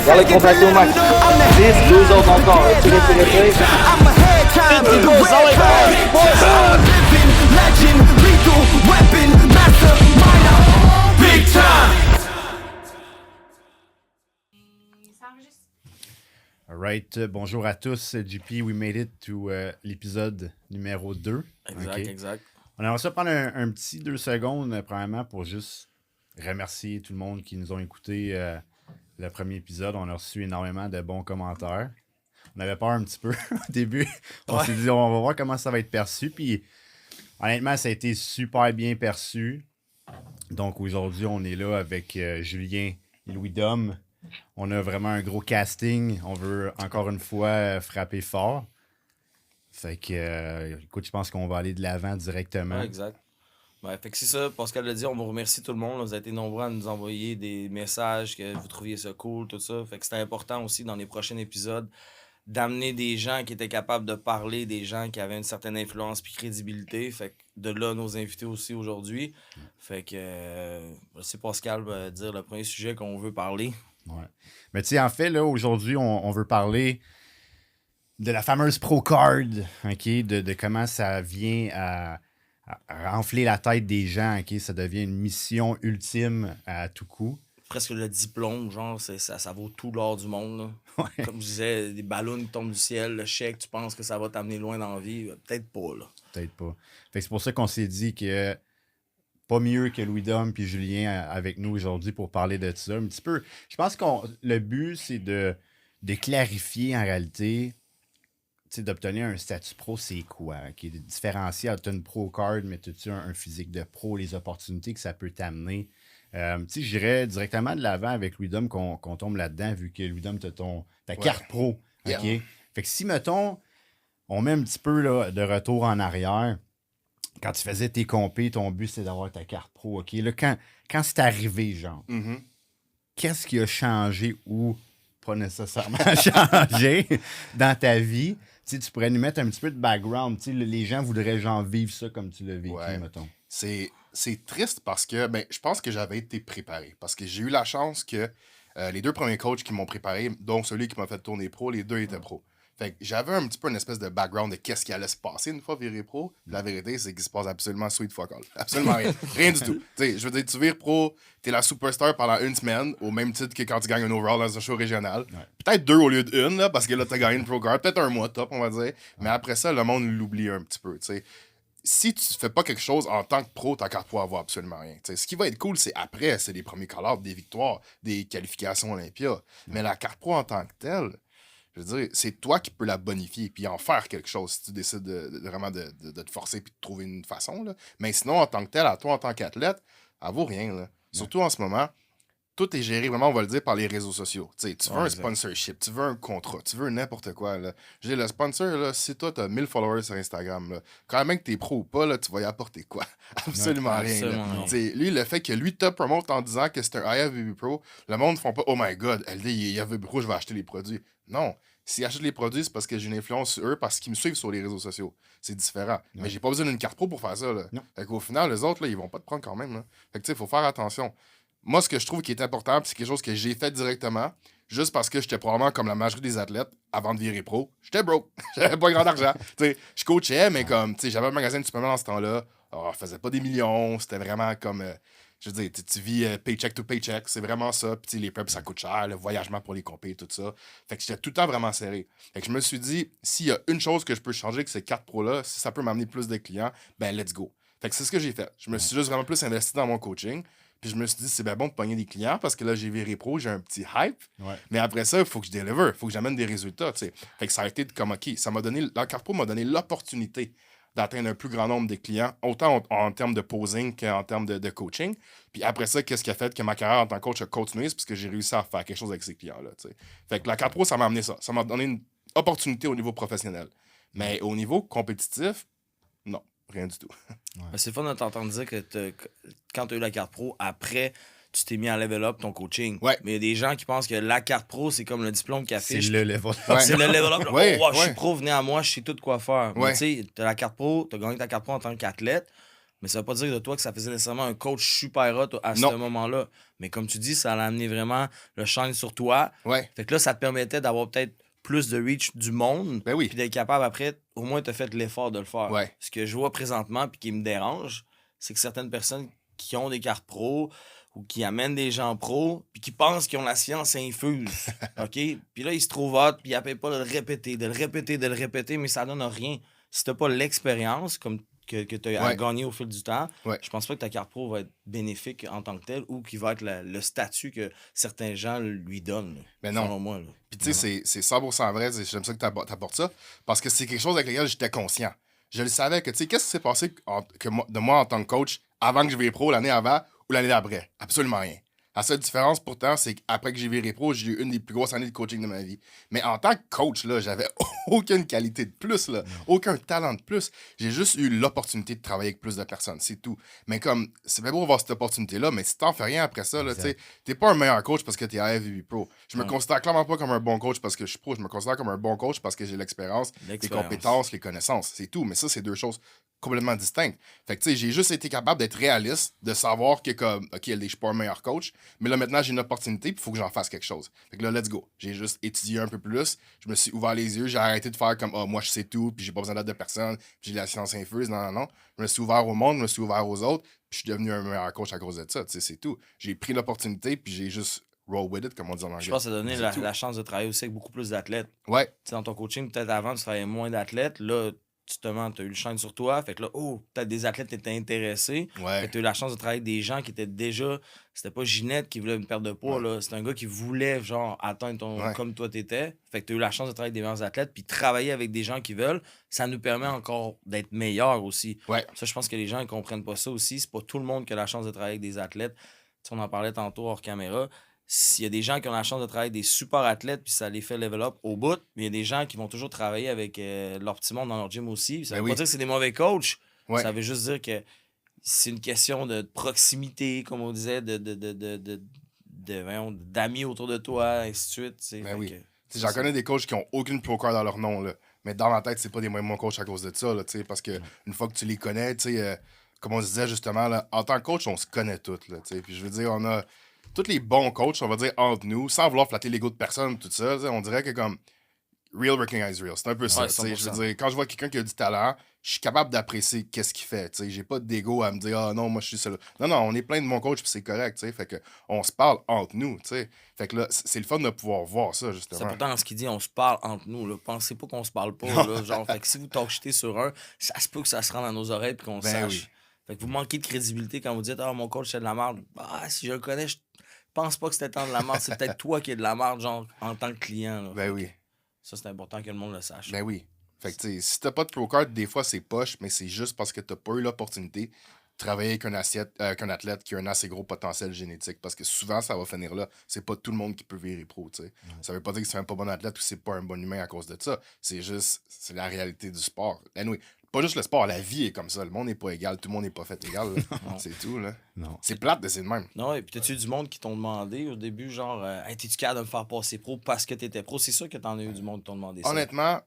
Garde le contact au max. 10, 2 autres encore. Tirez. Alright, bonjour à tous, JP, we made it to l'épisode numéro 2. Exact. On aimerait ça prendre un petit 2 secondes, premièrement, pour juste remercier tout le monde qui nous ont écouté le premier épisode. On a reçu énormément de bons commentaires. On avait peur un petit peu au début. On s'est dit, on va voir comment ça va être perçu. Puis, honnêtement, ça a été super bien perçu. Donc, aujourd'hui, on est là avec Julien et Louis-Dom. On a vraiment un gros casting. On veut encore une fois frapper fort. Fait que, écoute, je pense qu'on va aller de l'avant directement. Ouais, exact. Ouais, fait que c'est ça, Pascal l'a dit, on vous remercie tout le monde. Vous avez été nombreux à nous envoyer des messages, que vous trouviez ça cool, tout ça. Fait que c'était important aussi dans les prochains épisodes d'amener des gens qui étaient capables de parler, des gens qui avaient une certaine influence puis crédibilité. Fait que de là, nos invités aussi aujourd'hui. Fait que, c'est Pascal va dire le premier sujet qu'on veut parler. Ouais. Mais tu sais, en fait, là, aujourd'hui, on veut parler de la fameuse Pro Card, OK? De comment ça vient à enfler la tête des gens, OK? Ça devient une mission ultime à tout coup. Presque le diplôme, genre, ça vaut tout l'or du monde. Là. Ouais. Comme je disais, des ballons qui tombent du ciel, le chèque, tu penses que ça va t'amener loin dans la vie? Peut-être pas, là. Peut-être pas. Fait que c'est pour ça qu'on s'est dit que pas mieux que Louis-Dom puis Julien avec nous aujourd'hui pour parler de ça. Un petit peu. Je pense que le but, c'est de clarifier en réalité, d'obtenir un statut pro, c'est quoi? Qui est différencié. Tu as une pro card, mais tu as un physique de pro, les opportunités que ça peut t'amener. J'irais directement de l'avant avec Louis-Dom qu'on tombe là-dedans, vu que Louis-Dom, tu as ta carte pro. Yeah. OK? Fait que si, mettons, on met un petit peu là, de retour en arrière, quand tu faisais tes compés, ton but, c'est d'avoir ta carte pro. OK? Là, quand c'est arrivé, genre, qu'est-ce qui a changé ou pas nécessairement changé dans ta vie? Tu pourrais nous mettre un petit peu de background. Les gens voudraient genre vivre ça comme tu l'as vécu, mettons. C'est triste parce que je pense que j'avais été préparé. Parce que j'ai eu la chance que les deux premiers coachs qui m'ont préparé, dont celui qui m'a fait tourner pro, les deux étaient pro. Fait que j'avais un petit peu une espèce de background de qu'est-ce qui allait se passer une fois viré pro. La vérité, c'est qu'il se passe absolument sweet fuck all. Absolument rien. Rien du tout. T'sais, je veux dire, tu vires pro, t'es la superstar pendant une semaine, au même titre que quand tu gagnes un overall dans un show régional. Ouais. Peut-être 2 au lieu d'1, là, parce que là, t'as gagné une pro card. Peut-être un mois top, on va dire. Mais après ça, le monde l'oublie un petit peu, t'sais. Si tu fais pas quelque chose en tant que pro, ta carte pro avoir absolument rien. T'sais, ce qui va être cool, c'est après, c'est les premiers call-outs, des victoires, des qualifications Olympia. Mais la carte pro en tant que telle, je veux dire, c'est toi qui peux la bonifier puis en faire quelque chose si tu décides vraiment de te forcer puis de trouver une façon. Là. Mais sinon, en tant que tel, à toi, en tant qu'athlète, elle vaut rien. Là. Surtout en ce moment, tout est géré vraiment, on va le dire, par les réseaux sociaux. Tu veux un sponsorship, tu veux un contrat, tu veux n'importe quoi. Là. Je dis, le sponsor, là, si toi, tu as 1000 followers sur Instagram, là, quand même que tu es pro ou pas, là, tu vas y apporter quoi? Absolument rien. Lui, le fait que lui te promote en disant que c'est un IFBB Pro, le monde ne font pas « Oh my God, elle dit, il y a IFBB Pro, je vais acheter les produits. » Non. S'ils achètent les produits, c'est parce que j'ai une influence sur eux, parce qu'ils me suivent sur les réseaux sociaux. C'est différent. Ouais. Mais j'ai pas besoin d'une carte pro pour faire ça. Là. Fait qu'au final, les autres, là, ils vont pas te prendre quand même. Là. Fait que tu sais, il faut faire attention. Moi, ce que je trouve qui est important, c'est quelque chose que j'ai fait directement, juste parce que j'étais probablement comme la majorité des athlètes, avant de virer pro, j'étais broke. J'avais pas grand argent. Je coachais, mais comme, j'avais un magasin de suppléments dans ce temps-là. Alors, je faisais pas des millions. C'était vraiment comme... je veux dire, tu vis paycheck to paycheck, c'est vraiment ça. Puis les preps, ça coûte cher, le voyagement pour les compés, tout ça. Fait que j'étais tout le temps vraiment serré. Fait que je me suis dit, s'il y a une chose que je peux changer avec ces 4 pros-là, si ça peut m'amener plus de clients, ben let's go. Fait que c'est ce que j'ai fait. Je me suis juste vraiment plus investi dans mon coaching. Puis je me suis dit, c'est bien bon de pogner des clients parce que là, j'ai viré pro, j'ai un petit hype. Ouais. Mais après ça, il faut que je deliver, il faut que j'amène des résultats, tu sais. Fait que ça a été comme, OK, la carte pro m'a donné l'opportunité d'atteindre un plus grand nombre de clients, autant en termes de posing qu'en termes de coaching. Puis après ça, qu'est-ce qui a fait que ma carrière en tant que coach a continué? C'est parce que j'ai réussi à faire quelque chose avec ces clients-là, tu sais. Fait que la carte pro, ça m'a amené ça. Ça m'a donné une opportunité au niveau professionnel. Mais au niveau compétitif, non. Rien du tout. Ouais. C'est le fun de t'entendre dire que quand tu as eu la carte pro, après, tu t'es mis à level up ton coaching. Ouais. Mais il y a des gens qui pensent que la carte pro, c'est comme le diplôme qui affiche. C'est le level up. Ouais. C'est le level up. Ouais, je suis pro, venez à moi, je sais tout quoi faire. Ouais. Mais tu sais, tu as la carte pro, tu as gagné ta carte pro en tant qu'athlète. Mais ça veut pas dire de toi que ça faisait nécessairement un coach super hot à Non. ce moment-là. Mais comme tu dis, ça a amené vraiment le shine sur toi. Ouais. Fait que là, ça te permettait d'avoir peut-être plus de reach du monde. Ben oui. Puis d'être capable après, au moins, tu as fait l'effort de le faire. Ouais. Ce que je vois présentement puis qui me dérange, c'est que certaines personnes qui ont des cartes pro ou qui amènent des gens pro puis qui pensent qu'ils ont la science infuse. OK? Puis là, ils se trouvent hot puis ils n'appellent pas de le répéter, mais ça donne rien. Si tu n'as pas l'expérience comme que tu as Ouais. gagné au fil du temps, Ouais. je pense pas que ta carte pro va être bénéfique en tant que telle ou qui va être le statut que certains gens lui donnent. Là, Ben non. selon moi. Là. Puis tu sais, c'est 100% vrai. J'aime ça que tu apportes ça. Parce que c'est quelque chose avec lequel j'étais conscient. Je le savais que, tu sais, qu'est-ce qui s'est passé de moi en tant que coach avant que je vire pro, l'année avant ou l'année d'après? Absolument rien. La seule différence, pourtant, c'est qu'après que j'ai viré pro, j'ai eu une des plus grosses années de coaching de ma vie. Mais en tant que coach, là, j'avais aucune qualité de plus, là, aucun talent de plus. J'ai juste eu l'opportunité de travailler avec plus de personnes, c'est tout. Mais comme, c'est bien beau avoir cette opportunité-là, mais si t'en fais rien après ça, là, tu sais, t'es pas un meilleur coach parce que t'es AFVB Pro. Je me considère clairement pas comme un bon coach parce que je suis pro. Je me considère comme un bon coach parce que j'ai l'expérience, les compétences, les connaissances. C'est tout. Mais ça, c'est deux choses complètement distinctes. Fait que, tu sais, j'ai juste été capable d'être réaliste, de savoir que, comme, OK, je suis pas un meilleur coach, mais là, maintenant, j'ai une opportunité, puis il faut que j'en fasse quelque chose. Fait que là, let's go. J'ai juste étudié un peu plus, je me suis ouvert les yeux, j'ai arrêté de faire comme, moi, je sais tout, puis j'ai pas besoin d'aide de personne, puis j'ai la science infuse. Non, non, non. Je me suis ouvert au monde, je me suis ouvert aux autres, puis je suis devenu un meilleur coach à cause de ça, tu sais, c'est tout. J'ai pris l'opportunité, puis j'ai juste roll with it, comme on dit en anglais. Je pense que ça a donné la chance de travailler aussi avec beaucoup plus d'athlètes. Ouais. Tu sais, dans ton coaching, peut-être avant, tu travaillais moins d'athlètes. Là, justement, tu as eu le shine sur toi. Fait que là, peut-être des athlètes étaient intéressés. Ouais. Fait que tu as eu la chance de travailler avec des gens qui étaient déjà. C'était pas Ginette qui voulait une perte de poids, là. C'était un gars qui voulait, genre, atteindre ton. Comme toi, t'étais. Fait que tu as eu la chance de travailler avec des meilleurs athlètes. Puis travailler avec des gens qui veulent, ça nous permet encore d'être meilleurs aussi. Ouais. Ça, je pense que les gens ne comprennent pas ça aussi. C'est pas tout le monde qui a la chance de travailler avec des athlètes. Tu sais, on en parlait tantôt hors caméra. S'il y a des gens qui ont la chance de travailler avec des super athlètes puis ça les fait level up au bout, mais il y a des gens qui vont toujours travailler avec leur petit monde dans leur gym aussi. Ça veut pas dire que c'est des mauvais coachs. Ouais. Ça veut juste dire que c'est une question de proximité, comme on disait, d'amis autour de toi, ainsi de suite. Ben oui. J'en connais des coachs qui ont aucune pro card dans leur nom, là. Mais dans ma tête, c'est pas des bons coachs à cause de ça, là, parce que une fois que tu les connais, comme on se disait justement, là, en tant que coach, on se connaît tous. Là, puis je veux dire, on a tous les bons coachs, on va dire, entre nous, sans vouloir flatter l'ego de personne, tout ça, on dirait que comme real recognize real. C'est un peu ça. Ouais, Je veux dire, quand je vois quelqu'un qui a du talent, je suis capable d'apprécier qu'est-ce qu'il fait. J'ai pas d'ego à me dire ah non, moi je suis seul. Non, non, on est plein de bons coachs puis c'est correct. Fait que on se parle entre nous. Fait que là, c'est le fun de pouvoir voir ça, justement. C'est pourtant ce qu'il dit, on se parle entre nous. Là. Pensez pas qu'on se parle pas. Là, genre, fait que si vous talkez sur un, ça se peut que ça se rende dans nos oreilles et qu'on sache. Oui. Fait que vous manquez de crédibilité quand vous dites ah mon coach c'est de la merde. Ah, si je le connais, je pense pas que c'était tant de la merde. C'est peut-être toi qui es de la merde, genre, en tant que client. Là. Ben oui. Ça, c'est important que le monde le sache. Ben oui. Fait que, tu sais, si t'as pas de pro card, des fois, c'est poche, mais c'est juste parce que t'as pas eu l'opportunité de travailler avec un athlète qui a un assez gros potentiel génétique. Parce que souvent, ça va finir là. C'est pas tout le monde qui peut virer pro, tu sais. Ça veut pas dire que c'est un pas bon athlète ou c'est pas un bon humain à cause de ça. C'est juste, c'est la réalité du sport. Anyway, pas juste le sport, la vie est comme ça. Le monde n'est pas égal, tout le monde n'est pas fait égal. C'est tout, là. Non. C'est plate de c'est le même. Non, et puis t'as-tu eu du monde qui t'ont demandé au début, genre, hey, t'es-tu capable de me faire passer pro parce que t'étais pro? C'est sûr que t'en as eu du monde qui t'ont demandé ça. Honnêtement,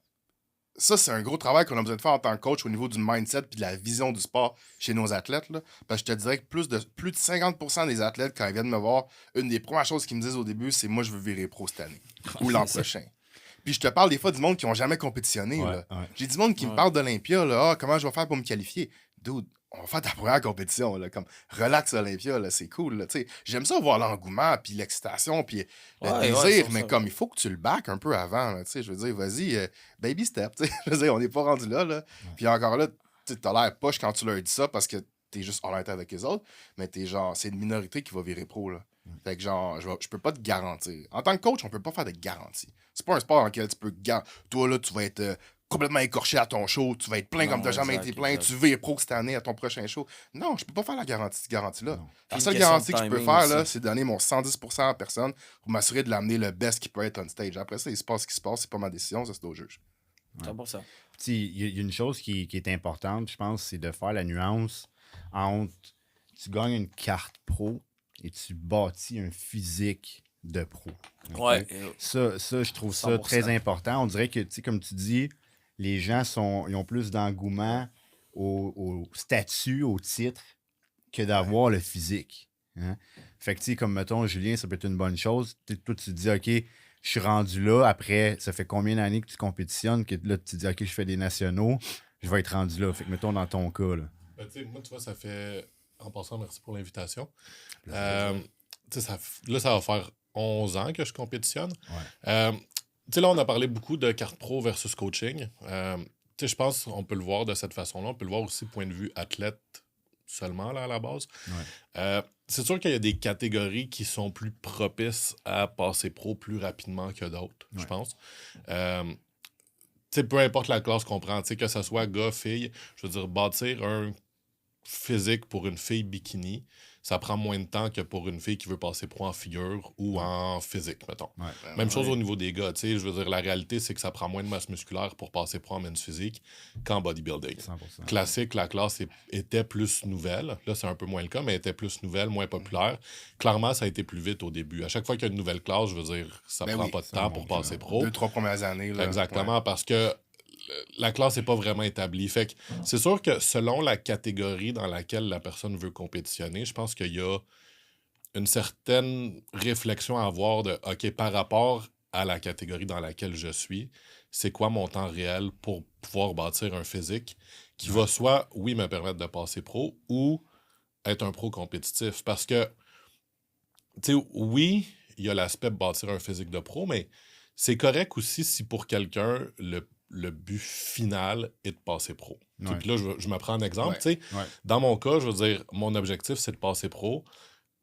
ça, c'est un gros travail qu'on a besoin de faire en tant que coach au niveau du mindset puis de la vision du sport chez nos athlètes. Là. Parce que je te dirais que plus de 50% des athlètes, quand ils viennent me voir, une des premières choses qu'ils me disent au début, c'est « moi, je veux virer pro cette année ou l'an prochain ». Puis je te parle des fois du monde qui n'ont jamais compétitionné. Là. J'ai du monde qui me parle d'Olympia. Là, comment je vais faire pour me qualifier? Dude, on va faire ta première compétition. Là, comme relax Olympia, là, c'est cool. Là, j'aime ça voir l'engouement, puis l'excitation, puis le plaisir, mais comme il faut que tu le back un peu avant. Là, je veux dire, vas-y, baby step. Je veux dire, on n'est pas rendu là. Là. Puis encore là, t'as l'air poche quand tu leur dis ça parce que t'es juste honnête avec les autres, mais t'es genre, c'est une minorité qui va virer pro. Là. Fait que genre, je peux pas te garantir. En tant que coach, on peut pas faire de garantie. C'est pas un sport dans lequel tu peux toi, là, tu vas être complètement écorché à ton show, tu vas être plein comme t'as jamais été plein, tu vires pro cette année à ton prochain show. Non, je peux pas faire la garantie-là. Non. La seule garantie que je peux faire, là, c'est donner mon 110% à personne pour m'assurer de l'amener le best qui peut être on stage. Après ça, il se passe ce qui se passe, c'est pas ma décision, ça c'est au juge. C'est pour ça. Il y a une chose qui est importante, je pense, c'est de faire la nuance entre tu gagnes une carte pro et tu bâtis un physique de pro. Okay? Ouais. Ça, je trouve ça 100%. très important. On dirait que, comme tu dis, les gens ils ont plus d'engouement au statut, au titre, que d'avoir le physique. Hein? Fait que, tu sais, comme, mettons, Julien, ça peut être une bonne chose. Toi, tu te dis, OK, je suis rendu là. Après, ça fait combien d'années que tu compétitionnes que là, tu te dis, OK, je fais des nationaux, je vais être rendu là. Fait que, mettons, dans ton cas, là. Ben, moi, tu vois, ça fait... En passant, merci pour l'invitation. Tu sais, là, ça va faire 11 ans que je compétitionne. Ouais. Tu sais, là, on a parlé beaucoup de carte pro versus coaching. Tu sais, je pense qu'on peut le voir de cette façon-là. On peut le voir aussi point de vue athlète seulement, là, à la base. Ouais. C'est sûr qu'il y a des catégories qui sont plus propices à passer pro plus rapidement que d'autres, je pense. Tu sais, peu importe la classe qu'on prend, tu sais, que ce soit gars, fille, je veux dire, bâtir un physique pour une fille bikini, ça prend moins de temps que pour une fille qui veut passer pro en figure ou en physique, mettons. Ouais. Même chose au niveau des gars, tu sais, je veux dire, la réalité, c'est que ça prend moins de masse musculaire pour passer pro en men's physique qu'en bodybuilding. 100%. Classique, la classe était plus nouvelle. Là, c'est un peu moins le cas, mais était plus nouvelle, moins populaire. Clairement, ça a été plus vite au début. À chaque fois qu'il y a une nouvelle classe, je veux dire, ça prend pas de temps pour passer pro. 2-3 premières années. Là. Exactement, parce que la classe n'est pas vraiment établie. Fait que c'est sûr que selon la catégorie dans laquelle la personne veut compétitionner, je pense qu'il y a une certaine réflexion à avoir de OK, par rapport à la catégorie dans laquelle je suis, c'est quoi mon temps réel pour pouvoir bâtir un physique qui va soit, oui, me permettre de passer pro ou être un pro compétitif. Parce que, tu sais, oui, il y a l'aspect de bâtir un physique de pro, mais c'est correct aussi si pour quelqu'un, le but final est de passer pro. Ouais. Puis là, je me prends un exemple. Ouais. Tu sais, Ouais. dans mon cas, je veux dire, mon objectif, c'est de passer pro,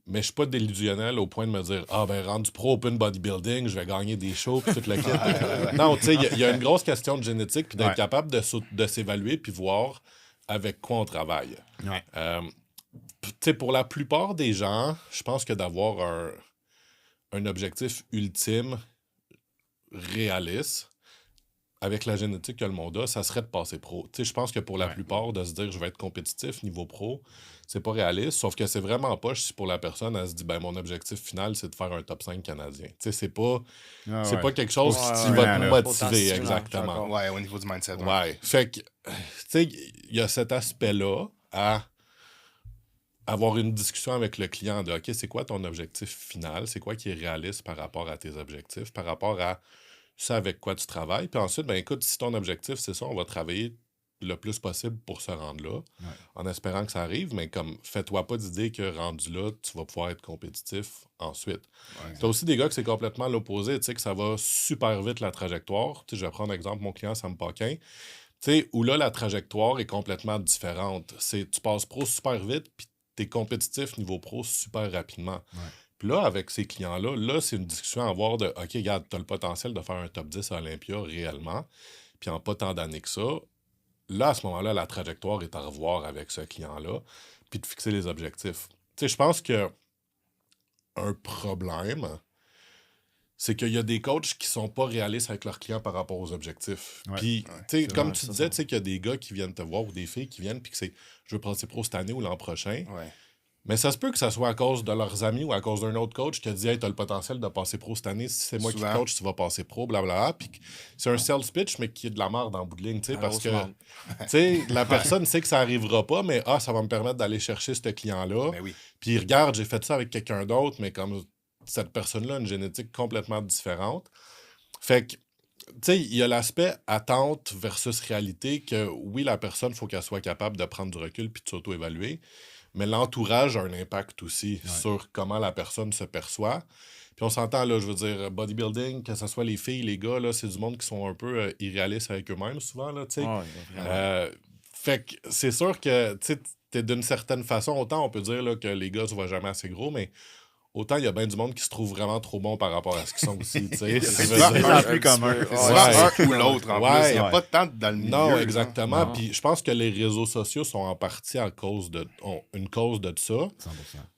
mais je suis pas délusionnel au point de me dire « Ah, ben, rendu pro open bodybuilding, je vais gagner des shows, puis tout le kit. » Non, tu sais, il y a une grosse question de génétique, puis d'être capable de s'évaluer, puis voir avec quoi on travaille. Ouais. Tu sais, pour la plupart des gens, je pense que d'avoir un objectif ultime réaliste, avec la génétique que le monde a, ça serait de passer pro. Tu sais, je pense que pour la plupart, de se dire je vais être compétitif niveau pro, c'est pas réaliste, sauf que c'est vraiment pas si pour la personne, elle se dit ben mon objectif final, c'est de faire un top 5 canadien. Tu sais, c'est pas quelque chose qui va te motiver, exactement. Ouais, au niveau du mindset. Ouais. Fait que, tu sais, il y a cet aspect-là à avoir une discussion avec le client de OK, c'est quoi ton objectif final? C'est quoi qui est réaliste par rapport à tes objectifs, par rapport à ça avec quoi tu travailles. Puis ensuite, ben écoute, si ton objectif, c'est ça, on va travailler le plus possible pour se rendre là, en espérant que ça arrive, mais comme fais-toi pas d'idée que rendu là, tu vas pouvoir être compétitif ensuite. T'as aussi des gars que c'est complètement l'opposé, tu sais, que ça va super vite la trajectoire. Tu sais, je vais prendre exemple mon client Sam Paquin, tu sais, où là, la trajectoire est complètement différente. Tu passes pro super vite, puis t'es compétitif niveau pro super rapidement. Puis là, avec ces clients-là, là, c'est une discussion à avoir de OK, regarde, tu as le potentiel de faire un top 10 à Olympia réellement, puis en pas tant d'années que ça. Là, à ce moment-là, la trajectoire est à revoir avec ce client-là, puis de fixer les objectifs. Tu sais, je pense que un problème, c'est qu'il y a des coachs qui sont pas réalistes avec leurs clients par rapport aux objectifs. Puis, tu sais, comme tu disais, tu sais qu'il y a des gars qui viennent te voir ou des filles qui viennent, puis que c'est je veux passer pro cette année ou l'an prochain. Mais ça se peut que ça soit à cause de leurs amis ou à cause d'un autre coach qui a dit « Hey, t'as le potentiel de passer pro cette année. Si c'est moi qui coach, tu vas passer pro, blablabla. » Puis c'est un sales pitch, mais qui est de la merde en bout de ligne, tu sais, parce que tu sais, la personne sait que ça arrivera pas, mais ça va me permettre d'aller chercher ce client-là. Puis regarde, j'ai fait ça avec quelqu'un d'autre, mais comme cette personne-là a une génétique complètement différente. Fait que, tu sais, il y a l'aspect attente versus réalité que, oui, la personne, il faut qu'elle soit capable de prendre du recul puis de s'auto-évaluer. Mais l'entourage a un impact aussi sur comment la personne se perçoit. Puis on s'entend, là, je veux dire, bodybuilding, que ce soit les filles, les gars, là, c'est du monde qui sont un peu irréalistes avec eux-mêmes, souvent, là, tu sais. Fait que c'est sûr que, tu sais, t'es d'une certaine façon, autant on peut dire là, que les gars se voient jamais assez gros, mais autant il y a bien du monde qui se trouve vraiment trop bon par rapport à ce qu'ils sont aussi, tu sais. C'est un plus commun. Un ou l'autre, en plus. Il n'y a pas de temps dans le milieu. Non, exactement. Puis je pense que les réseaux sociaux sont en partie à cause une cause de ça. 100%.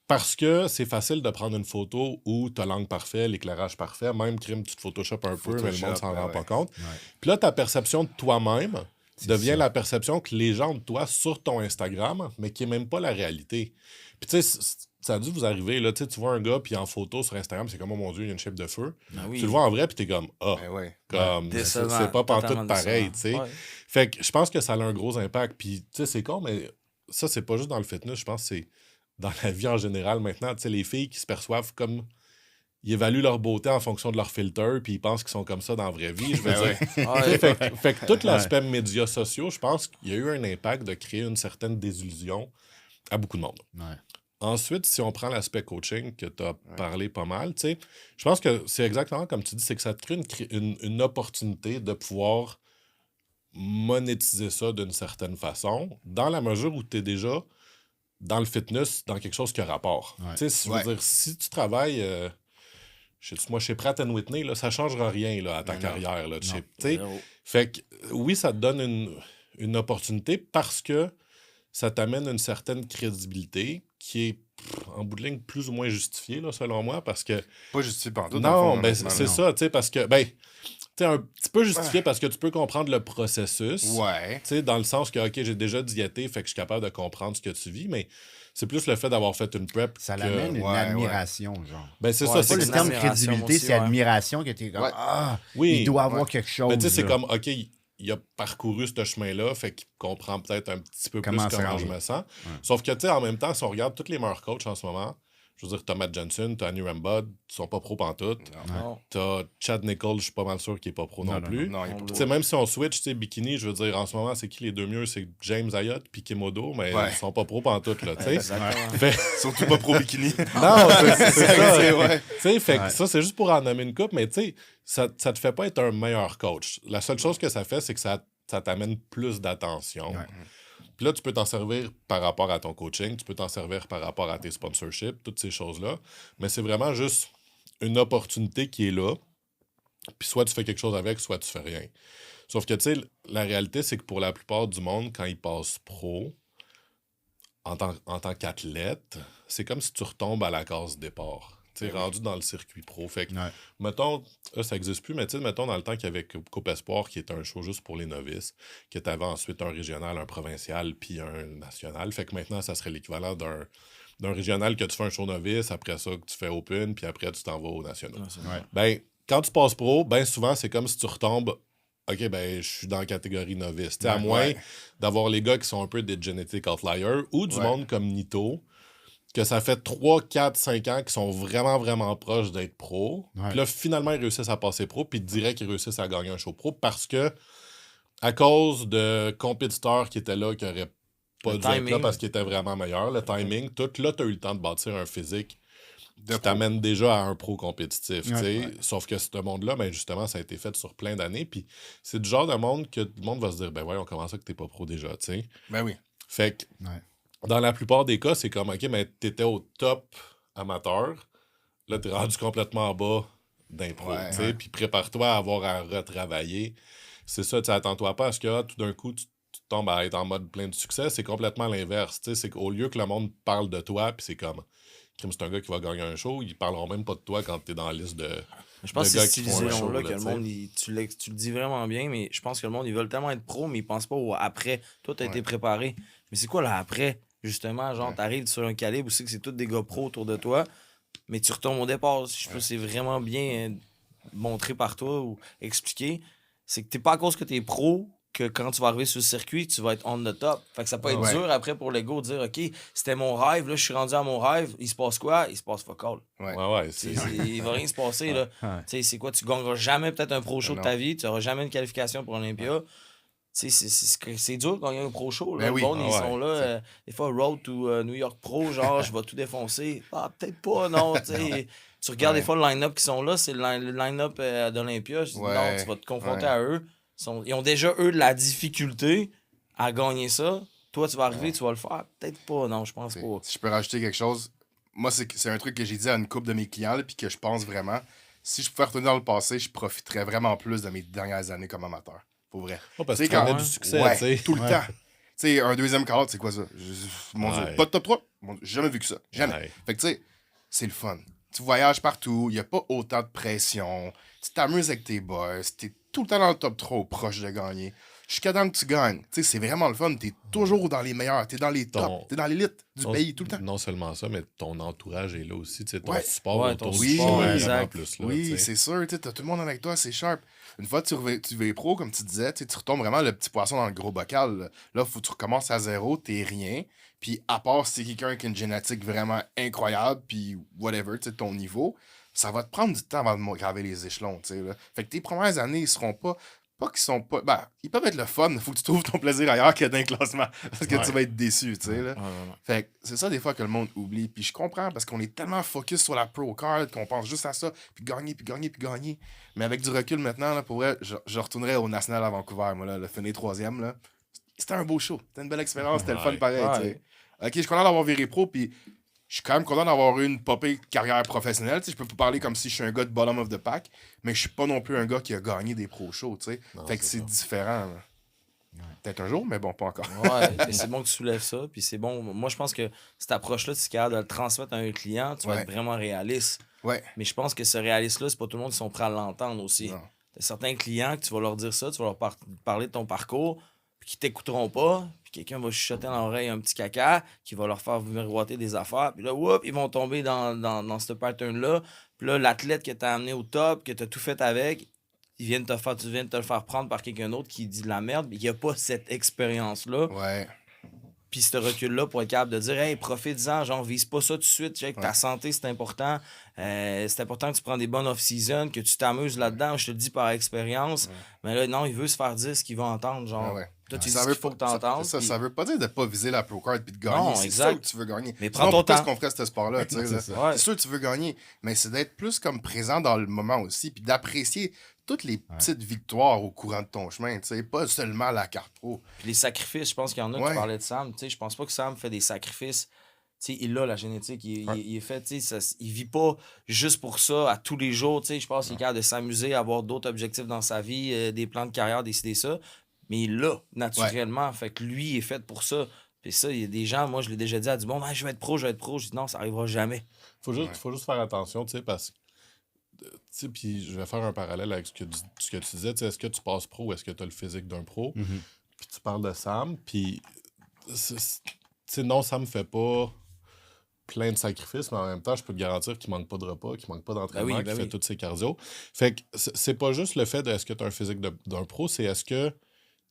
Parce que c'est facile de prendre une photo où t'as l'angle parfait, l'éclairage parfait, même crime, tu te Photoshop un peu, mais le monde s'en rend pas compte. Puis là, ta perception de toi-même devient la perception que les gens de toi sur ton Instagram, mais qui n'est même pas la réalité. Puis tu sais, ça a dû vous arriver, là, tu vois un gars, puis en photo sur Instagram, c'est comme, oh mon Dieu, il y a une shape de feu. Ah oui. Tu le vois en vrai, puis t'es comme, Ben ouais. comme, Décevant, c'est pas totalement pantoute pareil, décevant. tu sais. Ouais. Fait que je pense que ça a un gros impact. Puis, tu sais, c'est con, mais ça, c'est pas juste dans le fitness, je pense que c'est dans la vie en général maintenant. Tu sais, les filles qui se perçoivent comme. Ils évaluent leur beauté en fonction de leur filter, puis ils pensent qu'ils sont comme ça dans la vraie vie. Je veux Ben dire. Ouais. Tu sais, fait que tout l'aspect médias sociaux, je pense qu'il y a eu un impact de créer une certaine désillusion à beaucoup de monde. Ouais. Ensuite, si on prend l'aspect coaching que tu as parlé pas mal, tu sais, je pense que c'est exactement comme tu dis, c'est que ça te crée une opportunité de pouvoir monétiser ça d'une certaine façon, dans la mesure où tu es déjà dans le fitness, dans quelque chose qui a rapport. Ouais. Tu sais, je veux dire, si tu travailles, moi, chez Pratt & Whitney, là, ça ne changera rien là, à ta carrière. Là, tu sais. Zéro. Fait que, oui, ça te donne une opportunité parce que ça t'amène une certaine crédibilité qui est, en bout de ligne, plus ou moins justifiée, là, selon moi, parce que... Pas justifié par tout. Non, ben, honnêtement, c'est non. ça, tu sais, parce que, ben, tu sais, un petit peu justifié parce que tu peux comprendre le processus. Ouais. Tu sais, dans le sens que, OK, j'ai déjà diété, fait que je suis capable de comprendre ce que tu vis, mais c'est plus le fait d'avoir fait une prep. Ça que- l'amène une Ouais, admiration, genre. Ben, c'est Ouais, ça, Pas c'est le une que terme admiration crédibilité, aussi, c'est ouais. admiration que t'es comme Ouais. Ah, Oui. il doit avoir Ouais. quelque chose. Mais tu sais, c'est là. comme, OK, il a parcouru ce chemin-là, fait qu'il comprend peut-être un petit peu Comment plus se comment rendre. je me sens. Sauf que, tu sais, en même temps, si on regarde tous les meilleurs coachs en ce moment, je veux dire, t'as Matt Johnson, t'as Annie Rambod, ils sont pas pro pantoute. Non. T'as Chad Nichols, je suis pas mal sûr qu'il est pas pro non, plus. Non, il est pas Tu sais, même si on switch, tu sais, bikini, je veux dire, en ce moment, c'est qui les deux mieux? C'est James Ayotte puis Kimodo, mais Ouais. ils sont pas pro pantoute, là, tu sais. Exactement. Fait- Surtout pas pro bikini. Non, c'est ça. C'est ouais. Tu sais, fait que ça, c'est juste pour en nommer une coupe, mais tu sais, ça te fait pas être un meilleur coach. La seule chose que ça fait, c'est que ça t'amène plus d'attention. Ouais. Puis là, tu peux t'en servir par rapport à ton coaching, tu peux t'en servir par rapport à tes sponsorships, toutes ces choses-là. Mais c'est vraiment juste une opportunité qui est là. Puis soit tu fais quelque chose avec, soit tu fais rien. Sauf que, tu sais, la réalité, c'est que pour la plupart du monde, quand ils passent pro, en tant qu'athlète, c'est comme si tu retombes à la case départ. Tu sais, rendu dans le circuit pro. Fait que, Ouais. mettons, là, ça n'existe plus, mais tu sais, mettons, dans le temps qu'il y avait Coupe Espoir, qui était un show juste pour les novices, que tu avais ensuite un régional, un provincial, puis un national. Fait que maintenant, ça serait l'équivalent d'un régional que tu fais un show novice, après ça, que tu fais open, puis après, tu t'en vas au national. Ouais. Ben, quand tu passes pro, ben souvent, c'est comme si tu retombes. OK, ben, je suis dans la catégorie novice. Tu sais, à Ouais, moins ouais. d'avoir les gars qui sont un peu des genetic outliers ou du Ouais. monde comme Nito, que ça fait 3, 4, 5 ans qu'ils sont vraiment, vraiment proches d'être pro. Ouais. Puis là, finalement, ils réussissent à passer pro, puis direct, ils réussissent à gagner un show pro parce que, à cause de compétiteurs qui étaient là, qui n'auraient pas Le dû être là timing. parce qu'ils étaient vraiment meilleurs, le timing, tout, là, tu as eu le temps de bâtir un physique De qui pro. t'amène déjà à un pro compétitif. Ouais. tu sais. Ouais. Sauf que ce monde-là, ben justement, ça a été fait sur plein d'années. Puis c'est du genre de monde que le monde va se dire, ben ouais, on commence ça que t'es pas pro déjà, tu sais. Ben oui. Fait que Ouais. dans la plupart des cas, c'est comme, OK, mais t'étais au top amateur. Là, t'es rendu complètement en bas d'un pro, Ouais, tu sais. ouais. Puis prépare-toi à avoir à retravailler. C'est ça, tu sais, attends-toi pas à ce que tout d'un coup, tu tombes à être en mode plein de succès. C'est complètement l'inverse, tu sais. C'est qu'au lieu que le monde parle de toi, puis c'est comme... Crime, c'est un gars qui va gagner un show, ils parleront même pas de toi quand t'es dans la liste de. Je pense de que gars c'est cette qui font un vision-là show, que là, le tu sais. monde, tu le dis vraiment bien, mais je pense que le monde, ils veulent tellement être pro, mais ils pensent pas au après. Toi, t'as été préparé. Mais c'est quoi là après? Justement, genre, t'arrives sur un calibre où que c'est tous des gars pros autour de toi, mais tu retombes au départ. Je sais pas si c'est vraiment bien montré par toi ou expliqué. C'est que t'es pas à cause que t'es pro que quand tu vas arriver sur le circuit, tu vas être on the top. Fait que ça peut être Ouais. dur après pour l'ego de dire, OK, c'était mon rêve, là, je suis rendu à mon rêve, il se passe quoi? Il se passe fuck all. Ouais. Ouais, c'est. Il va rien se passer, là. Ouais. Tu sais, c'est quoi? Tu gagneras jamais peut-être un pro show de Non. ta vie, tu n'auras jamais une qualification pour Olympia. Tu sais, c'est dur de gagner un pro show. Là. Ben oui. Le monde, Ah ils ouais. sont là, des fois, Road to New York Pro, genre, je vais tout défoncer. Ah, peut-être pas, non. Tu sais. Tu regardes Ouais. des fois le line-up qui sont là, c'est le line-up d'Olympia. Je dis, Ouais. non, tu vas te confronter Ouais. à eux. Ils ont déjà, eux, de la difficulté à gagner ça. Toi, tu vas arriver, tu vas le faire. Peut-être pas, non, je pense T'sais, pas. Si je peux rajouter quelque chose, moi, c'est un truc que j'ai dit à une couple de mes clients, là, puis que je pense vraiment, si je pouvais retourner dans le passé, je profiterais vraiment plus de mes dernières années comme amateur. Pour vrai. Oh, parce Tu que sais, tu quand- du succès, Ouais, tu sais. tout le temps. Tu sais, un deuxième call-out, c'est quoi ça? Mon Ouais. Dieu, pas de top 3? Mon Dieu, j'ai jamais vu que ça. Jamais. Ouais. Fait que tu sais, c'est le fun. Tu voyages partout, il n'y a pas autant de pression. Tu t'amuses avec tes boys, t'es tout le temps dans le top 3 ou proche de gagner. jusqu'à temps que tu gagnes. Tu sais, c'est vraiment le fun. T'es toujours dans les meilleurs. T'es dans les Ton- tops. T'es dans l'élite du Non- pays tout le temps. Non seulement ça, mais ton entourage est là aussi. Tu sais, ton Ouais. support Ouais, autour ton du support, show est exact. vraiment plus là. tu Oui, sais. c'est sûr. Tu as tout le monde avec toi, c'est sharp. Une fois que tu vas pro, comme tu disais, tu retombes vraiment le petit poisson dans le gros bocal. Là, faut que tu recommences à zéro, t'es rien. Puis à part si c'est quelqu'un qui a une génétique vraiment incroyable, puis whatever, tu sais, ton niveau, ça va te prendre du temps avant de graver les échelons, tu sais. Là. Fait que tes premières années, ils seront pas... Pas qu'ils sont pas... Ben, ils peuvent être le fun, il faut que tu trouves ton plaisir ailleurs que dans le classement. Parce que Ouais. tu vas être déçu, tu sais. Là. Ouais, vraiment. Fait que c'est ça des fois que le monde oublie. Puis je comprends parce qu'on est tellement focus sur la pro card qu'on pense juste à ça, puis gagner, puis gagner, puis gagner. Mais avec du recul maintenant, là, pour vrai, je retournerais au National à Vancouver, moi, là, le finir 3e. Là. C'était un beau show. C'était une belle expérience, c'était le fun Ouais. pareil. Ouais. tu sais. Ok, je suis content d'avoir viré pro, puis je suis quand même content d'avoir eu une popée carrière professionnelle. Tu sais, je peux pas parler comme si je suis un gars de bottom of the pack, mais je suis pas non plus un gars qui a gagné des pro shows. Tu sais. Non, Fait que c'est c'est différent. Là. Peut-être un jour, mais bon, pas encore. Ouais, mais c'est bon que tu soulèves ça. Puis c'est bon. Moi, je pense que cette approche-là, si tu es capable de le transmettre à un client, tu vas Ouais. être vraiment réaliste. Ouais. Mais je pense que ce réaliste-là, c'est pas tout le monde qui sont prêts à l'entendre aussi. Non. T'as certains clients que tu vas leur dire ça, tu vas leur parler de ton parcours, puis qui t'écouteront pas, puis quelqu'un va chuchoter dans l'oreille un petit caca, qui va leur faire miroiter des affaires, puis là, whoop, ils vont tomber dans ce pattern-là. Puis là, l'athlète que t'as amené au top, que t'as tout fait avec, tu viens de te le faire prendre par quelqu'un d'autre qui dit de la merde, mais qui a pas cette expérience-là. Ouais. Puis ce recul-là pour être capable de dire, hey, profite-en, genre, vise pas ça tout de suite, check, ta santé, c'est important. C'est important que tu prends des bonnes off-season, que tu t'amuses là-dedans, je te le dis par expérience. Mais là, non, il veut se faire dire ce qu'il va entendre, genre. Ouais. Toi, tu dis Ça ce veut qu'il faut pas- que t'entendes. Ça, puis- ça veut pas dire de pas viser la pro card puis de gagner. Non, c'est exact. sûr que tu veux gagner. Mais prends Sinon, ton pourquoi temps. est-ce qu'on ferait ce sport-là? tu sais, là? C'est Ouais. C'est sûr que tu veux gagner, mais c'est d'être plus comme présent dans le moment aussi, puis d'apprécier toutes les petites victoires au courant de ton chemin, tu sais, pas seulement la carte pro. Puis les sacrifices, je pense qu'il y en a Ouais. qui parlaient de Sam. Tu sais, je pense pas que Sam fait des sacrifices. Tu sais, il a la génétique, il est fait, tu sais, il vit pas juste pour ça à tous les jours. Tu sais, je pense qu'il est capable de s'amuser, avoir d'autres objectifs dans sa vie, des plans de carrière, décider ça. Mais il l'a naturellement. Fait que lui, il est fait pour ça. Puis ça, il y a des gens, moi, je l'ai déjà dit à du monde, ah, je vais être pro, je vais être pro. Je dis non, ça arrivera jamais. Faut juste faire attention, tu sais, parce que. Tu sais, puis je vais faire un parallèle avec ce que tu disais. Tu sais, est-ce que tu passes pro ou est-ce que tu as le physique d'un pro? Puis tu parles de Sam, puis. Tu sais, non, Sam fait pas plein de sacrifices, mais en même temps, je peux te garantir qu'il manque pas de repas, qu'il manque pas d'entraînement, Ben qu'il oui. fait tous ses cardio. Fait que c'est pas juste le fait de est-ce que tu as un physique d'un pro, c'est est-ce que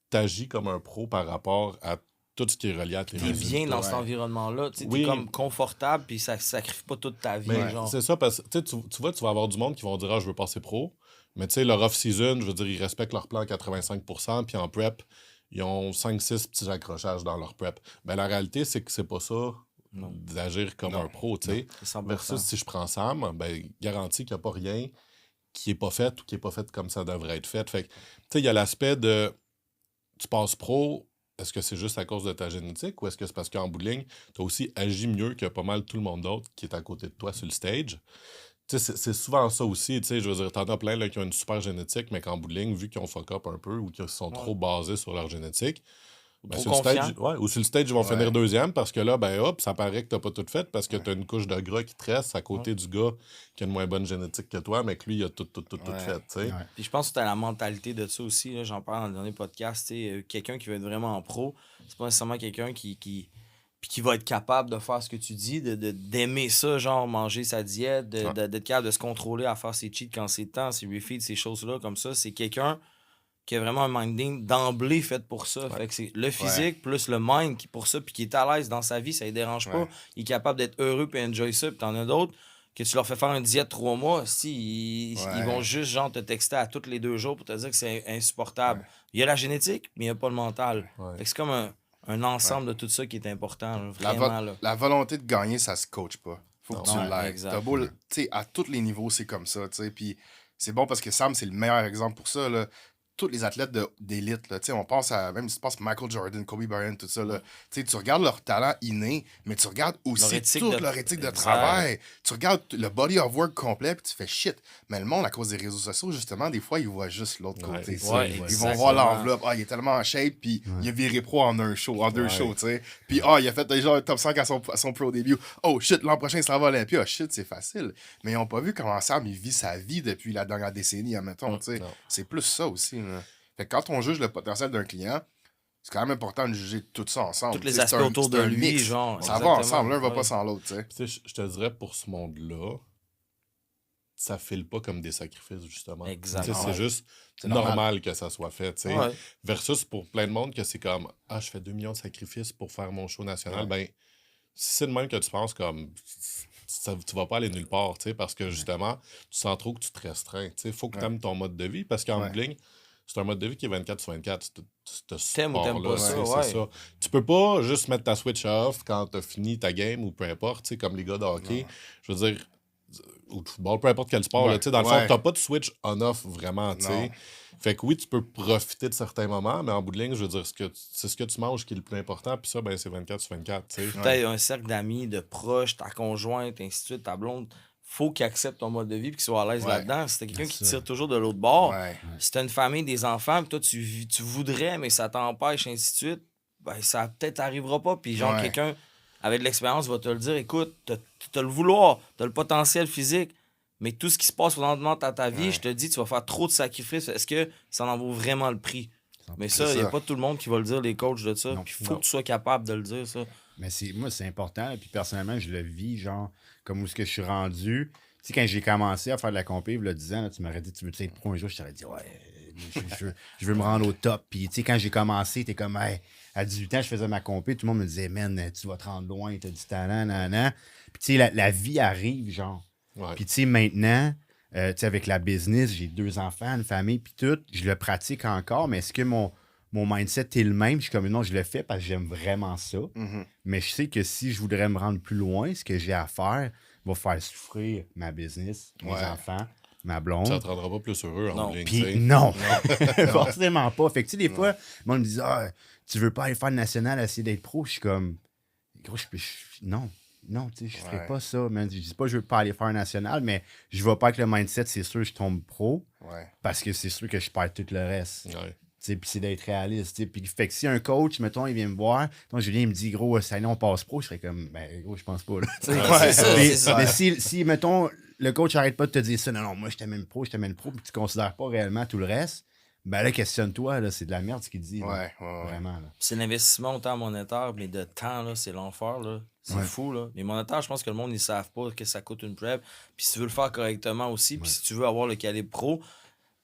tu agis comme un pro par rapport à tout ce qui est relié à tes T'es résultats. bien dans cet environnement-là. Tu sais, Oui. t'es comme confortable, puis ça sacrifie pas toute ta vie. Mais genre. c'est ça, parce que tu vois, tu vas avoir du monde qui vont dire « Ah, je veux passer pro », mais tu sais, leur off-season, je veux dire, ils respectent leur plan à 85%, puis en prep, ils ont 5-6 petits accrochages dans leur prep. Ben la réalité, c'est que c'est pas ça Non. d'agir comme un pro, tu sais. C'est 100%. Versus si je prends Sam, ben garanti qu'il n'y a pas rien qui est pas fait ou qui est pas fait comme ça devrait être fait. Fait que, tu sais, il y a l'aspect de tu passes pro, est-ce que c'est juste à cause de ta génétique ou est-ce que c'est parce qu'en bout de ligne, tu as aussi agi mieux que pas mal tout le monde d'autre qui est à côté de toi sur le stage? Tu sais, c'est souvent ça aussi, tu sais, je veux dire, t'en as plein là, qui ont une super génétique, mais qu'en bout de ligne, vu qu'ils ont fuck up un peu ou qu'ils sont trop basés sur leur génétique, ben, Trop sur le stage, confiants. ou sur le stage, ils vont Ouais. finir deuxième parce que là, ben hop, ça paraît que t'as pas tout fait parce que t'as une couche de gras qui te reste à côté du gars qui a une moins bonne génétique que toi, mais que lui, il a tout Ouais. fait, tu sais. Puis je pense que tu as la mentalité de ça aussi. Là, j'en parle dans le dernier podcast. Tu sais, quelqu'un qui veut être vraiment pro, c'est pas nécessairement quelqu'un qui va être capable de faire ce que tu dis, d'aimer ça, genre manger sa diète, d'être capable de se contrôler à faire ses cheats quand c'est le temps, ses refeeds, ces choses-là comme ça. C'est quelqu'un qui a vraiment un minding d'emblée fait pour ça. Fait que c'est le physique plus le mind qui pour ça, puis qui est à l'aise dans sa vie, ça ne dérange pas. Ouais. Il est capable d'être heureux et enjoy ça. Puis t'en as d'autres que tu leur fais faire une diète 3 mois, si ils vont juste genre te texter à tous les 2 jours pour te dire que c'est insupportable. Il y a la génétique, mais il n'y a pas le mental. Ouais. Fait que c'est comme un ensemble de tout ça qui est important, là, La, vraiment. Là. la volonté de gagner, ça se coach pas. Faut que tu Ouais, l'aies. exact. T'as beau, tu sais, à tous les niveaux, c'est comme ça, tu sais. Puis c'est bon parce que Sam, c'est le meilleur exemple pour ça, là. Tous les athlètes d'élite, là, tu sais, on pense à, même si tu penses Michael Jordan, Kobe Bryant, tout ça, là, tu sais, tu regardes leur talent inné, mais tu regardes aussi Leur éthique toute de- leur éthique de Exact. travail. Tu regardes le body of work complet, puis tu fais shit. Mais le monde, à cause des réseaux sociaux, justement, des fois, ils voient juste l'autre Ouais, côté. ouais, ça. ouais, Ils vont exactement. voir l'enveloppe. Ah, il est tellement en shape, puis il a viré pro en deux shows, tu sais. Puis, ah, il a fait genre top 5 à son pro début. Oh shit, l'an prochain, il s'en va à Olympia. Shit, c'est facile. Mais ils n'ont pas vu comment Sam, il vit sa vie depuis la dernière décennie, admettons, tu sais. Non. C'est plus ça aussi, là. Fait que quand on juge le potentiel d'un client, c'est quand même important de juger tout ça ensemble. Tous les Tu sais, aspects c'est un- autour c'est de un lui, mix. genre. Ça va exactement. ensemble, l'un va Ouais. pas sans l'autre, tu sais. Puis, tu sais, je te dirais, pour ce monde-là, ça file pas comme des sacrifices, justement. Exactement. Tu sais, c'est juste C'est normal. normal. que ça soit fait, tu sais. Ouais. Versus pour plein de monde que c'est comme, ah, je fais 2 millions de sacrifices pour faire mon show national. Ben, si c'est de même que tu penses comme, tu vas pas aller nulle part, tu sais, parce que justement, tu sens trop que tu te restreins. Tu sais, faut que tu aimes ton mode de vie, parce qu'en bout de ligne, c'est un mode de vie qui est 24/24. T'aimes ou t'aimes pas ça, ouais. C'est ça. Tu peux pas juste mettre ta Switch off quand t'as fini ta game ou peu importe, tu sais, comme les gars de hockey. Je veux dire, ou de football, peu importe quel sport, là, tu sais, dans le fond, t'as pas de Switch on-off vraiment, tu sais. Non. Fait que oui, tu peux profiter de certains moments, mais en bout de ligne, je veux dire, c'est ce que tu manges qui est le plus important, puis ça, ben, c'est 24/24, tu sais. Peut-être un cercle d'amis, de proches, ta conjointe, ainsi de suite, ta blonde. Faut qu'il accepte ton mode de vie et qu'il soit à l'aise là-dedans. Si t'as quelqu'un qui tire toujours de l'autre bord, si t'as une famille, des enfants, puis toi, tu voudrais, mais ça t'empêche, ainsi de suite, ben, ça peut-être arrivera pas. Puis genre, quelqu'un avec de l'expérience va te le dire, écoute, t'as le vouloir, t'as le potentiel physique, mais tout ce qui se passe pendant ta vie, je te dis, tu vas faire trop de sacrifices. Est-ce que ça en vaut vraiment le prix? Mais ça, il n'y a pas tout le monde qui va le dire, les coachs de ça. Puis il faut que tu sois capable de le dire, ça. Mais moi, c'est important. Puis personnellement, je le vis, genre, comme où ce que je suis rendu. Tu sais, quand j'ai commencé à faire de la compé, il y a 10 ans, là, tu m'aurais dit, tu veux être pro un jour, je t'aurais dit, ouais, je veux me rendre au top. Puis, tu sais, quand j'ai commencé, t'es comme, hey, à 18 ans, je faisais ma compé, tout le monde me disait, man, tu vas te rendre loin, t'as du talent, nanana. Puis, tu sais, la vie arrive, genre. Ouais. Puis, tu sais, maintenant, tu sais, avec la business, j'ai 2 enfants, une famille, puis tout, je le pratique encore, mais est-ce que mon mindset est le même? Je suis comme, non, je le fais parce que j'aime vraiment ça. Mais je sais que si je voudrais me rendre plus loin, ce que j'ai à faire va faire souffrir ma business, mes enfants, ma blonde. Ça te rendra pas plus heureux en ligne. Puis tu sais. non, forcément pas. Fait que tu sais, des fois, le monde me dit, ah, tu veux pas aller faire le national, essayer d'être pro? Je suis comme, gros, non, tu sais, je ferais pas ça. Man. Je dis pas que je veux pas aller faire un national, mais je vais pas avec le mindset, c'est sûr, je tombe pro. Parce que c'est sûr que je perds tout le reste. Puis c'est d'être réaliste. Puis fait que si un coach, mettons, il vient me voir, donc Julien il me dit, gros, ça on passe pro, je serais comme, ben gros, je pense pas. Là. C'est ça. Mais si, mettons, le coach arrête pas de te dire ça, non, moi je t'amène pro, puis tu considères pas réellement tout le reste, ben là, questionne-toi, là, c'est de la merde ce qu'il dit. Là. Vraiment. Là. C'est l'investissement autant monétaire, mais de temps, là, c'est l'enfer. Là. C'est fou. Là. Mais monétaire, je pense que le monde, ils savent pas que ça coûte une prep. Puis si tu veux le faire correctement aussi, puis si tu veux avoir le calibre pro,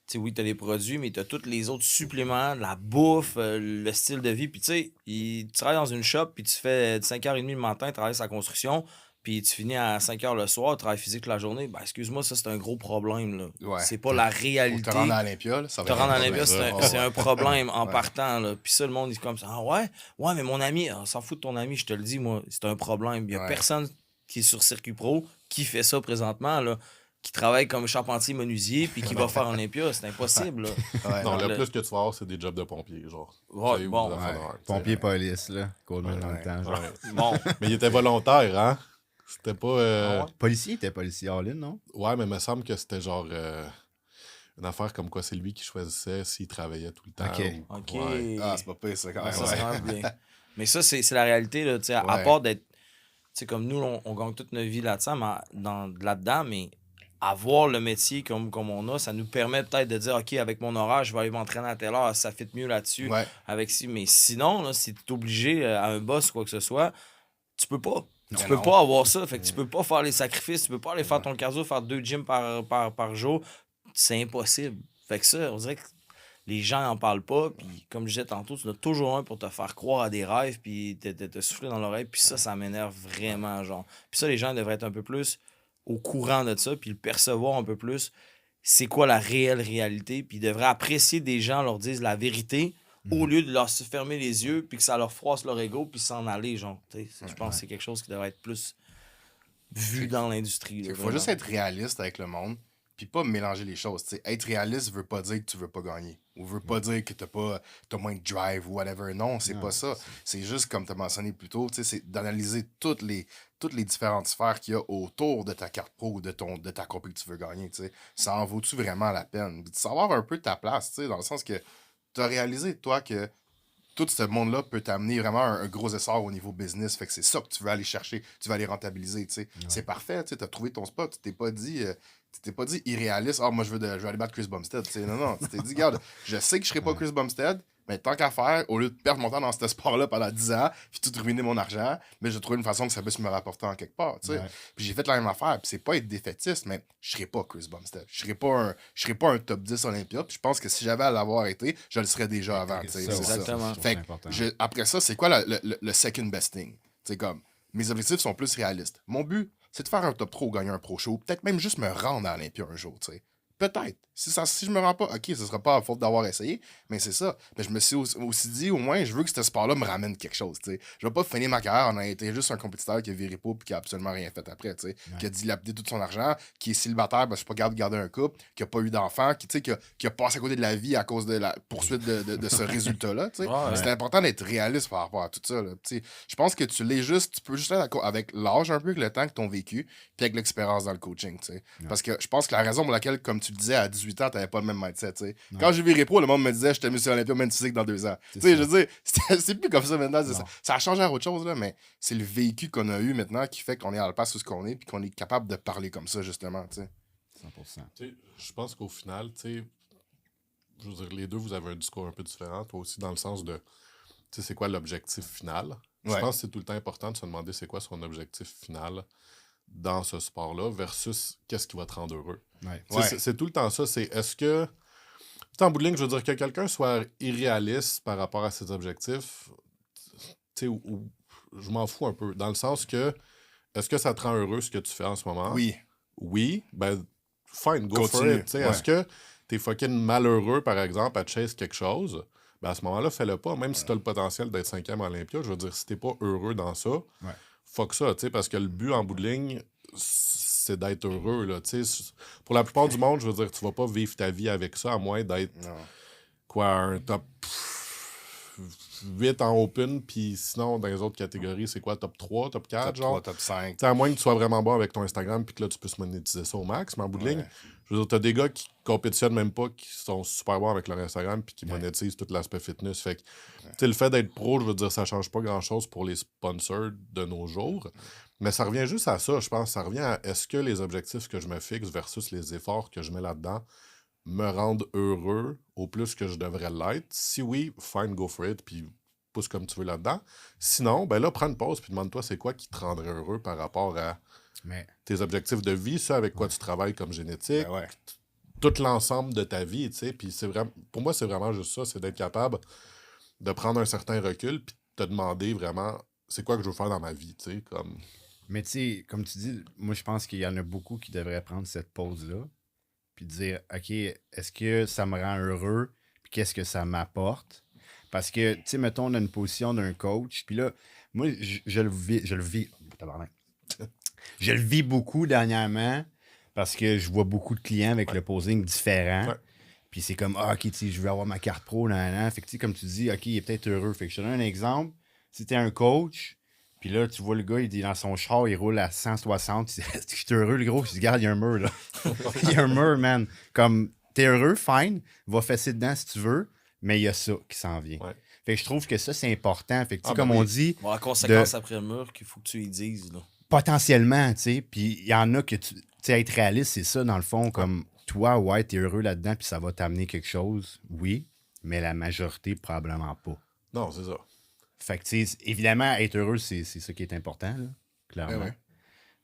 tu sais, oui, tu as des produits, mais tu as tous les autres suppléments, la bouffe, le style de vie. Puis tu sais, tu travailles dans une shop, puis tu fais de 5h30 le matin, tu travailles sa construction, puis tu finis à 5h le soir, tu travailles physique toute la journée. Ben, excuse-moi, ça, c'est un gros problème. Là. C'est pas la réalité. Te rendre à l'Olympia, là, ça va Te rendre à être l'Olympia, c'est un problème en partant. Là. Puis ça, le monde, il est comme ça. Ah ouais, mais mon ami, on s'en fout de ton ami, je te le dis, moi, c'est un problème. Il y a personne qui est sur Circuit Pro qui fait ça présentement, là, qui travaille comme charpentier menuisier puis qui va faire Olympia. C'est impossible. Là. Non, le plus que tu vas avoir, c'est des jobs de pompier, genre. Ouais, Tu sais, bon. ou des affaires, tu sais. Pompier police, là. Coleman dans le temps. Genre. Bon. Mais il était volontaire, hein? C'était pas. Policier, t'es policier all-in, non? Ouais, mais il me semble que c'était genre. Une affaire comme quoi c'est lui qui choisissait s'il travaillait tout le temps. Ok. ou- OK. Ouais. Ah, c'est pas pire, ça, quand même. Ça, c'est quand même bien. Mais ça, c'est la réalité. Là, à part d'être. Comme nous, on gagne toute notre vie là-dedans, là-dedans, mais avoir le métier comme on a, ça nous permet peut-être de dire, OK, avec mon horaire, je vais aller m'entraîner à telle heure, ça fit mieux là-dessus. Avec si. Mais sinon, là, si tu es obligé à un boss ou quoi que ce soit, tu peux pas. Tu peux pas avoir ça. Fait que tu peux pas faire les sacrifices, tu peux pas aller faire ton cardio, faire 2 gyms par jour. C'est impossible. Fait que ça, on dirait que les gens n'en parlent pas. Puis comme je disais tantôt, tu en as toujours un pour te faire croire à des rêves puis te souffler dans l'oreille. Puis ça m'énerve vraiment, genre. Puis ça, les gens devraient être un peu plus au courant de ça puis le percevoir un peu plus. C'est quoi la réelle réalité? Puis ils devraient apprécier des gens leur disent la vérité au lieu de leur se fermer les yeux puis que ça leur froisse leur ego puis s'en aller, genre. Je pense que c'est quelque chose qui devrait être plus vu dans l'industrie. Il faut juste être réaliste avec le monde, puis pas mélanger les choses. T'sais. Être réaliste veut pas dire que tu veux pas gagner, ou veut pas dire que t'as moins de drive ou whatever. Non, c'est pas ça. C'est juste, comme tu as mentionné plus tôt, c'est d'analyser toutes les différentes sphères qu'il y a autour de ta carte pro ou de ta compagnie que tu veux gagner. T'sais. Ça en vaut-tu vraiment la peine? Puis de savoir un peu ta place, dans le sens que tu as réalisé, toi, que tout ce monde-là peut t'amener vraiment un gros essor au niveau business. Fait que c'est ça que tu veux aller chercher. Tu veux aller rentabiliser. C'est parfait. Tu as trouvé ton spot. Tu t'es pas dit, Tu t'es pas dit irréaliste, moi je veux aller battre Chris Bumstead. T'sais. Non, tu t'es dit, regarde, je sais que je serai pas Chris Bumstead, mais tant qu'à faire, au lieu de perdre mon temps dans ce sport-là pendant 10 ans, puis tout ruiner mon argent, mais je trouve une façon que ça puisse me rapporter en quelque part. Ouais. Puis j'ai fait la même affaire, puis c'est pas être défaitiste, mais je serais pas Chris Bumstead. Je serais pas un top 10 Olympia, puis je pense que si j'avais à l'avoir été, je le serais déjà avant. C'est ça. Exactement. Fait que après ça, c'est quoi le second best thing? C'est comme, mes objectifs sont plus réalistes. Mon but, c'est de faire un top 3 ou gagner un pro show, peut-être même juste me rendre à l'Olympia un jour, tu sais. Peut-être. Si je me rends pas, ok, ce sera pas à faute d'avoir essayé, mais c'est ça. Mais je me suis aussi dit, au moins, je veux que ce sport-là me ramène quelque chose, tu sais. Je vais pas finir ma carrière en ayant été juste un compétiteur qui a viré pas et qui a absolument rien fait après, tu sais. Qui a dilapidé tout son argent, qui est célibataire, parce que je suis pas capable de garder un couple, qui a pas eu d'enfant, qui a passé à côté de la vie à cause de la poursuite de ce résultat-là, tu sais. Ouais. C'est important d'être réaliste par rapport à tout ça, là. Tu sais, je pense que tu peux juste être avec l'âge un peu, avec le temps que t'ont vécu, puis avec l'expérience dans le coaching, tu sais. Parce que je pense que la raison pour laquelle, comme tu le disais, à 18 ans, t'avais pas le même mindset, tu sais. Quand j'ai viré pro, le monde me disait, je t'ai mis sur Olympia même physique dans 2 ans. Tu sais, je veux dire, c'est plus comme ça maintenant. Ça a changé à autre chose, là, mais c'est le véhicule qu'on a eu maintenant qui fait qu'on est à la place où ce qu'on est, puis qu'on est capable de parler comme ça, justement, tu sais. 100%. Tu sais, je pense qu'au final, tu sais, je veux dire, les deux, vous avez un discours un peu différent. Toi aussi, dans le sens de, tu sais, c'est quoi l'objectif final? Je Ouais. pense que c'est tout le temps important de se demander c'est quoi son objectif final dans ce sport-là versus qu'est-ce qui va te rendre heureux. Ouais. Tu sais, c'est tout le temps ça. C'est est-ce que, tu sais, en bout de ligne, je veux dire que quelqu'un soit irréaliste par rapport à ses objectifs, tu sais, ou je m'en fous un peu. Dans le sens que, est-ce que ça te rend heureux ce que tu fais en ce moment? Oui. Oui, ben, fine, go for Continue, it. Tu sais, ouais. est-ce que t'es fucking malheureux, par exemple, à chase quelque chose? Ben, à ce moment-là, fais-le pas. Même si t'as le potentiel d'être 5e à Olympia, je veux dire, si t'es pas heureux dans ça, fuck ça, tu sais, parce que le but, en bout de ligne, c'est d'être heureux, là, tu sais. Pour la plupart du monde, je veux dire, tu vas pas vivre ta vie avec ça, à moins d'être, un top 8 en open, puis sinon, dans les autres catégories, c'est quoi, top 3, top 4, Top genre? 3, top 5. T'sais, à moins que tu sois vraiment bon avec ton Instagram puis que là, tu puisses monétiser ça au max. Mais en bout de ligne, je veux dire, t'as des gars qui compétitionnent même pas, qui sont super bons avec leur Instagram puis qui monétisent tout l'aspect fitness. Fait que, tu sais, le fait d'être pro, je veux dire, ça change pas grand-chose pour les sponsors de nos jours. Mais ça revient juste à ça, je pense. Ça revient à est-ce que les objectifs que je me fixe versus les efforts que je mets là-dedans me rendent heureux au plus que je devrais l'être. Si oui, fine, go for it, puis pousse comme tu veux là-dedans. Sinon, ben là, prends une pause puis demande-toi c'est quoi qui te rendrait heureux par rapport à tes objectifs de vie, ça avec quoi tu travailles comme génétique, tout l'ensemble de ta vie, tu sais. Puis c'est vraiment, pour moi, c'est vraiment juste ça, c'est d'être capable de prendre un certain recul puis de te demander vraiment c'est quoi que je veux faire dans ma vie, tu sais, comme... Mais tu sais, comme tu dis, moi, je pense qu'il y en a beaucoup qui devraient prendre cette pause-là puis dire, OK, est-ce que ça me rend heureux puis qu'est-ce que ça m'apporte? Parce que, tu sais, mettons, on a une position d'un coach, puis là, moi, je le vis, tabarnak. Je le vis beaucoup dernièrement parce que je vois beaucoup de clients avec le posing différent. Ouais. Puis c'est comme, OK, tu sais, je veux avoir ma carte pro, nan. Fait que, tu sais, comme tu dis, OK, il est peut-être heureux. Fait que je te donne un exemple. Si t'es un coach, puis là, tu vois le gars, il est dans son char, il roule à 160. Tu dis, est-ce que je suis heureux, le gros? Je dis, regarde, il y a un mur, là. Il y a un mur, man. Comme, t'es heureux, fine, va fesser dedans si tu veux. Mais il y a ça qui s'en vient. Ouais. Fait que je trouve que ça, c'est important. Fait que, tu sais, ben comme oui. on dit, Bon, la conséquence après le mur qu'il faut que tu y dises, là. potentiellement, tu sais, puis il y en a que, tu sais, être réaliste, c'est ça, dans le fond, comme toi, ouais, t'es heureux là-dedans, puis ça va t'amener quelque chose, oui, mais la majorité, probablement pas. Non, c'est ça. Fait que, tu sais, évidemment, être heureux, c'est ça qui est important, là, clairement. Ouais.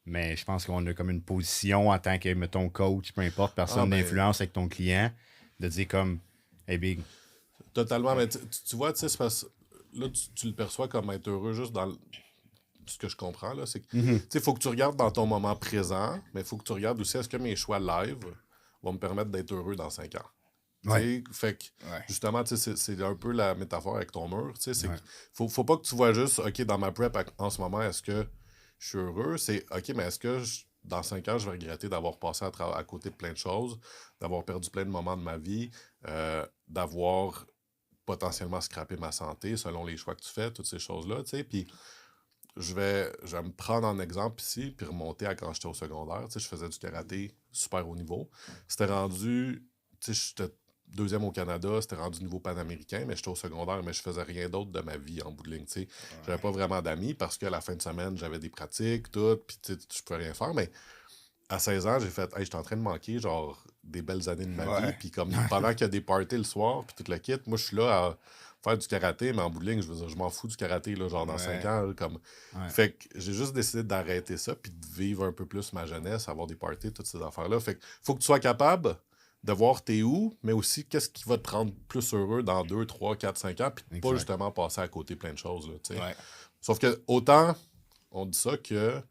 Mais je pense qu'on a comme une position en tant que, mettons, coach, peu importe, personne d'influence avec ton client, de dire comme, hey, big, Totalement, mais tu vois, tu sais, c'est parce là, tu le perçois comme être heureux juste dans ce que je comprends, là, c'est que, tu sais, il faut que tu regardes dans ton moment présent, mais il faut que tu regardes aussi, est-ce que mes choix live vont me permettre d'être heureux dans 5 ans? Ouais. Tu sais, fait que, justement, tu sais, c'est un peu la métaphore avec ton mur, tu sais, c'est Ouais. faut pas que tu vois juste, OK, dans ma prep en ce moment, est-ce que je suis heureux? C'est, OK, mais est-ce que dans 5 ans, je vais regretter d'avoir passé à côté de plein de choses, d'avoir perdu plein de moments de ma vie, d'avoir potentiellement scraper ma santé selon les choix que tu fais, toutes ces choses-là, tu sais, puis je vais me prendre en exemple ici, puis remonter à quand j'étais au secondaire, tu sais, je faisais du karaté super haut niveau, c'était rendu, tu sais, j'étais 2e au Canada, c'était rendu niveau panaméricain, mais j'étais au secondaire, mais je faisais rien d'autre de ma vie en bout de ligne, tu sais, j'avais pas vraiment d'amis, parce qu'à la fin de semaine, j'avais des pratiques, tout, puis tu sais, je pouvais rien faire, mais à 16 ans, j'ai fait, hey, j'étais en train de manquer, genre, des belles années de ma vie. Ouais. Puis comme, pendant qu'il y a des parties le soir, puis tout le kit, moi, je suis là à faire du karaté, mais en bout de ligne, je veux dire, je m'en fous du karaté, là, genre, dans Ouais. 5 ans, là, comme... Ouais. Fait que j'ai juste décidé d'arrêter ça, puis de vivre un peu plus ma jeunesse, avoir des parties, toutes ces affaires-là. Fait que faut que tu sois capable de voir t'es où, mais aussi qu'est-ce qui va te rendre plus heureux dans 2, 3, 4, 5 ans, puis pas Exact. justement passer à côté plein de choses, là, tu sais. Ouais. Sauf que autant on dit ça que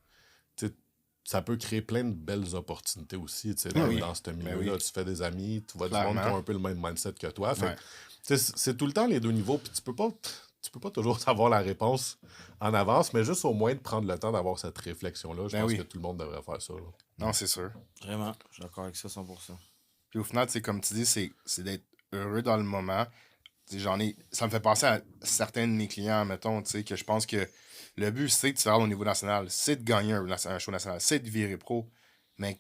tu sais, ça peut créer plein de belles opportunités aussi, tu sais, dans, oui. dans ce milieu-là. Ben oui. Tu fais des amis, tu vois du Clairement. monde qui ont un peu le même mindset que toi. Fait Ouais. que, tu sais, c'est tout le temps les deux niveaux, puis tu peux pas toujours savoir la réponse en avance, mais juste au moins de prendre le temps d'avoir cette réflexion-là. Je Ben pense oui. que tout le monde devrait faire ça. Là. Non, c'est sûr. Vraiment, je suis d'accord avec ça 100%. Puis au final, tu sais, comme tu dis, c'est d'être heureux dans le moment. Tu sais, ça me fait penser à certains de mes clients, mettons, tu sais, que je pense que le but, c'est de se rendre au niveau national, c'est de gagner un show national, c'est de virer pro. Mais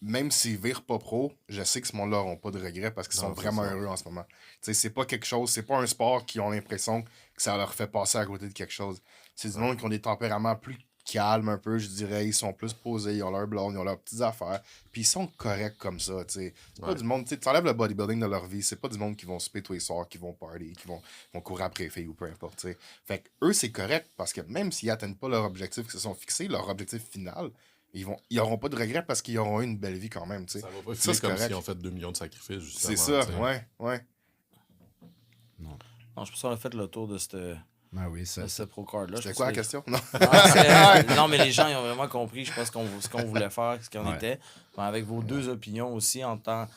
même s'ils virent pas pro, je sais que ce monde-là n'auront pas de regrets parce qu'ils sont Non, c'est vraiment ça. heureux en ce moment. Tu sais, c'est pas quelque chose, c'est pas un sport qui ont l'impression que ça leur fait passer à côté de quelque chose. C'est du monde qui ont des tempéraments plus calmes un peu, je dirais. Ils sont plus posés, ils ont leur blonde, ils ont leurs petites affaires. Puis ils sont corrects comme ça, tu sais. C'est pas Ouais. du monde, tu sais, tu enlèves le bodybuilding de leur vie, c'est pas du monde qui vont se tous les soirs, qui vont party, qui vont courir après les filles ou peu importe, tu sais. Fait que eux, c'est correct parce que même s'ils atteignent pas leur objectif qu'ils se sont fixés, leur objectif final, ils auront pas de regrets parce qu'ils auront eu une belle vie quand même, tu sais. Ça va pas Ça, filer c'est comme correct. s'ils ont fait 2 millions de sacrifices, justement. C'est ça, tu sais. ouais. Non, je pense qu'on a fait le tour de cette Ben oui, ça. pro-card-là. C'était quoi la question? Non. Non, mais les gens, ils ont vraiment compris, je pense, ce qu'on voulait faire, ce qu'on Ouais. était. Bon, avec vos deux opinions aussi, en tant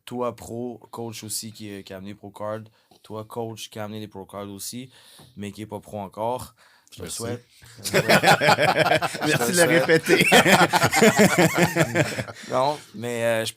toi, pro, coach aussi, qui a amené pro-card. Toi, coach, qui a amené des pro-cards aussi, mais qui n'est pas pro encore. Je te le Merci. souhaite. Merci de le répéter. Non, mais je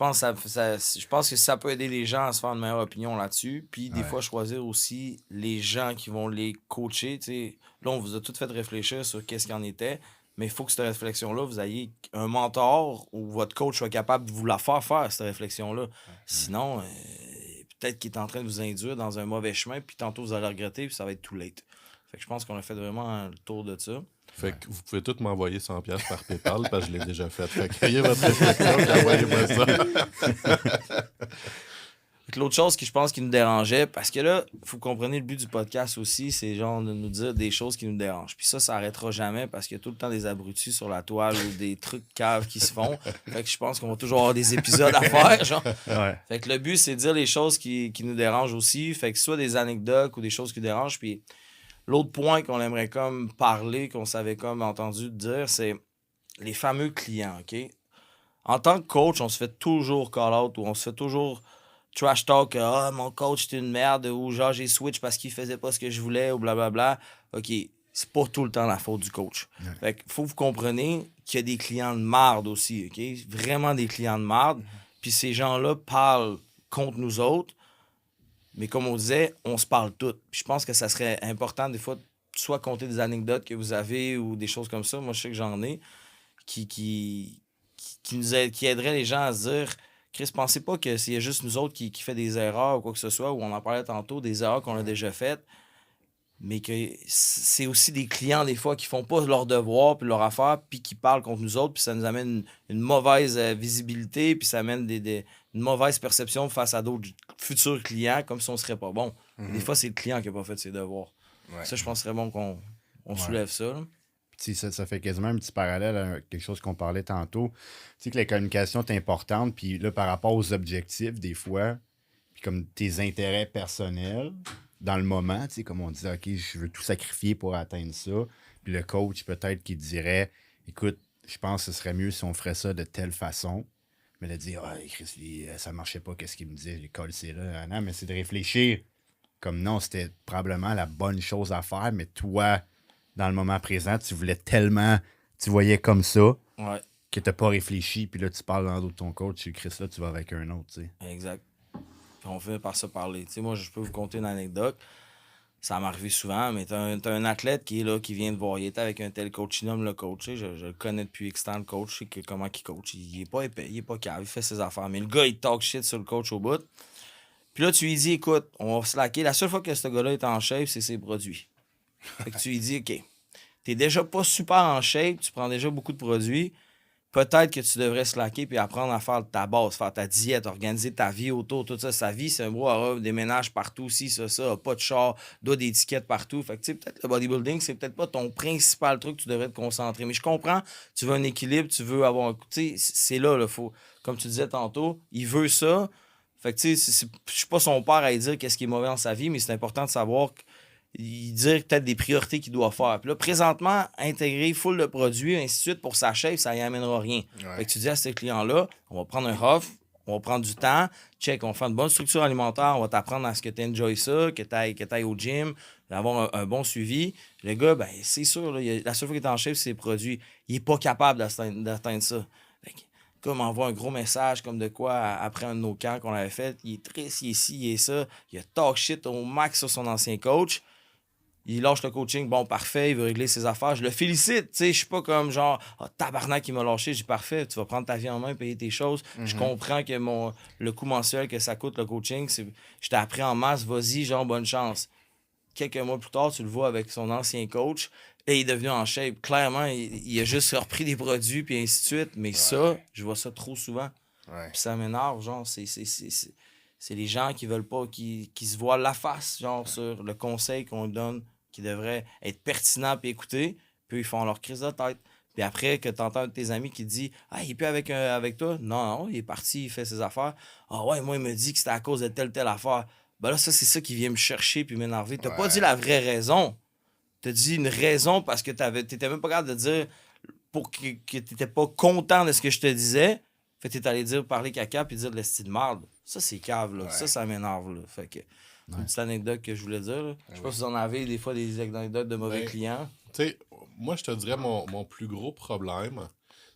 pense que ça peut aider les gens à se faire une meilleure opinion là-dessus. Puis des fois, choisir aussi les gens qui vont les coacher. T'sais. Là, on vous a tout fait réfléchir sur qu'est-ce qu'il en était. Mais il faut que cette réflexion-là, vous ayez un mentor ou votre coach soit capable de vous la faire, cette réflexion-là. Sinon, peut-être qu'il est en train de vous induire dans un mauvais chemin, puis tantôt vous allez regretter, puis ça va être too late. Fait que je pense qu'on a fait vraiment le tour de ça. Fait que vous pouvez tous m'envoyer 100$ par PayPal parce que je l'ai déjà fait. Fait que ayez votre réflexion et envoyez-moi ça. Fait que l'autre chose qui, je pense, qui nous dérangeait, parce que là, il faut comprendre le but du podcast aussi, c'est genre de nous dire des choses qui nous dérangent. Puis ça arrêtera jamais parce qu'il y a tout le temps des abrutis sur la toile ou des trucs caves qui se font. Fait que je pense qu'on va toujours avoir des épisodes à faire, genre. Ouais. Fait que le but, c'est de dire les choses qui nous dérangent aussi. Fait que soit des anecdotes ou des choses qui dérangent. Puis l'autre point qu'on aimerait comme parler, qu'on savait comme entendu dire, c'est les fameux clients, OK? En tant que coach, on se fait toujours call-out ou on se fait toujours trash talk. Ah, mon coach, c'est une merde ou genre j'ai switch parce qu'il faisait pas ce que je voulais ou blablabla. OK, c'est pas tout le temps la faute du coach. Fait que faut que vous compreniez qu'il y a des clients de marde aussi, OK? Vraiment des clients de marde. Puis ces gens-là parlent contre nous autres. Mais comme on disait, on se parle toutes. Puis je pense que ça serait important, des fois, soit compter des anecdotes que vous avez ou des choses comme ça. Moi, je sais que j'en ai qui aideraient les gens à se dire Chris, pensez pas que s'il y a juste nous autres qui fait des erreurs ou quoi que ce soit, ou on en parlait tantôt, des erreurs qu'on a déjà faites, mais que c'est aussi des clients, des fois, qui font pas leur devoir puis leur affaire, puis qui parlent contre nous autres, puis ça nous amène une mauvaise visibilité, puis ça amène une mauvaise perception face à d'autres futurs clients, comme si on serait pas bon. Des fois, c'est le client qui a pas fait ses devoirs. Ouais. Ça, je pense que ce serait bon qu'on soulève ça. Là. Puis, ça fait quasiment un petit parallèle à quelque chose qu'on parlait tantôt. Tu sais que la communication est importante, puis là, par rapport aux objectifs, des fois, puis comme tes intérêts personnels, dans le moment, tu sais, comme on disait, OK, je veux tout sacrifier pour atteindre ça. Puis le coach, peut-être, qui dirait, écoute, je pense que ce serait mieux si on ferait ça de telle façon. Mais de dire, ah, Chris, ça marchait pas, qu'est-ce qu'il me disait, j'ai collé, c'est là. Non, mais c'est de réfléchir. Comme non, c'était probablement la bonne chose à faire, mais toi, dans le moment présent, tu voulais tellement, tu voyais comme ça, Ouais, que t'as pas réfléchi, puis là, tu parles dans le dos de ton coach, tu Chris, là, tu vas avec un autre, tu sais. exact. Puis on fait par ça parler. Tu sais, moi, je peux vous conter une anecdote. Ça m'est arrivé souvent, mais t'as un athlète qui est là, qui vient te voir. Il était avec un tel coach, il nomme le coach. Tu sais, je le connais depuis X temps, le coach. Je sais comment il coach. Il est pas épais, il est pas cave, il fait ses affaires. Mais le gars, il talk shit sur le coach au bout. Puis là, tu lui dis, écoute, on va slacker. La seule fois que ce gars-là est en shape, c'est ses produits. Fait que tu lui dis, OK, t'es déjà pas super en shape, tu prends déjà beaucoup de produits, peut-être que tu devrais slacker puis apprendre à faire ta base, faire ta diète, organiser ta vie autour, tout ça. Sa vie, c'est un brouhaha, déménage partout, ci, ça, pas de char, doit d'étiquettes partout. Fait que, tu sais, peut-être le bodybuilding, c'est peut-être pas ton principal truc que tu devrais te concentrer. Mais je comprends, tu veux un équilibre, tu veux avoir... Tu sais, c'est là, faut... Comme tu disais tantôt, il veut ça. Fait que, tu sais, je suis pas son père à lui dire qu'est-ce qui est mauvais dans sa vie, mais c'est important de savoir... Il dire peut-être des priorités qu'il doit faire. Puis là, présentement, intégrer full de produits, ainsi de suite, pour sa shape, ça n'y amènera rien. Ouais. Fait que tu dis à ce client-là, on va prendre un off, on va prendre du temps, check, on va faire une bonne structure alimentaire, on va t'apprendre à ce que tu enjoy ça, que tu ailles au gym, d'avoir un bon suivi. Le gars, ben c'est sûr, là, la seule fois qu'il est en shape, c'est ses produits. Il n'est pas capable d'atteindre ça. Fait que, comme envoie un gros message comme de quoi après un de nos camps qu'on avait fait, il est triste, il est ci, il est ça, il a talk shit au max sur son ancien coach. Il lâche le coaching, bon, parfait, il veut régler ses affaires. Je le félicite, tu sais, je suis pas comme genre, tabarnak, il m'a lâché, j'ai parfait, tu vas prendre ta vie en main, payer tes choses. Je comprends que le coût mensuel que ça coûte le coaching, je t'ai appris en masse, vas-y, genre, bonne chance. Quelques mois plus tard, tu le vois avec son ancien coach, et il est devenu en shape. Clairement, il a juste repris des produits, puis ainsi de suite. Mais ça, je vois ça trop souvent. Ouais. Puis ça m'énerve, genre, c'est les gens qui veulent pas, qui se voient la face, genre, sur le conseil qu'on donne, qui devrait être pertinent puis écouté, puis ils font leur crise de tête. Puis après, que tu entends un de tes amis qui te dit « Ah, il est plus avec toi? » Non, il est parti, il fait ses affaires. « Ah ouais, moi, il me dit que c'était à cause de telle affaire. » Ben là, ça, c'est ça qui vient me chercher puis m'énerver. T'as pas dit la vraie raison. T'as dit une raison parce que t'étais même pas capable de dire pour que t'étais pas content de ce que je te disais. Fait que t'es allé parler caca puis dire de l'esti de marde. Ça, c'est cave, là. Ouais. Ça m'énerve, là. Fait que c'est une petite anecdote que je voulais dire, là. Je sais pas si vous en avez des fois des anecdotes de mauvais clients. Tu sais, moi, je te dirais, mon plus gros problème,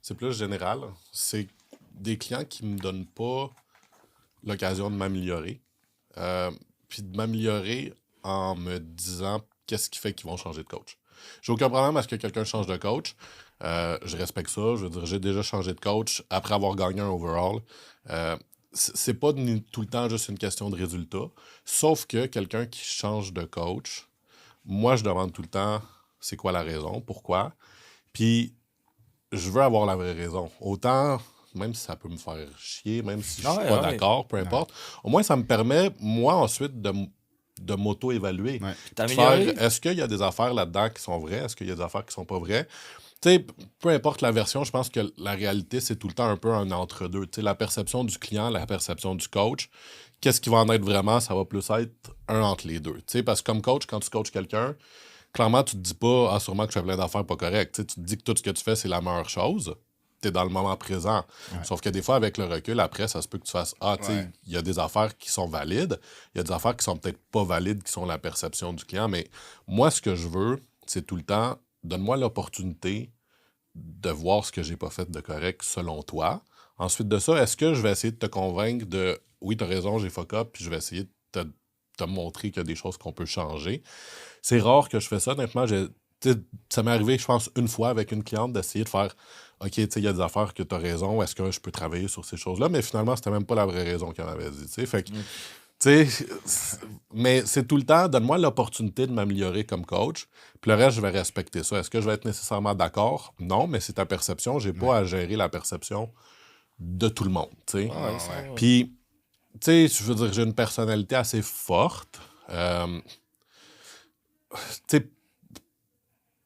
c'est plus général, c'est des clients qui me donnent pas l'occasion de m'améliorer. Puis de m'améliorer en me disant qu'est-ce qui fait qu'ils vont changer de coach. J'ai aucun problème à ce que quelqu'un change de coach. Je respecte ça. Je veux dire, j'ai déjà changé de coach après avoir gagné un overall. C'est pas tout le temps juste une question de résultat. Sauf que quelqu'un qui change de coach, moi, je demande tout le temps c'est quoi la raison, pourquoi. Puis, je veux avoir la vraie raison. Autant, même si ça peut me faire chier, même si je suis pas d'accord, peu importe. Au moins, ça me permet, moi, ensuite, de m'auto-évaluer. Ouais. De faire, est-ce qu'il y a des affaires là-dedans qui sont vraies? Est-ce qu'il y a des affaires qui sont pas vraies? Tu sais, peu importe la version, je pense que la réalité, c'est tout le temps un peu un entre-deux. Tu sais, la perception du client, la perception du coach, qu'est-ce qui va en être vraiment? Ça va plus être un entre les deux. Tu sais, parce que comme coach, quand tu coaches quelqu'un, clairement, tu te dis pas « Ah, sûrement que je fais plein d'affaires pas correctes. » Tu te dis que tout ce que tu fais, c'est la meilleure chose. Tu es dans le moment présent. Ouais. Sauf que des fois, avec le recul, après, ça se peut que tu fasses « Ah, tu sais, il y a des affaires qui sont valides. Il y a des affaires qui sont peut-être pas valides, qui sont la perception du client. » Mais moi, ce que je veux, c'est tout le temps, donne-moi l'opportunité de voir ce que j'ai pas fait de correct selon toi. Ensuite de ça, est-ce que je vais essayer de te convaincre de « Oui, tu as raison, j'ai fuck up, puis je vais essayer de te montrer qu'il y a des choses qu'on peut changer. » C'est rare que je fais ça. Honnêtement, ça m'est arrivé, je pense, une fois avec une cliente d'essayer de faire « OK, il y a des affaires que tu as raison, est-ce que je peux travailler sur ces choses-là? » Mais finalement, c'était même pas la vraie raison qu'elle m'avait dit. Fait que, mais c'est tout le temps, donne-moi l'opportunité de m'améliorer comme coach, puis le reste, je vais respecter ça. Est-ce que je vais être nécessairement d'accord? Non, mais c'est ta perception. J'ai pas à gérer la perception de tout le monde. Puis, tu sais, je veux dire, j'ai une personnalité assez forte. Tu sais,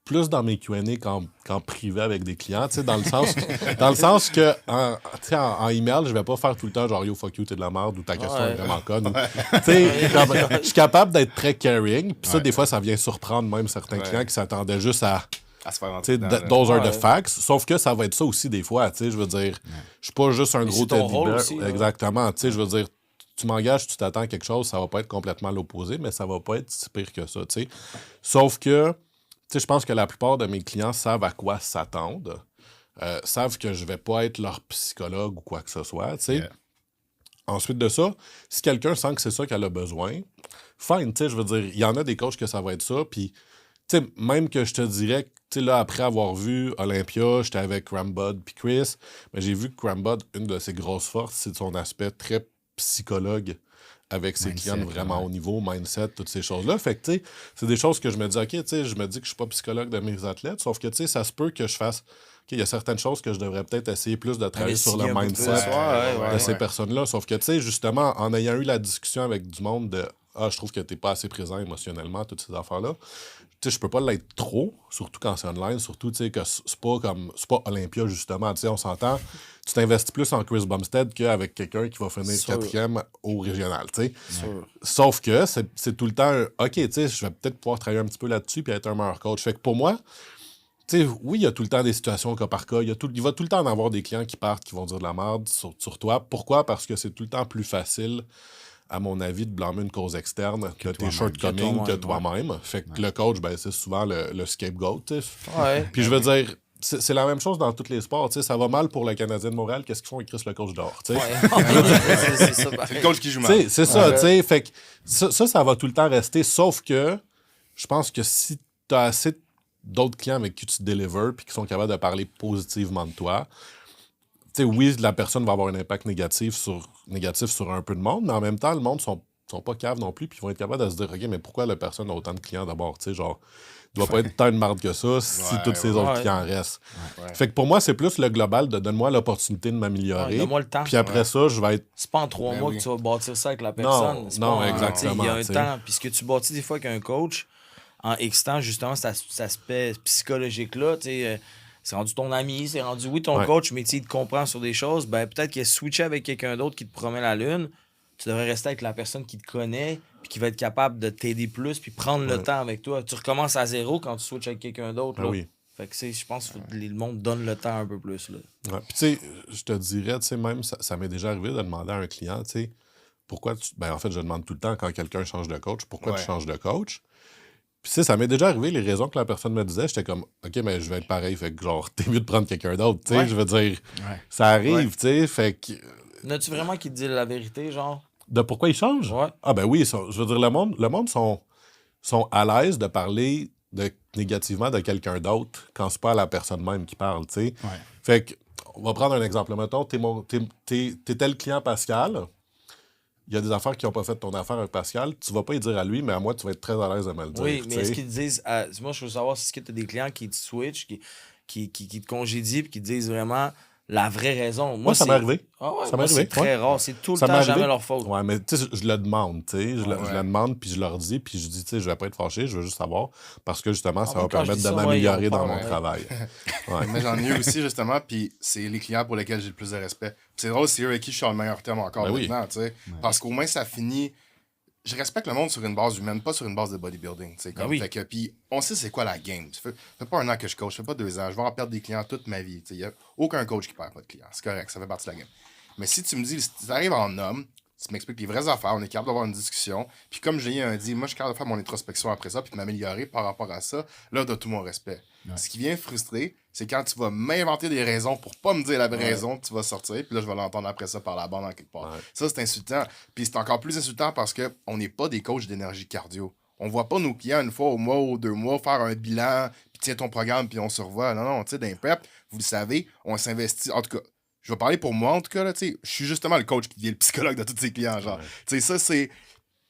plus dans mes Q&A qu'en privé avec des clients, tu sais, dans le sens que, en email, je vais pas faire tout le temps genre « Yo, fuck you, t'es de la merde » ou « Ta question est vraiment conne ». Tu sais, je suis capable d'être très caring, puis ça, des fois, ça vient surprendre même certains clients qui s'attendaient juste à se faire tu sais, those are the facts. Sauf que ça va être ça aussi des fois, tu sais, je veux dire, je suis pas juste un gros teddy bear. Exactement, tu sais, je veux dire, tu m'engages, tu t'attends à quelque chose, ça va pas être complètement l'opposé, mais ça va pas être si pire que ça, tu sais. Sauf que, tu sais, je pense que la plupart de mes clients savent à quoi s'attendre, savent que je vais pas être leur psychologue ou quoi que ce soit, tu sais. Yeah. Ensuite de ça, si quelqu'un sent que c'est ça qu'elle a besoin, fine, tu sais, je veux dire, il y en a des coachs que ça va être ça, puis, tu sais, même que je te dirais, tu sais, là, après avoir vu Olympia, j'étais avec Rambod puis Chris, mais j'ai vu que Rambod, une de ses grosses forces, c'est son aspect très psychologue avec ses Mindset, clients de vraiment ouais. haut niveau, mindset, toutes ces choses-là. Fait que, tu sais, c'est des choses que je me dis, OK, tu sais, je me dis que je suis pas psychologue de mes athlètes, sauf que, tu sais, ça se peut que je fasse, OK, il y a certaines choses que je devrais peut-être essayer plus de travailler sur le Investiguer un peu plus, mindset ouais. de ces personnes-là. Sauf que, tu sais, justement, en ayant eu la discussion avec du monde de je trouve que t'es pas assez présent émotionnellement, toutes ces affaires-là. Tu sais, je peux pas l'être trop, surtout quand c'est online, surtout, tu sais, que c'est pas Olympia, justement. Tu sais, on s'entend, tu t'investis plus en Chris Bumstead qu'avec quelqu'un qui va finir Sûr. 4e au régional, tu sais. Sûr. Sauf que c'est tout le temps OK, tu sais, je vais peut-être pouvoir travailler un petit peu là-dessus puis être un meilleur coach. Fait que pour moi, tu sais, oui, il y a tout le temps des situations au cas par cas. Il va tout le temps en avoir des clients qui partent, qui vont dire de la merde sur toi. Pourquoi? Parce que c'est tout le temps plus facile, à mon avis, de blâmer une cause externe que tes toi-même. shortcomings que Que toi-même. Fait que le coach, ben, c'est souvent le scapegoat. Tu sais. Ouais. Puis je veux dire, c'est la même chose dans tous les sports. Tu sais, ça va mal pour le Canadien de Montréal. Qu'est-ce qu'ils font? Ils crissent le coach dehors. Tu sais. C'est ça, C'est pareil. le coach qui joue Tu sais, mal. c'est ça, tu sais. Fait que ça va tout le temps rester. Sauf que je pense que si tu as assez d'autres clients avec qui tu delivers puis qui sont capables de parler positivement de toi, tu sais, oui, la personne va avoir un impact négatif sur un peu de monde, mais en même temps, le monde sont pas caves non plus, puis ils vont être capables de se dire, OK, mais pourquoi la personne a autant de clients d'abord? Tu sais, genre, il doit pas être tant de marde que ça si Ouais, tous ses autres ouais. clients restent. Ouais. Fait que pour moi, c'est plus le global de donne-moi l'opportunité de m'améliorer. Ouais, donne-moi le temps. Puis après ça, je vais être. C'est pas en 3 Ben mois oui. que tu vas bâtir ça avec la personne. C'est non, pas en- exactement, tu sais, il y a un tu sais. temps. Puis ce que tu bâtis des fois avec un coach, en X temps, justement, cet aspect psychologique-là, tu sais, c'est rendu ton ami, c'est rendu, oui, ton Ouais. coach, mais tu sais, il te comprend sur des choses. Ben, peut-être qu'il a switché avec quelqu'un d'autre qui te promet la lune. Tu devrais rester avec la personne qui te connaît, puis qui va être capable de t'aider plus, puis prendre le Ouais. temps avec toi. Tu recommences à zéro quand tu switches avec quelqu'un d'autre. Ah là. oui. Fait que, tu sais, je pense que le monde donne le temps un peu plus. Là. Ouais. Puis, tu sais, je te dirais, tu sais, même, ça m'est déjà arrivé de demander à un client, tu sais, pourquoi tu. Ben, en fait, je demande tout le temps quand quelqu'un change de coach, pourquoi tu Ouais. changes de coach. Puis, tu sais, ça m'est déjà arrivé, les raisons que la personne me disait, j'étais comme, OK, mais je vais être pareil, fait que, genre, t'es mieux de prendre quelqu'un d'autre, tu sais, Ouais. je veux dire, Ouais. ça arrive, Ouais. tu sais, fait que. N'as-tu vraiment qui te dit la vérité, genre? De pourquoi ils changent? Ouais. Ah, ben oui, je veux dire, le monde sont à l'aise de parler négativement de quelqu'un d'autre quand c'est pas la personne même qui parle, tu sais. Ouais. Fait que, on va prendre un exemple. Mettons, t'étais le client Pascal. Il y a des affaires qui n'ont pas fait ton affaire avec Pascal. Tu vas pas y dire à lui, mais à moi, tu vas être très à l'aise de me le dire. Oui, mais tu est-ce sais. qu'ils te disent. Moi, je veux savoir si tu as des clients qui te switchent, qui te congédient, puis qui te disent vraiment la vraie raison. Moi, ça m'est arrivé. Ah ouais, Ça m'est moi, arrivé, c'est très ouais. rare. C'est tout le Ça temps m'est jamais arrivé. leur faute. Ouais, mais tu sais, je le demande, tu sais. Je le Ouais. demande, puis je leur dis, puis je dis, tu sais, je vais pas être fâché, je veux juste savoir, parce que justement, ça moi, va quand je permettre dis de ça, m'améliorer ouais, ils ont dans peur, mon ouais. travail. Ouais. Mais j'en ai eu aussi, justement, puis c'est les clients pour lesquels j'ai le plus de respect. Puis c'est drôle, c'est eux avec qui je suis en meilleur terme encore Ben oui. maintenant, tu sais. Parce qu'au moins, ça finit. Je respecte le monde sur une base humaine, pas sur une base de bodybuilding, tu sais. Ben oui. Fait que, puis on sait c'est quoi la game. Ça fait pas un an que je coach, ça fait pas 2 ans. Je vais en perdre des clients toute ma vie, tu sais. Il y a aucun coach qui perd pas de clients. C'est correct, ça fait partie de la game. Mais si tu me dis, si tu arrives en homme, tu m'expliques les vraies affaires, on est capable d'avoir une discussion. Puis comme Julien a dit, moi, je suis capable de faire mon introspection après ça, puis de m'améliorer par rapport à ça. Là, de tout mon respect. Ce qui vient frustrer, c'est quand tu vas m'inventer des raisons pour pas me dire la vraie raison que tu vas sortir, puis là, je vais l'entendre après ça par la bande en quelque part. Ouais. Ça, c'est insultant. Puis c'est encore plus insultant parce qu'on n'est pas des coachs d'énergie cardio. On voit pas nos clients une fois au mois ou 2 mois faire un bilan, puis tiens ton programme, puis on se revoit. Non, non, tu sais, dans les prep, vous le savez, on s'investit. En tout cas, je vais parler pour moi, en tout cas, là, tu sais, je suis justement le coach qui est le psychologue de tous ses clients, genre. Ouais. Tu sais, ça, c'est.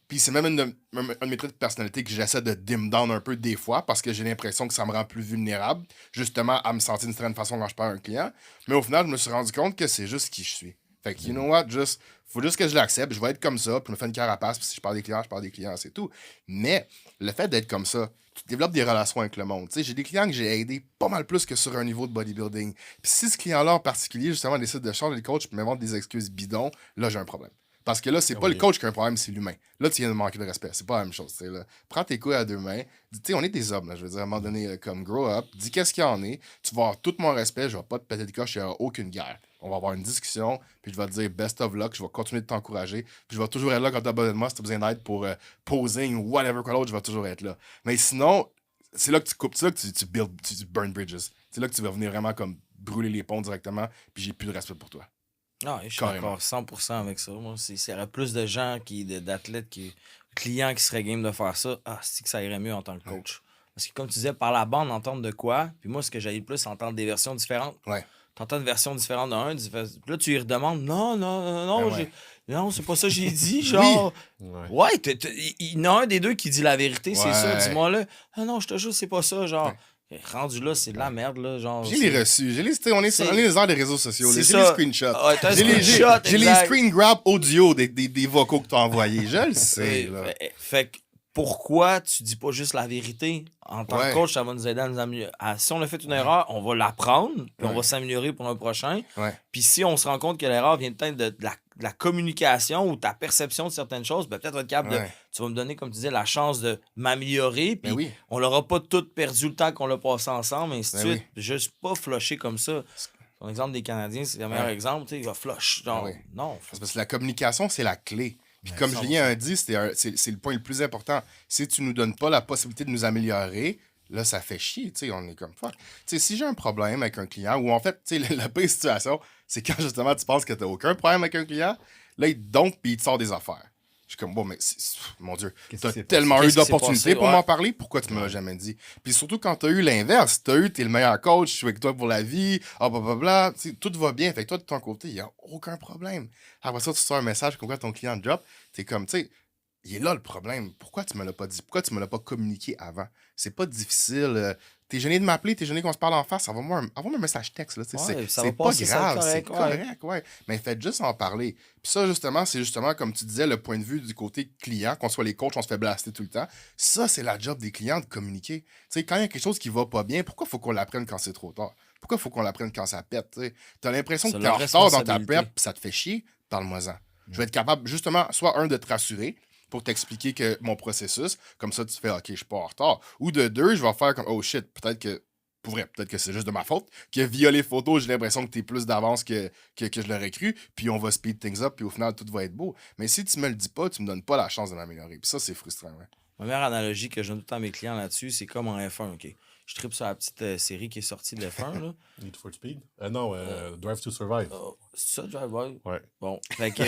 Puis c'est même un de mes traits de personnalité que j'essaie de dim down un peu des fois parce que j'ai l'impression que ça me rend plus vulnérable, justement, à me sentir d'une certaine façon quand je perds un client. Mais au final, je me suis rendu compte que c'est juste qui je suis. Fait que, you know what, faut juste que je l'accepte, je vais être comme ça, puis je me fais une carapace, puis si je parle des clients, c'est tout. Mais le fait d'être comme ça, tu développes des relations avec le monde. Tu sais, j'ai des clients que j'ai aidés pas mal plus que sur un niveau de bodybuilding. Puis si ce client-là en particulier, justement, décide de changer de coach, puis m'invente des excuses bidons, là, j'ai un problème. Parce que là, c'est pas le coach qui a un problème, c'est l'humain. Là, tu viens de manquer de respect. C'est pas la même chose. Tu sais, là. Prends tes couilles à 2 mains. Tu sais, on est des hommes, là. Je veux dire, à un moment donné, comme grow up, dis qu'est-ce qu'il y en est. Tu vas avoir tout mon respect. Je vais pas te péter de coche. Il n'y aura aucune guerre. On va avoir une discussion. Puis je vais te dire best of luck. Je vais continuer de t'encourager. Puis je vais toujours être là quand tu as besoin de moi. Si tu as besoin d'aide pour posing ou whatever quoi l'autre, je vais toujours être là. Mais sinon, c'est là que tu coupes. C'est là que tu burn bridges. C'est là que tu vas venir vraiment comme brûler les ponts directement. Puis j'ai plus de respect pour toi. Ah, je suis Carrément. d'accord 100% avec ça. Moi, s'il y aurait plus de gens, d'athlètes, clients qui seraient game de faire ça, c'est que ça irait mieux en tant que coach. Parce que comme tu disais, par la bande, entendre de quoi, puis moi, ce que j'aille le plus, c'est entendre des versions différentes. Ouais. T'entends une version différente d'un, puis là, tu lui redemandes, non, Ben ouais. Non, c'est pas ça que j'ai dit. Genre, Ouais. ouais, il y en a un des deux qui dit la vérité, c'est Ouais. ça. Dis-moi là. Ah non, je te jure, c'est pas ça. Genre, rendu là, c'est de la merde. Là, genre, J'ai les reçus. J'ai les, on est les heures des réseaux sociaux. C'est J'ai ça. les screenshots. Ah, t'as un J'ai les screenshot, screen grab audio des vocaux que tu as envoyés. Je le sais. Là. Fait que pourquoi tu dis pas juste la vérité? En tant que coach, ça va nous aider à nous améliorer. Si on a fait une erreur, on va l'apprendre, puis on va s'améliorer pour un prochain. Ouais. Puis si on se rend compte que l'erreur vient peut-être de la communication ou ta perception de certaines choses, ben peut-être on va être capable de. Tu vas me donner, comme tu disais, la chance de m'améliorer. Puis on l'aura pas tout perdu le temps qu'on l'a passé ensemble, ainsi de suite. Juste pas flusher comme ça. Ton exemple des Canadiens, c'est le meilleur exemple. Tu sais, il va flush. Genre, non. C'est parce que la communication, c'est la clé. Puis comme Julien a dit, c'est le point le plus important. Si tu nous donnes pas la possibilité de nous améliorer, là, ça fait chier. Tu sais, on est comme fuck. Tu sais, si j'ai un problème avec un client, ou en fait, tu sais, la pire situation, c'est quand justement tu penses que tu n'as aucun problème avec un client, là, il te dompe puis il te sort des affaires. Je suis comme, bon, mais mon Dieu, tu as tellement eu d'opportunités pour m'en parler, pourquoi tu me l'as jamais dit? Puis surtout quand tu as eu l'inverse, t'es le meilleur coach, je suis avec toi pour la vie, blablabla, tout va bien. Fait que toi, de ton côté, il n'y a aucun problème. Après ça, tu sors un message comme quoi ton client drop, t'es comme, tu sais, il est là le problème. Pourquoi tu me l'as pas dit? Pourquoi tu me l'as pas communiqué avant? C'est pas difficile. T'es gêné de m'appeler, t'es gêné qu'on se parle en face, envoie-moi un message texte. Là, c'est pas grave, c'est correct, ouais. Mais faites juste en parler. Puis ça, justement, c'est justement, comme tu disais, le point de vue du côté client, qu'on soit les coachs, on se fait blaster tout le temps. Ça, c'est la job des clients de communiquer. Tu sais, quand il y a quelque chose qui va pas bien, pourquoi faut qu'on l'apprenne quand c'est trop tard? Pourquoi faut qu'on l'apprenne quand ça pète? T'sais? T'as l'impression que t'es en retard dans ta prep, puis ça te fait chier, parle-moi-en. Je vais être capable, justement, soit de te rassurer, pour t'expliquer que mon processus, comme ça, tu fais « OK, je suis pas en retard ». Ou de deux, je vais faire comme « Oh shit, peut-être que c'est juste de ma faute, que via les photos, j'ai l'impression que tu es plus d'avance que je l'aurais cru, puis on va speed things up, puis au final, tout va être beau. » Mais si tu me le dis pas, tu me donnes pas la chance de m'améliorer. Puis ça, c'est frustrant. Ouais. Ma meilleure analogie que je donne tout le temps à mes clients là-dessus, c'est comme en F1, OK? Je tripe sur la petite série qui est sortie de F1, là. Need for Speed? Non, Drive to Survive. C'est ça, Drive By? Ouais. Bon, fait que...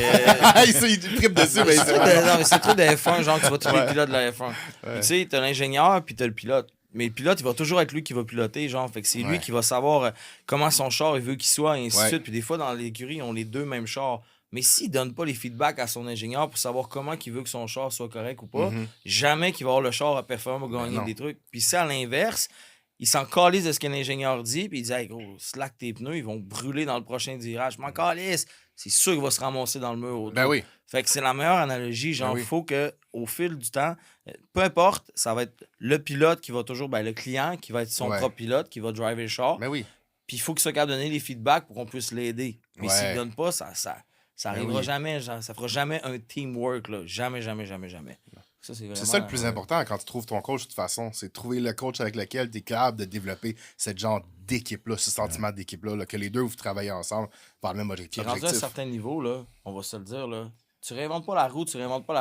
il tripe dessus, mais c'est le truc de F1, genre, tu vas tous les pilotes de la F1. Tu sais, t'as l'ingénieur, puis t'as le pilote. Mais le pilote, il va toujours être lui qui va piloter, genre. Fait que c'est lui qui va savoir comment son char, il veut qu'il soit, et ainsi de suite. Puis des fois, dans l'écurie, ils ont les deux mêmes chars. Mais s'il donne pas les feedbacks à son ingénieur pour savoir comment il veut que son char soit correct ou pas, jamais qu'il va avoir le char à performer ou gagner des trucs. Puis c'est à l'inverse, il s'en calisse de ce que l'ingénieur dit, puis il dit « Hey gros, slack tes pneus, ils vont brûler dans le prochain virage. Je m'en calisse. » C'est sûr qu'il va se ramasser dans le mur. Ben oui. Fait que c'est la meilleure analogie. Genre, il faut qu'au fil du temps, peu importe, ça va être le pilote qui va toujours, le client qui va être son propre pilote, qui va driver le char. Ben oui. Puis il faut qu'il soit capable de donner les feedbacks pour qu'on puisse l'aider. Mais s'il ne donne pas, ça arrivera jamais. Genre, ça fera jamais un teamwork. Là. Jamais, jamais, jamais, jamais. Ça, c'est ça le plus important quand tu trouves ton coach, de toute façon. C'est trouver le coach avec lequel tu es capable de développer cette genre d'équipe-là, ce sentiment d'équipe-là, là, que les deux, vous travaillez ensemble vers le même objectif. Rendu à un certain niveau, là, on va se le dire, là, tu réinventes pas la roue, je réinvente pas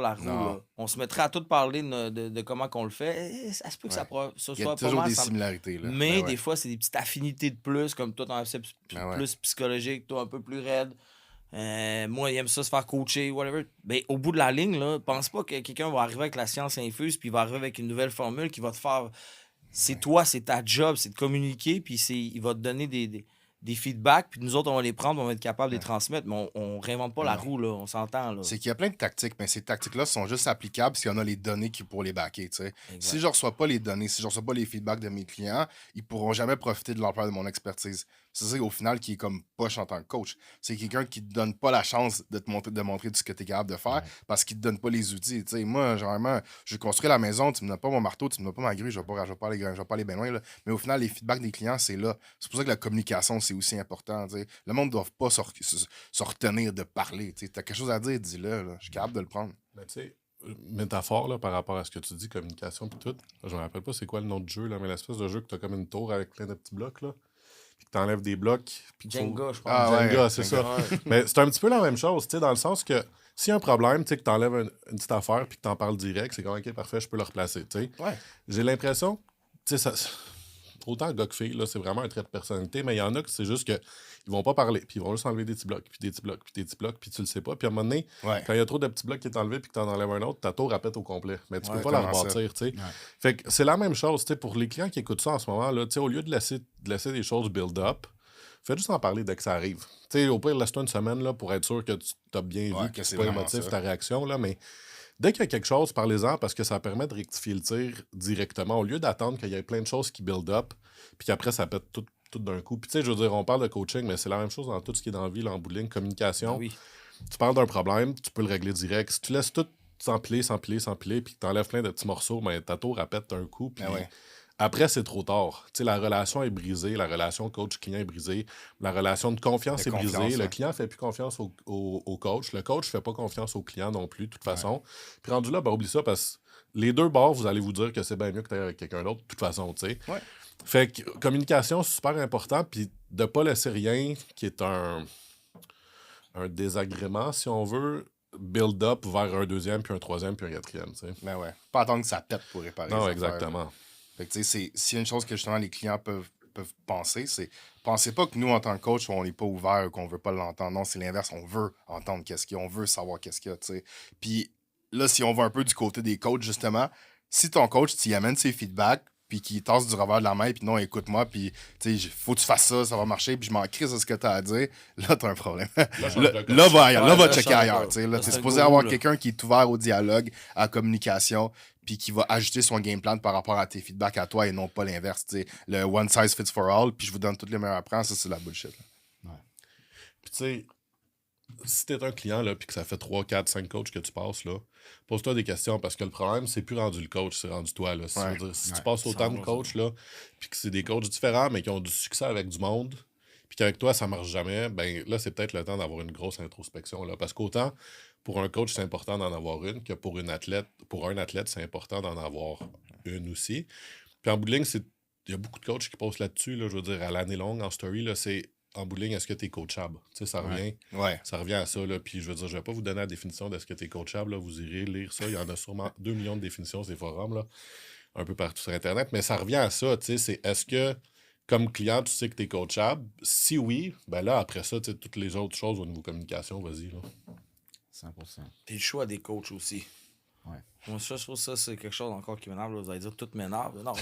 la roue. Là. On se mettrait à tout parler de comment qu'on le fait. Ça se peut que ça soit Il y a pas toujours mal, des similarités. Là. Mais des fois, c'est des petites affinités de plus, comme toi, t'en as plus psychologique, toi, un peu plus raide. Moi, il aime ça se faire coacher, whatever. Ben, au bout de la ligne, là, pense pas que quelqu'un va arriver avec la science infuse puis il va arriver avec une nouvelle formule qui va te faire... C'est toi, c'est ta job, c'est de communiquer, puis il va te donner des feedbacks, puis nous autres, on va les prendre, on va être capable de les transmettre, mais on réinvente pas la roue, là, on s'entend. Là. C'est qu'il y a plein de tactiques, mais ces tactiques-là sont juste applicables s'il y en a les données pour les backer. T'sais. Si je ne reçois pas les données, si je ne reçois pas les feedbacks de mes clients, ils ne pourront jamais profiter de l'ampleur de mon expertise. C'est ça, au final, qui est comme poche en tant que coach. C'est quelqu'un qui ne te donne pas la chance de montrer ce que tu es capable de faire parce qu'il ne te donne pas les outils. T'sais, moi, généralement, je construis la maison, tu ne me donnes pas mon marteau, tu ne me donnes pas ma grue, je ne vais pas aller bien loin. Là. Mais au final, les feedbacks des clients, c'est là. C'est pour ça que la communication, c'est aussi important. T'sais. Le monde ne doit pas se retenir de parler. Tu as quelque chose à dire, dis-le. Là. Je suis capable de le prendre. Mais tu sais, métaphore là, par rapport à ce que tu dis, communication et tout, je me rappelle pas c'est quoi le nom de jeu, là, mais l'espèce de jeu que tu as comme une tour avec plein de petits blocs, là. Puis que tu enlèves des blocs. Puis Jenga, je pense. Jenga, c'est ça. Mais c'est un petit peu la même chose, tu sais, dans le sens que s'il y a un problème, tu sais, que tu enlèves une petite affaire puis que tu en parles direct, c'est comme, OK, parfait, je peux le replacer, tu sais. Ouais. J'ai l'impression, tu sais, ça... Autant gars que filles, là, c'est vraiment un trait de personnalité, mais il y en a que c'est juste qu'ils vont pas parler, puis ils vont juste enlever des petits blocs, puis des petits blocs, puis des petits blocs, puis tu le sais pas. Puis à un moment donné, quand il y a trop de petits blocs qui est enlevé, puis que tu en enlèves un autre, ta tour répète au complet. Mais tu peux pas la rebâtir, tu sais. Fait que c'est la même chose, tu sais, pour les clients qui écoutent ça en ce moment, là, tu sais, au lieu de laisser des choses build up, fais juste en parler dès que ça arrive. Tu sais, au pire, laisse-toi une semaine là, pour être sûr que tu as bien Ouais, vu, que que c'est c'est pas vraiment émotif ça. ta réaction, là, mais dès qu'il y a quelque chose, parlez-en parce que ça permet de rectifier le tir directement au lieu d'attendre qu'il y ait plein de choses qui build up puis qu'après ça pète tout d'un coup. Puis tu sais, je veux dire, on parle de coaching, mais c'est la même chose dans tout ce qui est dans la vie, là, en bout de ligne, Ben communication. oui. Tu parles d'un problème, tu peux le régler direct. Si tu laisses tout s'empiler, puis que tu enlèves plein de petits morceaux, ben, ta tour, elle pète un coup. Puis Ben ouais. après, c'est trop tard. Tu sais, la relation est brisée, la relation coach-client est brisée, la relation de confiance De est brisée. confiance, Le ouais. client ne fait plus confiance au coach. Le coach ne fait pas confiance au client non plus, de toute façon. Puis rendu là, ben, oublie ça parce que les deux bords, vous allez vous dire que c'est bien mieux que tu avec quelqu'un d'autre, de toute façon, tu sais. Ouais. Fait que communication, c'est super important, puis de ne pas laisser rien qui est un désagrément, si on veut, build up vers un deuxième, puis un troisième, puis un quatrième, tu sais. Ben ouais. Pas attendre que ça pète pour réparer. Non, les affaires, là. exactement. Fait que, tu sais, s'il y a une chose que justement les clients peuvent penser, c'est pensez pas que nous, en tant que coach, on n'est pas ouvert ou qu'on veut pas l'entendre. Non, c'est l'inverse. On veut entendre qu'est-ce qu'il y a. On veut savoir qu'est-ce qu'il y a, tu sais. Puis là, si on va un peu du côté des coachs, justement, si ton coach t'y amène ses feedbacks, puis qu'il tasse du revers de la main, puis non, écoute-moi, puis tu sais, faut que tu fasses ça, ça va marcher, puis je m'en crise de ce que t'as à dire, là, t'as un problème. Là, va ailleurs, là, Ouais, va là, checker ça, ailleurs, là, tu sais. Là, là, t'es c'est un supposé gourou, avoir là. quelqu'un qui est ouvert au dialogue, à la communication, puis qui va ajuster son game plan par rapport à tes feedbacks à toi et non pas l'inverse, tu sais. Le one size fits for all, puis je vous donne toutes les meilleures apprends, ça, c'est la bullshit. Là. Puis tu sais, si t'es un client, là, puis que ça fait 3, 4, 5 coachs que tu passes, là, pose-toi des questions, parce que le problème, c'est plus rendu le coach, c'est rendu toi, là. Si, Ouais. je veux dire, si tu Ouais. passes autant de 100%. coachs, là, puis que c'est des coachs différents, mais qui ont du succès avec du monde, puis qu'avec toi, ça marche jamais, ben là, c'est peut-être le temps d'avoir une grosse introspection, là. Parce qu'autant, pour un coach, c'est important d'en avoir une, que pour un athlète, c'est important d'en avoir une aussi. Puis en bout de ligne, il y a beaucoup de coachs qui posent là-dessus, là, je veux dire, à l'année longue, en story, là, c'est en bout de ligne, est-ce que tu es coachable? Tu sais, ça revient. Ouais. Ça revient à ça, là. Puis je veux dire, je vais pas vous donner la définition de ce que tu es coachable, là. Vous irez lire ça. Il y en a sûrement 2 millions de définitions, ces forums, là, un peu partout sur Internet. Mais ça revient à ça, tu sais, c'est est-ce que, comme client, tu sais que tu es coachable? Si oui, ben là, après ça, tu sais, toutes les autres choses au niveau communication, vas-y, là. 100%. Puis le choix des coachs aussi. Ouais. Moi, ça, je trouve que ça, c'est quelque chose encore qui m'énerve. Là. Vous allez dire tout m'énerve. Non.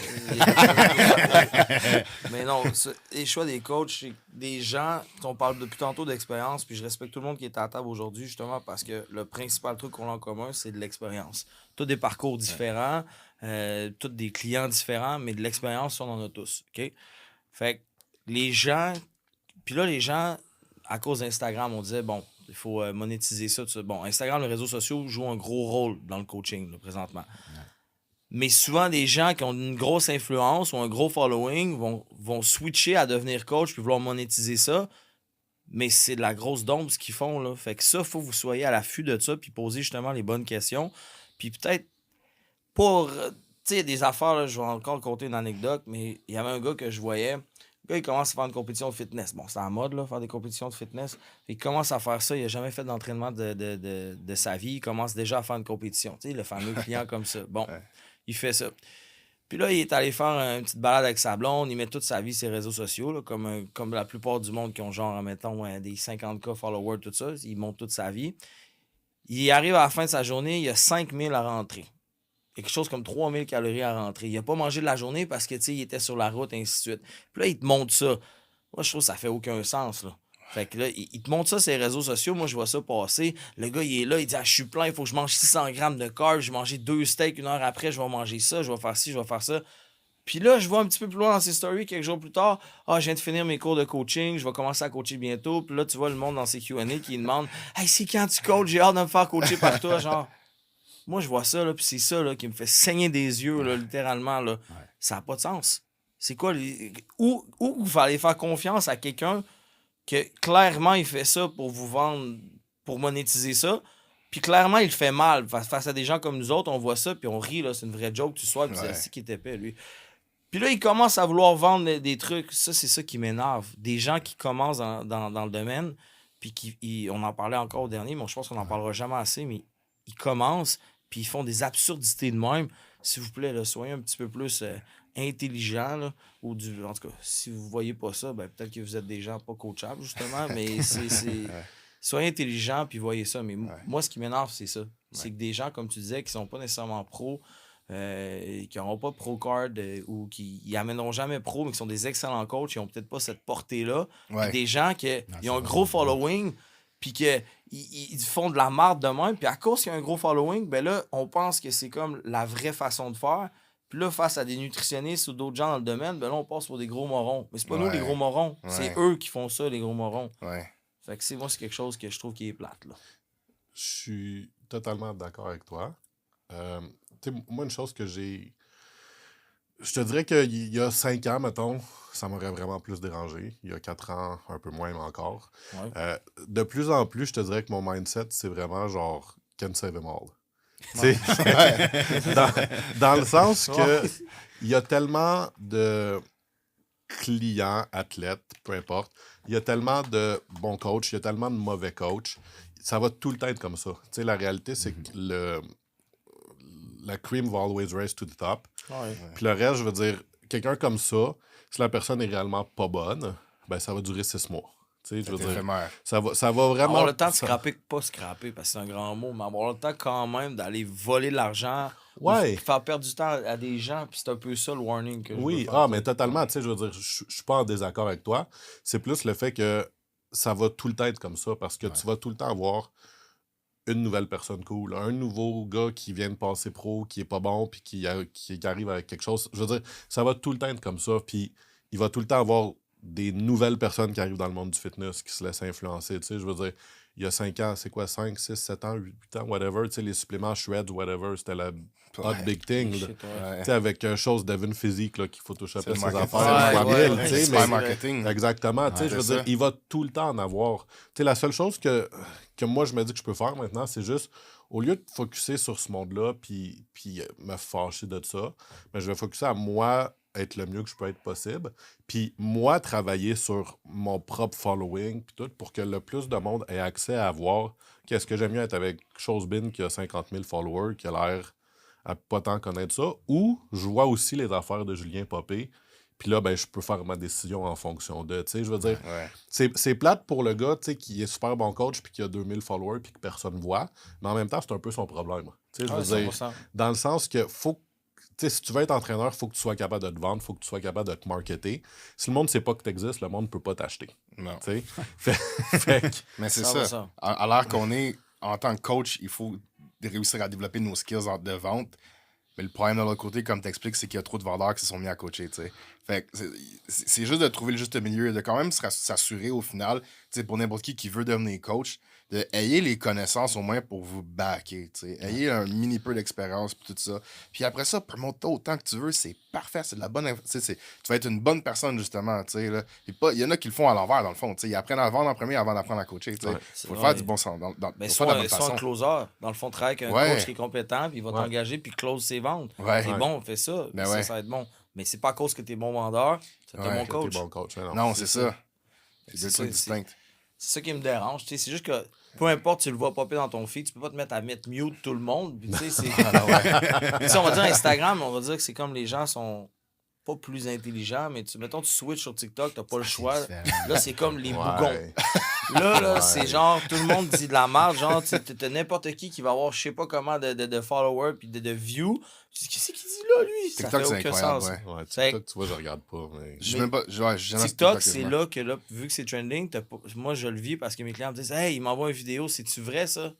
Mais non, les choix des coachs, c'est des gens, on parle depuis tantôt d'expérience, puis je respecte tout le monde qui est à la table aujourd'hui, justement, parce que le principal truc qu'on a en commun, c'est de l'expérience. Tous des parcours différents, tous des clients différents, mais de l'expérience, on en a tous. OK? Fait que les gens, puis là, les gens, à cause d'Instagram, on disait, bon, il faut monétiser ça, tout ça. Bon, Instagram, les réseaux sociaux jouent un gros rôle dans le coaching, là, présentement. Mais souvent, des gens qui ont une grosse influence ou un gros following vont switcher à devenir coach puis vouloir monétiser ça. Mais c'est de la grosse dombe ce qu'ils font, là. Fait que ça, il faut que vous soyez à l'affût de ça puis poser justement les bonnes questions. Puis peut-être pour... tu sais, il y a des affaires, là, je vais encore compter une anecdote, mais il y avait un gars que je voyais. Le gars, il commence à faire une compétition de fitness. Bon, c'est en mode, là, faire des compétitions de fitness. Il commence à faire ça. Il n'a jamais fait d'entraînement de sa vie. Il commence déjà à faire une compétition. Tu sais, le fameux client comme ça. Bon, il fait ça. Puis là, il est allé faire une petite balade avec sa blonde. Il met toute sa vie sur ses réseaux sociaux, là, comme la plupart du monde qui ont genre, mettons, des 50K followers, tout ça. Il monte toute sa vie. Il arrive à la fin de sa journée, il y a 5000 à rentrer. Quelque chose comme 3000 calories à rentrer. Il n'a pas mangé de la journée parce que, tu sais, il était sur la route, et ainsi de suite. Puis là, il te montre ça. Moi, je trouve que ça fait aucun sens, là. Fait que là, il te montre ça sur les réseaux sociaux. Moi, je vois ça passer. Le gars, il est là, il dit, ah, je suis plein, il faut que je mange 600 grammes de carbs. Je vais manger 2 steaks, 1 heure après, je vais manger ça, je vais faire ci, je vais faire ça. Puis là, je vois un petit peu plus loin dans ses stories, quelques jours plus tard, ah, je viens de finir mes cours de coaching, je vais commencer à coacher bientôt. Puis là, tu vois le monde dans ses Q&A qui demande, hey, c'est quand tu coaches, j'ai hâte de me faire coacher par toi, genre. Moi, je vois ça, là, puis c'est ça là, qui me fait saigner des yeux, là, littéralement. Là. Ça n'a pas de sens. C'est quoi? Où vous allez faire confiance à quelqu'un que clairement, il fait ça pour vous vendre, pour monétiser ça, puis clairement, il le fait mal. Face à des gens comme nous autres, on voit ça, puis on rit, là, c'est une vraie joke, tu sois, puis c'est qui était épais, lui. Puis là, il commence à vouloir vendre des trucs. Ça, c'est ça qui m'énerve. Des gens qui commencent dans le domaine, puis on en parlait encore au dernier, mais je pense qu'on n'en parlera jamais assez, mais ils commencent, puis ils font des absurdités de même. S'il vous plaît, là, soyez un petit peu plus intelligents. Là, en tout cas, si vous voyez pas ça, ben, peut-être que vous êtes des gens pas coachables, justement, mais soyez intelligents, puis voyez ça. Mais moi, ce qui m'énerve, c'est ça. C'est que des gens, comme tu disais, qui sont pas nécessairement pros, qui n'auront pas pro card ou qui amèneront jamais pro, mais qui sont des excellents coachs, ils n'ont peut-être pas cette portée-là. Ouais. Puis des gens qui ont un gros following, puis qu'ils font de la marde de même, puis à cause qu'il y a un gros following, ben là, on pense que c'est comme la vraie façon de faire. Puis là, face à des nutritionnistes ou d'autres gens dans le domaine, ben là, on passe pour des gros morons. Mais c'est pas nous, les gros morons. C'est eux qui font ça, les gros morons. Ouais. Fait que moi, c'est quelque chose que je trouve qui est plate, là. Je suis totalement d'accord avec toi. Tu sais, moi, une chose que j'ai... Je te dirais qu'il y a 5 ans, mettons, ça m'aurait vraiment plus dérangé. Il y a 4 ans, un peu moins, mais encore. Ouais. De plus en plus, je te dirais que mon mindset, c'est vraiment genre « can save them all ». Tu sais, dans le sens que il y a tellement de clients, athlètes, peu importe, il y a tellement de bons coachs, il y a tellement de mauvais coachs. Ça va tout le temps être comme ça. Tu sais, la réalité, c'est que la cream va always rise to the top. Ouais. Puis le reste, je veux dire, quelqu'un comme ça, si la personne est réellement pas bonne, ben ça va durer 6 mois. Tu sais, je veux dire, Éphémère. ça va vraiment... Avoir le temps de ça- scraper, pas scraper, parce que c'est un grand mot, mais avoir le temps quand même d'aller voler de l'argent, Ouais. ou faire perdre du temps à des gens, puis c'est un peu ça le warning que je veux Oui, faire. mais totalement, tu sais, je veux dire, je suis pas en désaccord avec toi. C'est plus le fait que ça va tout le temps être comme ça, parce que tu vas tout le temps avoir une nouvelle personne cool, un nouveau gars qui vient de passer pro, qui est pas bon, puis qui arrive avec quelque chose. Je veux dire, ça va tout le temps être comme ça, puis il va tout le temps avoir des nouvelles personnes qui arrivent dans le monde du fitness, qui se laissent influencer, tu sais, je veux dire, il y a 5 ans, c'est quoi, 5, 6, 7 ans, 8 ans, whatever, tu sais, les suppléments Shreds, whatever, c'était la hot big thing, là. Shit, ouais. Ouais. Tu sais, avec chose Devin Physique, là, qu'il faut toucher C'est après le ses marketing. affaires, Ouais, 3000, ouais, tu ouais. sais, C'est mais... pas marketing. Exactement, tu sais, Ouais, je veux c'est dire, ça. il va tout le temps en avoir. Tu sais, la seule chose que moi, je me dis que je peux faire maintenant, c'est juste, au lieu de focusser sur ce monde-là, puis me fâcher de ça, mais je vais focusser à moi être le mieux que je peux être possible, puis moi travailler sur mon propre following, puis tout, pour que le plus de monde ait accès à voir qu'est-ce que j'aime mieux être avec Chosebin qui a 50 000 followers, qui a l'air à pas tant connaître ça, ou je vois aussi les affaires de Julien Popé, puis là, ben, je peux faire ma décision en fonction de, tu sais, je veux dire, Ouais. c'est plate pour le gars, tu sais, qui est super bon coach, puis qui a 2000 followers, puis que personne voit, mais en même temps, c'est un peu son problème. Tu sais, je veux dire, 100%. dans le sens que faut tu sais, si tu veux être entraîneur, il faut que tu sois capable de te vendre, il faut que tu sois capable de te marketer. Si le monde ne sait pas que tu existes, le monde ne peut pas t'acheter. Non. Tu sais? fait que- Mais c'est 100%. ça. À l'heure qu'on est, en tant que coach, il faut réussir à développer nos skills de vente. Mais le problème de l'autre côté, comme tu expliques, c'est qu'il y a trop de vendeurs qui se sont mis à coacher. T'sais. Fait que c'est juste de trouver le juste milieu, de quand même s'assurer au final, t'sais, pour n'importe qui veut devenir coach, de ayez les connaissances au moins pour vous backer. T'sais. Ayez un mini peu d'expérience et tout ça. Puis après ça, promote-toi autant que tu veux, c'est parfait, c'est de la bonne. Tu vas être une bonne personne, justement. Là. Il y en a qui le font à l'envers, dans le fond. T'sais. Ils apprennent à vendre en premier avant d'apprendre à coacher. Il Ouais. faut le Ouais. faire du bon sens. Mais faut faire de la bonne soit un façon. closer. Dans le fond, travaille avec un Ouais. coach qui est compétent, puis il va Ouais. t'engager, puis close ses ventes. Ouais. T'es bon, fais ça. Ben ça, ouais. ça va être bon. Mais c'est pas à cause que t'es bon vendeur, c'est Ouais, t'es bon que coach. T'es bon coach, mais non. Non, c'est ça. C'est C'est deux ça, trucs distincts. C'est ça qui me dérange. Tu sais, c'est juste que peu importe, tu le vois popper dans ton feed, tu peux pas te mettre à mettre mute tout le monde. Puis, tu sais, c'est... Tu sais, on va dire Instagram, on va dire que c'est comme les gens sont pas plus intelligents, mais mettons, tu switches sur TikTok, t'as pas le choix. Là, c'est comme les bougons. Ouais. Là, Ouais. c'est genre, tout le monde dit de la merde. Genre, t'as n'importe qui va avoir je sais pas comment de followers puis de views. Tu dis, qu'est-ce qu'il dit là, lui? Ça TikTok, fait c'est aucun incroyable, sens. ouais. Ouais, C'est- TikTok, tu vois, je regarde pas. Mais... Je Mais même pas. J'ai jamais sur TikTok, c'est quasiment. là que, là, vu que c'est trending, moi, je le vis parce que mes clients me disent, hey, il m'envoie une vidéo, c'est-tu vrai, ça?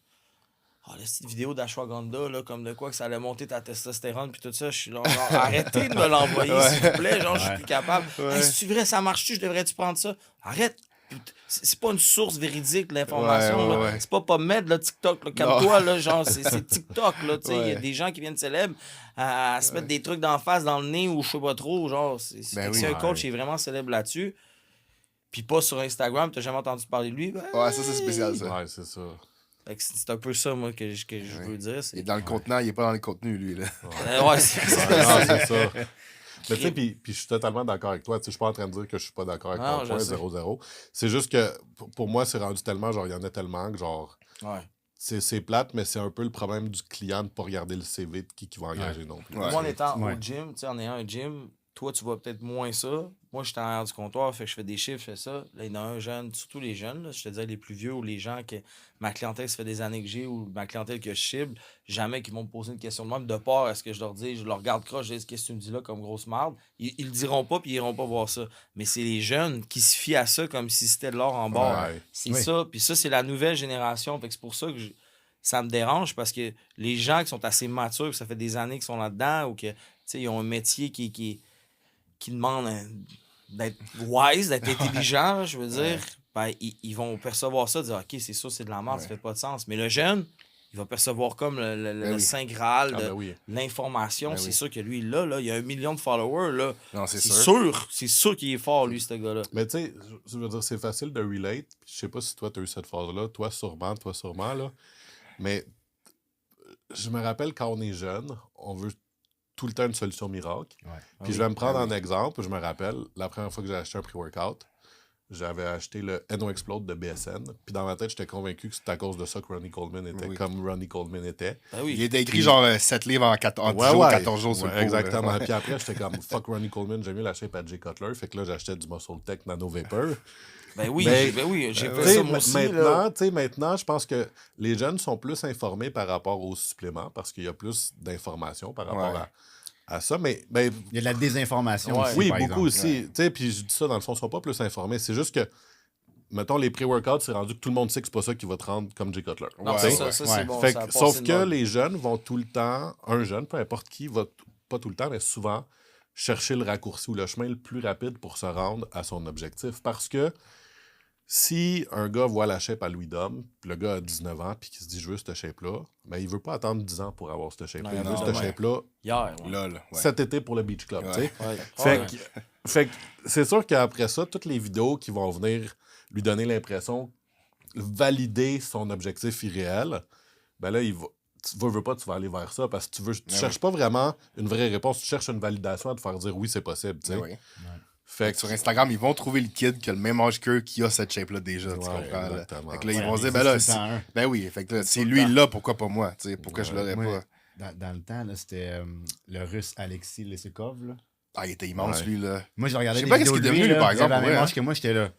Ah, la petite vidéo d'ashwagandha, là, comme de quoi que ça allait monter ta testostérone, puis tout ça, je suis là, genre, arrêtez de me l'envoyer, s'il vous plaît, genre, je suis plus capable. Hey, c'est-tu vrai, ça marche-tu, je devrais-tu prendre ça? Arrête! C'est pas une source véridique, l'information. Ouais, là. ouais. C'est pas PubMed, là, TikTok. Là. Calme-toi, là, genre, c'est TikTok, là, tu sais. Il y a des gens qui viennent célèbres à se mettre des trucs d'en face, dans le nez, ou je sais pas trop, genre. Ben Si oui. un coach est vraiment célèbre là-dessus, puis pas sur Instagram, t'as jamais entendu parler de lui, ben... Ouais, ça, c'est spécial, ça. Ouais, c'est ça. Fait que c'est un peu ça, moi, que je veux dire. Il est dans le contenant, il est pas dans le contenu, lui. Là. Ouais, c'est Ouais, non, c'est ça. Mais tu sais, puis je suis totalement d'accord avec toi. Tu sais, je suis pas en train de dire que je suis pas d'accord avec Non, ton je point sais. 0-0. C'est juste que pour moi, c'est rendu tellement, genre, il y en a tellement que, genre, Ouais. c'est plate, mais c'est un peu le problème du client de pas regarder le CV de qui va engager non plus. Ouais. Moi, en étant Ouais. au gym, tu sais, en ayant un gym, toi, tu vois peut-être moins ça, moi, je suis en arrière du comptoir, fait que je fais des chiffres, je fais ça. Là, il y en a un jeune, surtout les jeunes, là, je te disais les plus vieux ou les gens que ma clientèle, ça fait des années que j'ai ou ma clientèle que je cible, jamais qu'ils vont me poser une question de même. De part à ce que je leur dis, je leur regarde croche, je dis qu'est-ce que tu me dis là comme grosse merde. Ils le diront pas puis ils iront pas voir ça. Mais c'est les jeunes qui se fient à ça comme si c'était de l'or en bord. Ouais. C'est Oui. ça. Puis ça, c'est la nouvelle génération. Fait que c'est pour ça que ça me dérange parce que les gens qui sont assez matures, que ça fait des années qu'ils sont là-dedans ou que ils ont un métier qui demande d'être wise, d'être intelligent, je veux dire, ben, ils vont percevoir ça, dire OK, c'est ça, c'est de la merde, ça fait pas de sens. Mais le jeune, il va percevoir comme le oui. Saint Graal Ah, de ben oui. l'information. Ben c'est oui. sûr que lui, là, il a 1 million de followers. Là. Non, c'est C'est sûr. sûr. C'est sûr qu'il est fort, lui, ce gars-là. Mais tu sais, je veux dire, c'est facile de relate. Je sais pas si toi, tu as eu cette phase-là. Toi, sûrement, là. Mais je me rappelle quand on est jeune, on veut tout le temps une solution miracle. Ouais. Puis je vais me prendre en exemple. Je me rappelle, la première fois que j'ai acheté un pre-workout, j'avais acheté le Eno Explode de BSN. Puis dans ma tête, j'étais convaincu que c'était à cause de ça que Ronnie Coleman était Oui. comme Ronnie Coleman était. Ben oui. Il était écrit genre 7 livres en 10 jours, 14 jours sur Ouais, le pot, exactement. là. Puis après, j'étais comme fuck Ronnie Coleman, j'aime mieux l'acheter à Jay Cutler. Fait que là, j'achetais du Muscle Tech Nano Vapor. Ben oui, Mais- j'ai fait T'sais, ça moi aussi. Là. maintenant, je pense que les jeunes sont plus informés par rapport aux suppléments parce qu'il y a plus d'informations par rapport Ouais. à ça. Mais ben, Il y a de la désinformation Ouais. aussi, oui, par beaucoup exemple. aussi. Tu sais, puis je dis ça, dans le fond, ils sont pas plus informés. C'est juste que, mettons, les pré-workouts, c'est rendu que tout le monde sait que c'est pas ça qui va te rendre comme Jay Cutler. Non, Ouais, c'est T'sais? ça, ça Ouais. c'est bon. Fait ça a que- passé sauf de que mode. les jeunes vont tout le temps, un jeune, peu importe qui, va pas tout le temps, mais souvent chercher le raccourci ou le chemin le plus rapide pour se rendre à son objectif. Parce que si un gars voit la shape à Louis Dom, puis le gars a 19 ans, puis qu'il se dit je veux cette shape-là, ben il veut pas attendre 10 ans pour avoir cette shape-là. Non, Il veut non, cette ouais. shape-là Hier, ouais. Là, ouais. cet été pour le Beach Club. Ouais. tu sais. Ouais. Fait, Ouais. fait que c'est sûr qu'après ça, toutes les vidéos qui vont venir lui donner l'impression valider son objectif irréel, ben là, tu veux pas, tu vas aller vers ça parce que tu cherches pas vraiment une vraie réponse, tu cherches une validation à te faire dire oui, c'est possible. tu sais. Oui. Fait que Sur Instagram, ils vont trouver le kid qui a le même âge qu'eux, qui a cette shape-là déjà, tu Ouais, comprends? Là. exactement. Fait que là, ils Ouais, vont se dire, il ben là, existe tout le temps un. ben oui, fait que là, c'est Tout le lui temps. là, pourquoi pas moi? Tu sais, pourquoi je l'aurais Moi, pas? dans le temps, là, c'était le russe Alexis Lesekov. Là. Ah, il était immense, Ouais. lui, là. Moi, je regardais Je sais les pas vidéos qu'est-ce de qu'il est devenu, lui, lui, par là, exemple, il avait la ouais, même hein. âge que moi, j'étais là.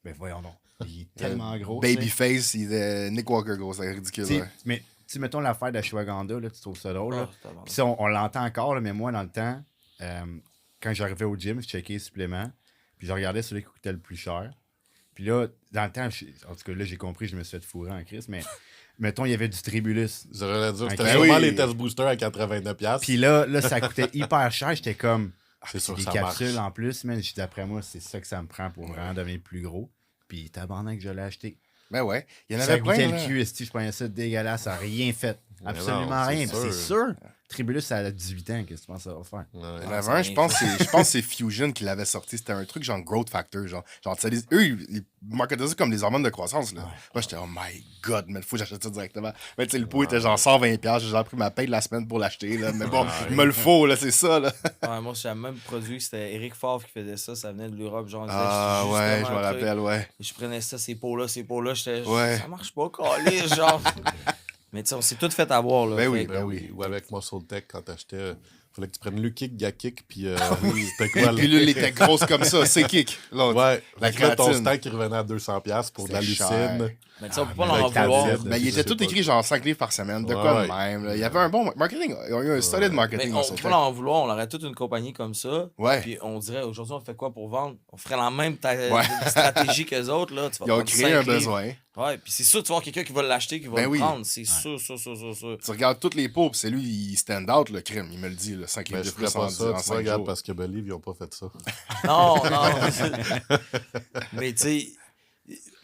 Ben voyons donc. Il est tellement gros. tu sais. Babyface, il est Nick Walker, gros, c'est ridicule. Tu sais, Ouais. mais tu mettons l'affaire d'Ashwagandha, là, tu trouves ça drôle. Là. Ah, tabarnak. Puis ça, on l'entend encore, là, mais moi, dans le temps, quand j'arrivais au gym, je checkais les suppléments, puis je regardais celui qui coûtait le plus cher. Puis là, dans le temps, en tout cas, là, j'ai compris, je me suis fait fourrer en crise, mais mettons, il y avait du Tribulus. j'aurais dit, c'était Ben sûrement oui. les test boosters à 89$. Puis là, ça coûtait hyper cher. J'étais comme, C'est sûr, des ça capsules marche. en plus, mais d'après moi, c'est ça que ça me prend pour vraiment devenir plus gros. Puis tabarnak, je l'ai acheté. Ben ouais. Il y en Ça avait goûtait plein, le là. cul, esti, je prenais ça dégueulasse, ça n'a rien fait. Mais Absolument non, c'est rien. Puis c'est sûr. sûr. Tribulus, ça a 18 ans, qu'est-ce que tu penses que ça va faire? Ouais. Il y en avait ça un, a je rien pense que c'est Fusion qui l'avait sorti. C'était un truc genre Growth Factor. Genre eux, ils marketaient ça comme des hormones de croissance. Là. Moi, j'étais, oh my god, mais il faut que j'achète ça directement. Mais tu sais, le pot était genre 120$. J'ai genre pris ma paye de la semaine pour l'acheter. Là. Mais bon, il me le faut, là, c'est ça. Là. Ouais, moi, c'est le même produit. C'était Eric Favre qui faisait ça. Ça venait de l'Europe. Genre, il disait, Ah juste ouais, comme je me un truc. rappelle, ouais. Je prenais ça, ces pots-là. J'étais, Ouais. ça marche pas, calé, genre. Mais tu sais, on s'est tout fait avoir, là. Ben oui, Fait que- Ben oui, ou avec Muscle Tech, quand t'achetais, fallait que tu prennes le kick, Gakik, puis Ah c'était quoi Puis le... pilule était grosse comme ça, c'est kick. L'autre. Ouais, La fait que là, ton créatine. stack, il revenait à 200$ pour de la C'était lucine. cher. Mais tu sais, on peut pas mais leur en le vouloir. cadre, Ben, il Je était sais tout pas. écrit genre 5 livres par semaine, de Ouais, quoi ouais. de même. Là. Il y avait un bon marketing. Ils ont eu un solide Mais marketing on dans peut ce pas fait. leur en vouloir. On aurait toute une compagnie comme ça. Ouais. Puis on dirait, aujourd'hui, on fait quoi pour vendre? On ferait la même Ouais. stratégie qu'eux autres, là. Tu vas Ils ont prendre créé 5 un livres. besoin. Ouais, puis c'est sûr, tu vas avoir quelqu'un qui va l'acheter, qui va Ben le oui. prendre. C'est sûr. Tu regardes toutes les pots, puis c'est lui, il stand out, le crime. Il me le dit, le 5 livres Mais de je ferais plus pas en, ça, en tu vois, 5 regarde, jours. parce que Believe, ils ont pas fait ça. Non. Mais tu sais,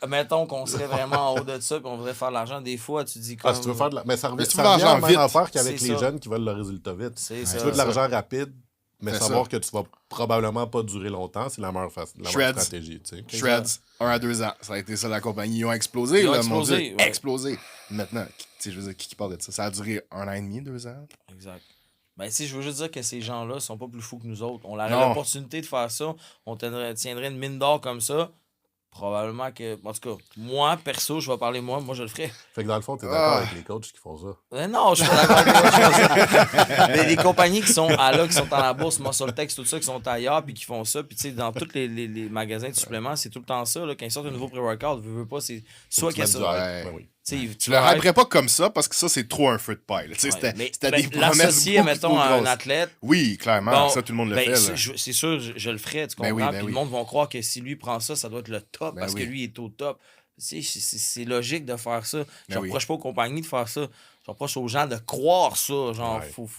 mettons qu'on serait vraiment en haut de ça, puis on voudrait faire de l'argent. Des fois, tu dis comme... Ah, si tu veux faire de la... Mais ça revient, Mais si tu ça veux de revient à la l'argent même vite, affaire qu'avec c'est les ça. jeunes qui veulent le résultat vite. C'est Si ça. tu veux de l'argent rapide, mais C'est savoir ça. que tu vas probablement pas durer longtemps, c'est la meilleure Shreds. stratégie, tu sais. Shreds, 1 à 2 ans. Ça a été ça la compagnie. Ils ont explosé, Ils ont là, explosé, mon Dieu. ouais. Explosé. Maintenant, tu sais, je veux dire, qui parle de ça? Ça a duré 1 an et demi, 2 ans. Exact. Ben, si je veux juste dire que ces gens-là sont pas plus fous que nous autres. On aurait Non. l'opportunité de faire ça. On tiendrait une mine d'or comme ça. Probablement que. En tout cas, moi, perso, je vais parler moi je le ferais. Fait que dans le fond, t'es d'accord avec les coachs qui font ça. Non, je suis pas d'accord avec les coachs qui font ça. Mais les compagnies qui sont qui sont dans la bourse, Muscletex, tout ça, qui sont ailleurs, puis qui font ça. Puis tu sais, dans tous les magasins de suppléments, c'est tout le temps ça. Là, quand ils sortent un nouveau pré-workout, veux pas, c'est soit qu'il y a ça. Ouais. Ben oui. Tu le hyperais pas comme ça parce que ça, c'est trop un feu de paille. Là. C'était des promesses l'associer, beaucoup mettons, trop à un grosses. athlète. Oui, clairement. Bon, ça, tout le monde le ben, fait. Là. c'est sûr, je le ferais, tu Ben comprends? oui, ben Puis oui. le monde va croire que si lui prend ça, ça doit être le top Ben parce oui. que lui est au top. C'est logique de faire ça. Je Ben reproche oui. pas aux compagnies de faire ça. Je reproche aux gens de croire ça. Genre, Ouais. faut.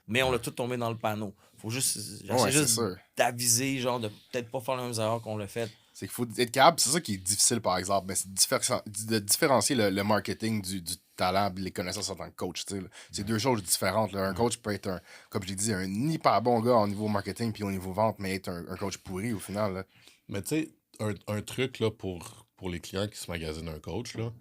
Mais on l'a tout tombé dans le panneau. Faut juste. J'essaie Ouais, c'est juste sûr. d'aviser, genre, de peut-être pas faire les mêmes erreurs qu'on l'a fait. C'est qu'il faut être capable. C'est ça qui est difficile, par exemple. Ben, c'est de différencier le marketing du talent et les connaissances en tant que coach. Tu sais, là. C'est deux choses différentes. Là. Un coach peut être, comme je l'ai dit, un hyper bon gars au niveau marketing puis au niveau vente, mais être un coach pourri au final. Là. Mais tu sais, un truc là, pour les clients qui se magasinent un coach, là,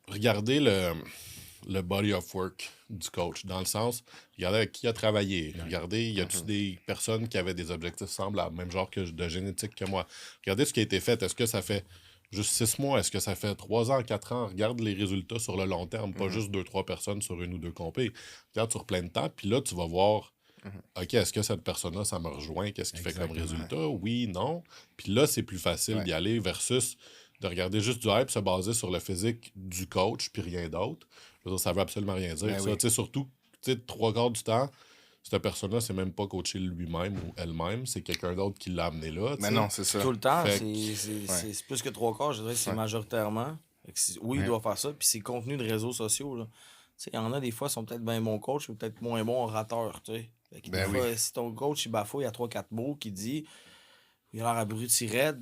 regardez le body of work du coach. Dans le sens, regardez avec qui il a travaillé. Regardez, y a-tu des personnes qui avaient des objectifs semblables, même genre de génétique que moi. Regardez ce qui a été fait. Est-ce que ça fait juste 6 mois? Est-ce que ça fait 3 ans, 4 ans? Regarde les résultats sur le long terme, pas juste 2-3 personnes sur une ou deux compés. Regarde sur plein de temps, puis là, tu vas voir, OK, est-ce que cette personne-là, ça me rejoint? Qu'est-ce qu'il fait comme résultat? Oui, non. Puis là, c'est plus facile d'y aller versus de regarder juste du hype, se baser sur le physique du coach, puis rien d'autre. Je veux dire, ça veut absolument rien dire. Ben ça. oui. Tu sais, surtout, 3/4 du temps, cette personne-là, c'est même pas coaché lui-même ou elle-même, c'est quelqu'un d'autre qui l'a amené là. tu Mais sais. non, c'est ça. Tout le temps, Fait c'est plus que 3/4, je dirais que c'est majoritairement. Fait que oui, il doit faire ça. Puis c'est contenu de réseaux sociaux. Là. Il y en a des fois qui sont peut-être bien bons coachs, mais peut-être moins bons orateurs. Fait que Ben des fois, si ton coach il bafouille à 3-4 mots, qui dit il a l'air abruti raide,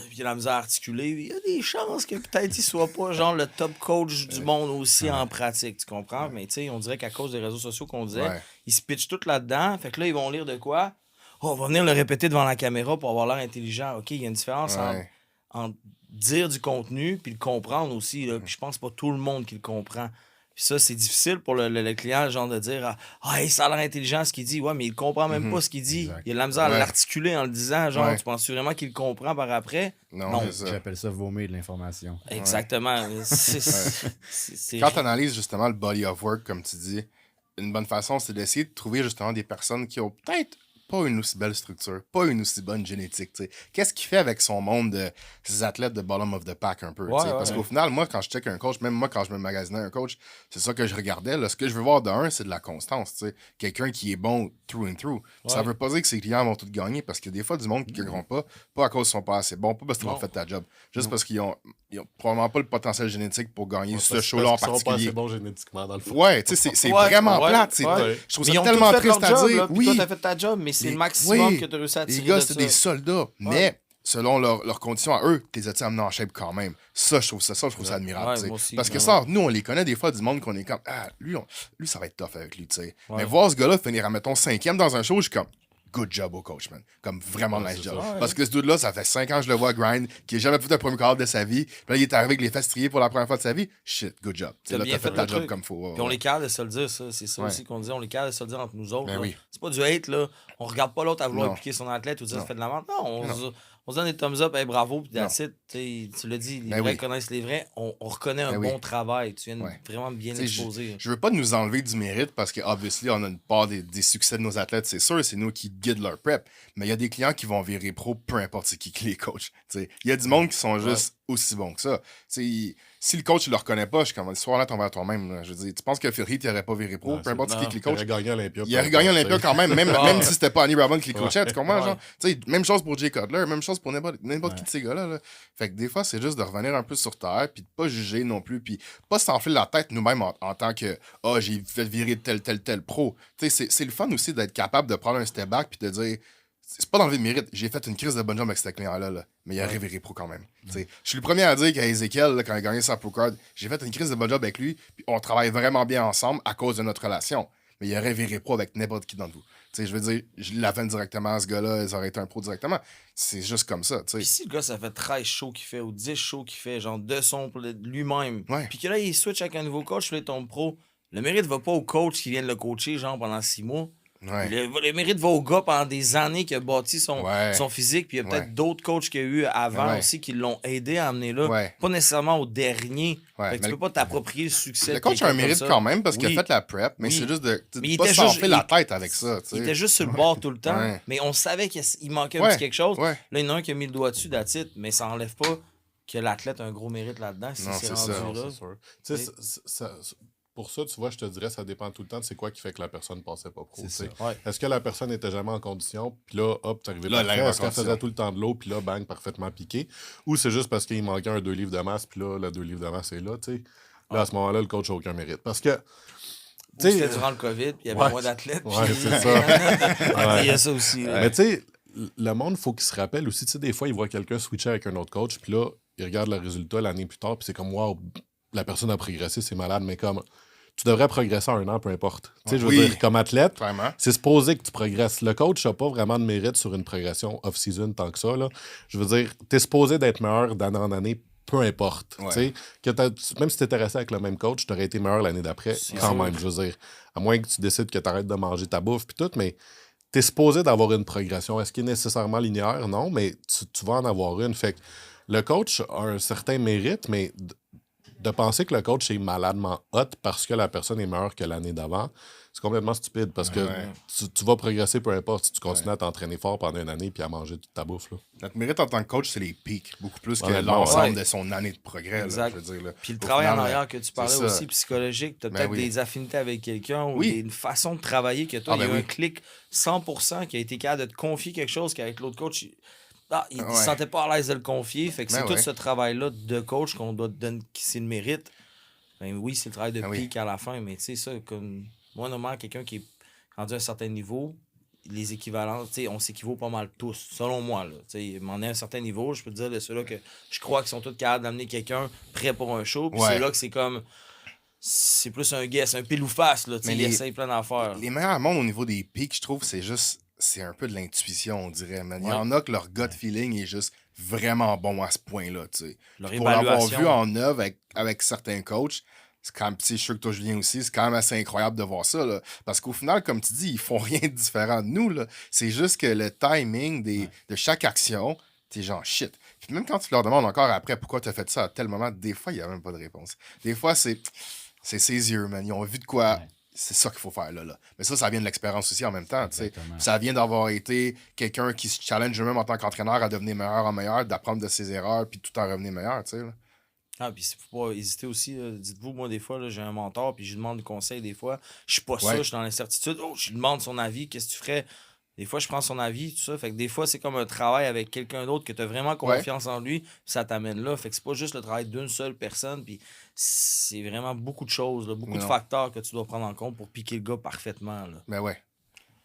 puis il a la misère à articuler, il y a des chances que peut-être il soit pas genre le top coach du monde aussi en pratique, tu comprends? Mais tu sais, on dirait qu'à cause des réseaux sociaux qu'on disait, ils se pitchent tout là-dedans. Fait que là, ils vont lire de quoi? Oh, on va venir le répéter devant la caméra pour avoir l'air intelligent. OK, il y a une différence entre dire du contenu puis le comprendre aussi. Là. Puis je pense pas tout le monde qui le comprend. Puis ça, c'est difficile pour le client, genre de dire hey, ça a l'air intelligent ce qu'il dit. Ouais, mais il comprend même pas ce qu'il dit. Exact. Il a de la misère à l'articuler en le disant. Genre, tu penses vraiment qu'il le comprend par après? Non, c'est ça. J'appelle ça vomir de l'information. Exactement. Quand tu analyses justement le body of work, comme tu dis, une bonne façon, c'est d'essayer de trouver justement des personnes qui ont peut-être pas une aussi belle structure, pas une aussi bonne génétique. T'sais. Qu'est-ce qu'il fait avec son monde de ces athlètes de bottom of the pack un peu? Parce qu'au final, moi, quand je check un coach, même moi, quand je me magasinais un coach, c'est ça que je regardais. Là. Ce que je veux voir de un, c'est de la constance. T'sais. Quelqu'un qui est bon through and through. Ça veut pas dire que ses clients vont tout gagner parce qu'il y a des fois du monde qui ne gagneront pas à cause qu'ils sont pas assez bons, pas parce qu'ils ont fait ta job, juste parce qu'ils ont probablement pas le potentiel génétique pour gagner ce show-là en Ils sont pas particulier. assez bons génétiquement dans le fond. Ouais, tu sais, c'est vraiment plate. Je trouve ça tellement triste à dire. Oui, toi, t'as fait ta job, mais c'est le maximum que tu as réussi à tirer. Les gars, de c'est ça. des soldats. Mais selon leurs conditions à eux, t'es as amenés en shape quand même. Ça, je trouve ça admirable. Ouais, moi aussi, parce que vraiment. ça, nous, on les connaît des fois du monde qu'on est comme lui, ça va être tough avec lui. T'sais. Mais voir ce gars-là finir à, mettons, 5e dans un show, je suis comme good job au coach, man. Comme vraiment nice job. Parce que ce dude-là, ça fait 5 ans que je le vois grind, qui n'a jamais fait un premier quart de sa vie. Puis là, il est arrivé avec les fesses triées pour la première fois de sa vie. Shit, good job. T'as Là, bien t'as fait fait ta le job truc. comme faut. Puis on est capable de se le dire, ça. C'est ça aussi qu'on dit. On est capable de se le dire entre nous autres. Ben là. oui. C'est pas du hate, là. On regarde pas l'autre à vouloir Non. impliquer son athlète ou dire Non. ça fait de la merde. Non, on se donne des thumbs up, hey, bravo, puis that's it. Tu l'as dit, les Ben vrais oui. connaissent les vrais. On reconnaît un Ben bon oui. travail. Tu viens de Ouais. vraiment bien T'sais, exposer. Je veux pas nous enlever du mérite parce que, obviously, on a une part des succès de nos athlètes, c'est sûr, c'est nous qui guident leur prep. Mais il y a des clients qui vont virer pro, peu importe c'est qui les coach. Il y a du monde qui sont juste aussi bons que ça. T'sais, si le coach ne le reconnaît pas, je suis comme, sois honnête envers toi-même. Là. Je veux dire, tu penses que Fury, tu n'aurais pas viré pro, peu importe c'est qui les Il coach. aurait gagné Olympia. Il aurait gagné Olympia quand même, même si c'était pas Annie Brabant qui les coachait, tu comprends? Ouais. Genre? T'sais, même chose pour Jay Cutler, même chose pour n'importe qui de ces gars-là. Là. Fait que des fois, c'est juste de revenir un peu sur terre, puis de pas juger non plus, puis pas s'enfler la tête nous-mêmes en tant que « Ah, j'ai fait virer tel pro ». C'est le fun aussi d'être capable de prendre un step back puis de dire « C'est pas d'enlever de mérite, j'ai fait une crise de bonne jambe avec ce client-là, là, mais il a révéré pro quand même. Je suis le premier à dire qu'à Ezekiel, là, quand il a gagné sa pro card, j'ai fait une crise de bonne job avec lui, puis on travaille vraiment bien ensemble à cause de notre relation. Mais il a révéré pro avec n'importe qui d'entre vous. Je veux dire, je l'avais directement à ce gars-là, ils auraient été un pro directement. C'est juste comme ça. Puis si le gars, ça fait 13 shows qu'il fait ou 10 shows qu'il fait, genre de son lui-même, Ouais. puis que là, il switch avec un nouveau coach, là, il tombe pro, le mérite va pas au coach qui vient de le coacher, genre pendant 6 mois. Ouais. Le mérite va au gars pendant des années qui a bâti son physique, puis il y a peut-être d'autres coachs qu'il y a eu avant aussi qui l'ont aidé à amener là. Ouais. Pas nécessairement au dernier. Ouais, Fait que mais tu peux pas t'approprier le succès. Le de coach a un quelqu'un mérite comme ça. quand même parce qu'il a Oui. fait la prep, mais Oui. c'est juste de Mais il pas était s'enfler juste- la tête avec ça. Tu sais. Il était juste sur le bord tout le temps, Ouais. mais on savait qu'il manquait un Ouais, petit quelque chose. ouais. Là, il y en a un qui a mis le doigt dessus, that's it, mais ça enlève pas que l'athlète a un gros mérite là-dedans. Si Non, c'est c'est rendu ça. Non, là. c'est sûr. Tu sais, pour ça, tu vois, je te dirais, ça dépend tout le temps de c'est quoi qui fait que la personne passait pas pro. tu sais. Ouais. Est-ce que la personne n'était jamais en condition, puis là, hop, t'es arrivé Là, parfait? elle est en Est-ce qu'elle condition. faisait tout le temps de l'eau, puis là, bang, parfaitement piqué? Ou c'est juste parce qu'il manquait un 2 livres de masse, puis là, le 2 livres de masse est là, tu sais? Là, à ce moment-là, le coach n'a aucun mérite. Parce que, Ou tu sais, c'était durant le COVID, puis il y avait ouais. moins d'athlètes. Ouais, puis- c'est ça. Il y a ça aussi. là. Mais tu sais, le monde, faut qu'il se rappelle aussi, tu sais, des fois, il voit quelqu'un switcher avec un autre coach, puis là, il regarde le résultat l'année plus tard, puis c'est comme, wow, la personne a progressé, c'est malade, mais comme, tu devrais progresser en 1 an, peu importe. Tu sais, je veux Oui. dire, comme athlète, Vraiment. c'est supposé que tu progresses. Le coach n'a pas vraiment de mérite sur une progression off-season tant que ça, là. Je veux dire, tu es supposé d'être meilleur d'année en année, peu importe. Ouais. Tu sais, même si tu étais resté avec le même coach, tu aurais été meilleur l'année d'après, quand même, je veux dire. À moins que tu décides que tu arrêtes de manger ta bouffe puis tout, mais tu es supposé d'avoir une progression. Est-ce qu'il est nécessairement linéaire? Non, mais tu vas en avoir une. Fait que le coach a un certain mérite, mais de penser que le coach est maladement hot parce que la personne est meilleure que l'année d'avant, c'est complètement stupide parce que tu vas progresser peu importe si tu continues à t'entraîner fort pendant une année puis à manger toute ta bouffe. Là. Notre mérite en tant que coach, c'est les pics, beaucoup plus que Ouais, l'ensemble ouais. de son année de progrès. Là, Exact. je veux dire, là. Puis le Au travail final, en arrière que tu parlais c'est ça. aussi, psychologique, tu as Ben peut-être oui. des affinités avec quelqu'un ou Oui. une façon de travailler que toi, Ah, ben il y a oui. un clic 100% qui a été capable de te confier quelque chose qu'avec l'autre coach, il ne Ouais. se sentait pas à l'aise de le confier. Fait que Ben c'est tout ouais. ce travail-là de coach qu'on doit te donner, qui c'est le mérite. Ben oui, c'est le travail de Ben oui. pique à la fin, mais tu sais, ça, comme moi, normalement, quelqu'un qui est rendu à un certain niveau, les équivalents, tu sais, on s'équivaut pas mal tous, selon moi. Là. Tu sais, m'en est à un certain niveau, je peux te dire de ceux-là que je crois qu'ils sont tous capables d'amener quelqu'un prêt pour un show. Puis Ouais. ceux-là que c'est comme. C'est plus un guess, un pile ou face. Là, tu sais, Mais il les- essaye plein d'affaires. Les meilleurs mondes au niveau des pics, je trouve, c'est un peu de l'intuition, on dirait. Man. Il y Ouais. en a que leur gut feeling est juste vraiment bon à ce point-là. Tu sais. Leur Puis pour l'avoir évaluation. vu en œuvre avec certains coachs, c'est quand même, je suis sûr que toi, Julien aussi, c'est quand même assez incroyable de voir ça. Là. Parce qu'au final, comme tu dis, ils font rien de différent de nous. Là. C'est juste que le timing de chaque action, t'es genre shit. Puis même quand tu leur demandes encore après pourquoi tu as fait ça à tel moment, des fois, il n'y a même pas de réponse. Des fois, c'est ses yeux, man. Ils ont vu de quoi. Ouais. C'est ça qu'il faut faire là. Mais ça vient de l'expérience aussi en même temps. tu sais. Exactement. Ça vient d'avoir été quelqu'un qui se challenge lui-même en tant qu'entraîneur à devenir meilleur en meilleur, d'apprendre de ses erreurs, puis tout en revenir meilleur. Tu sais, là. Ah, puis faut pas hésiter aussi. Là. Dites-vous, moi, des fois, là, j'ai un mentor, puis je lui demande des conseils. Des fois, je suis pas sûr, Ouais. je suis dans l'incertitude. Oh, je lui demande son avis, qu'est-ce que tu ferais? Des fois, je prends son avis, tout ça. Fait que des fois, c'est comme un travail avec quelqu'un d'autre que tu as vraiment confiance en lui, puis ça t'amène là. Fait que c'est pas juste le travail d'une seule personne, puis c'est vraiment beaucoup de choses, là, beaucoup de Non. facteurs que tu dois prendre en compte pour piquer le gars parfaitement. Là. Mais ouais.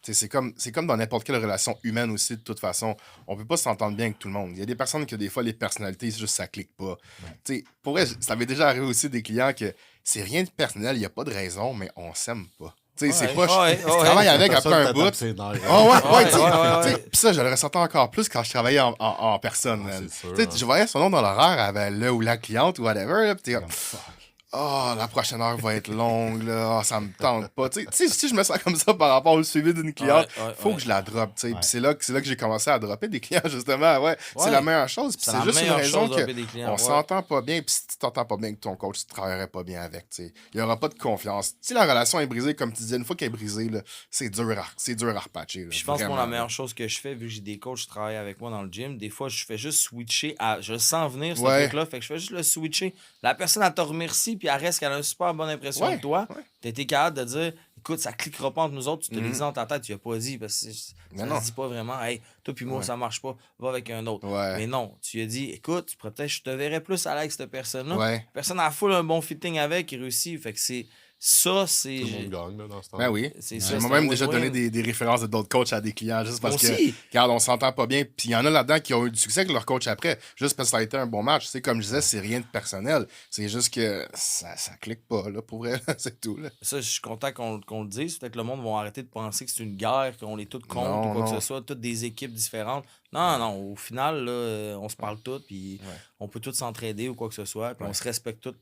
Tu sais, c'est comme dans n'importe quelle relation humaine aussi, de toute façon. On peut pas s'entendre bien avec tout le monde. Il y a des personnes que des fois, les personnalités, c'est juste ça clique pas. Tu sais, pour vrai, ça m'est déjà arrivé aussi des clients que c'est rien de personnel, il n'y a pas de raison, mais on s'aime pas. Tu sais, c'est pas. Ouais, Tu travailles avec après un bout. Oh ouais, tu sais. ouais. Puis ça, je le ressentais encore plus quand je travaillais en personne. Ah, man. c'est sûr, Tu sais, hein. je voyais son nom dans l'horaire avec le ou la cliente ou whatever. Là, puis t'es comme, oh, la prochaine heure va être longue, là. Oh, ça me tente pas. Tu sais, si je me sens comme ça par rapport au suivi d'une cliente, faut que je la drop. Tu sais. Puis c'est là que j'ai commencé à dropper des clients, justement. Ouais, c'est Ouais. la meilleure chose. Puis C'est c'est la juste une meilleure raison chose de dropper des que clients, on ouais. s'entend pas bien. Puis si tu t'entends pas bien avec ton coach, tu travaillerais pas bien avec. Tu sais. Il y aura pas de confiance. Si la relation est brisée, comme tu disais, une fois qu'elle est brisée, là, c'est dur à repatcher. là. Puis je pense que moi, Vraiment, la meilleure chose que je fais, vu que j'ai des coachs qui travaillent avec moi dans le gym, des fois, je fais juste switcher à. Je le sens venir, ce Ouais. truc-là. Fait que je fais juste le switcher. La personne, elle te remercie, puis elle reste qu'elle a une super bonne impression Ouais, de toi. ouais. T'as été capable de dire, écoute, ça cliquera pas entre nous autres, tu te Mhm. l'as dit dans ta tête, tu l'as pas dit, parce que Mais ça non. se dit pas vraiment, hey, toi puis moi, Ouais. ça marche pas, va avec un autre. Ouais. Mais non, tu lui as dit, écoute, peut-être je te verrais plus à l'aise avec cette personne-là. Ouais. Personne a full un bon fitting avec, il réussit. Fait que c'est. Ça, c'est. Tout le monde gagne là, dans ce temps. Ben oui. C'est ça, J'ai c'est moi-même un déjà win-win. donné des références de d'autres coachs à des clients juste parce Moi aussi. que, regarde, on s'entend pas bien. Puis il y en a là-dedans qui ont eu du succès avec leur coach après, juste parce que ça a été un bon match. Tu sais, comme je disais, c'est rien de personnel. C'est juste que ça clique pas, là, pour vrai. C'est tout, là. Ça, je suis content qu'on le dise. Peut-être que le monde va arrêter de penser que c'est une guerre, qu'on est tous contre Non, ou quoi non. que ce soit, toutes des équipes différentes. Non, non, au final, là, on se parle toutes, puis on peut tous s'entraider ou quoi que ce soit, puis on se respecte tous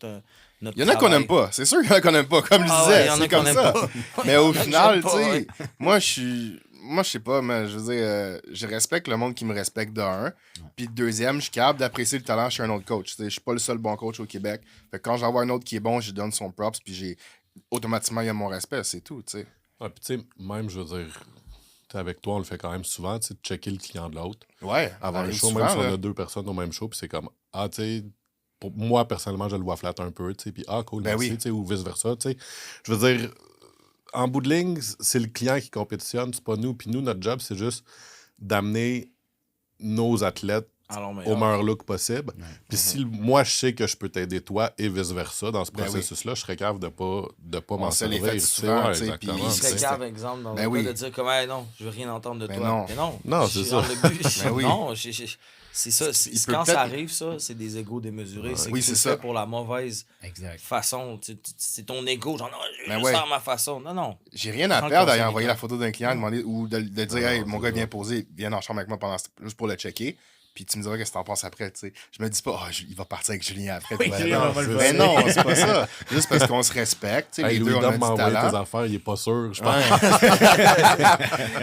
notre Il y en a qu'on travail. n'aime pas, c'est sûr qu'il y en a qu'on n'aime pas, comme je Ah disais, ouais, il y en a c'est qu'on comme aime ça. pas. Mais au Il y en a que final, j'aime tu pas, sais, ouais. moi, je sais pas, mais je veux dire, je respecte le monde qui me respecte de un. Puis de deuxième, je suis capable d'apprécier le talent chez un autre coach. Tu sais, je suis pas le seul bon coach au Québec. Fait que quand j'en vois un autre qui est bon, je lui donne son props, puis automatiquement, il a mon respect, c'est tout, tu sais. Ouais, puis tu sais, même, je veux dire, t'sais, avec toi, on le fait quand même souvent, tu sais, de checker le client de l'autre. Ouais. Avant le arrive show, souvent, même si on là. a 2 personnes au même show, puis c'est comme, ah, tu sais, pour moi, personnellement, je le vois flat un peu, tu sais, puis ah, cool, Ben merci, oui. tu sais, ou vice-versa, tu sais. Je veux dire, en bout de ligne, c'est le client qui compétitionne, c'est pas nous. Puis nous, notre job, c'est juste d'amener nos athlètes Alors, au meilleur look possible. Puis si moi, je sais que je peux t'aider toi et vice-versa dans ce Ben oui. processus-là, je serais capable de pas On m'en se les servir. fait tu sais, souvent, ouais, tu sais, exactement. puis il il serait c'est- grave, exemple, dans Ben le oui. cas de dire comme, hey, non, je veux rien entendre de Ben toi. non. Mais non. Non, c'est ça. Le but, Ben oui. Non, c'est ça. Il peut Quand peut-être- ça arrive, ça, c'est des égos démesurés. C'est que Oui, tu c'est le ça. fais pour la mauvaise Exact. façon. C'est ton égo. Genre, non, je Ben veux ouais. faire ma façon. Non, non. J'ai rien à Prends le perdre conseil à des envoyer gars. la photo d'un client, demander, ou de dire, hey, mon c'est gars ça. vient poser, viens en chambre avec moi juste pour le checker. Puis tu me diras qu'est-ce que t'en penses après, tu sais. Je me dis pas, il va partir avec Julien après. Oui, tout va Julien bien. va le Mais faire. non, c'est pas ça. Juste parce qu'on se respecte, tu sais, Hey, les Louis deux, on a Dom du m'a envoyé tes talent. affaires, il est pas sûr, je pense.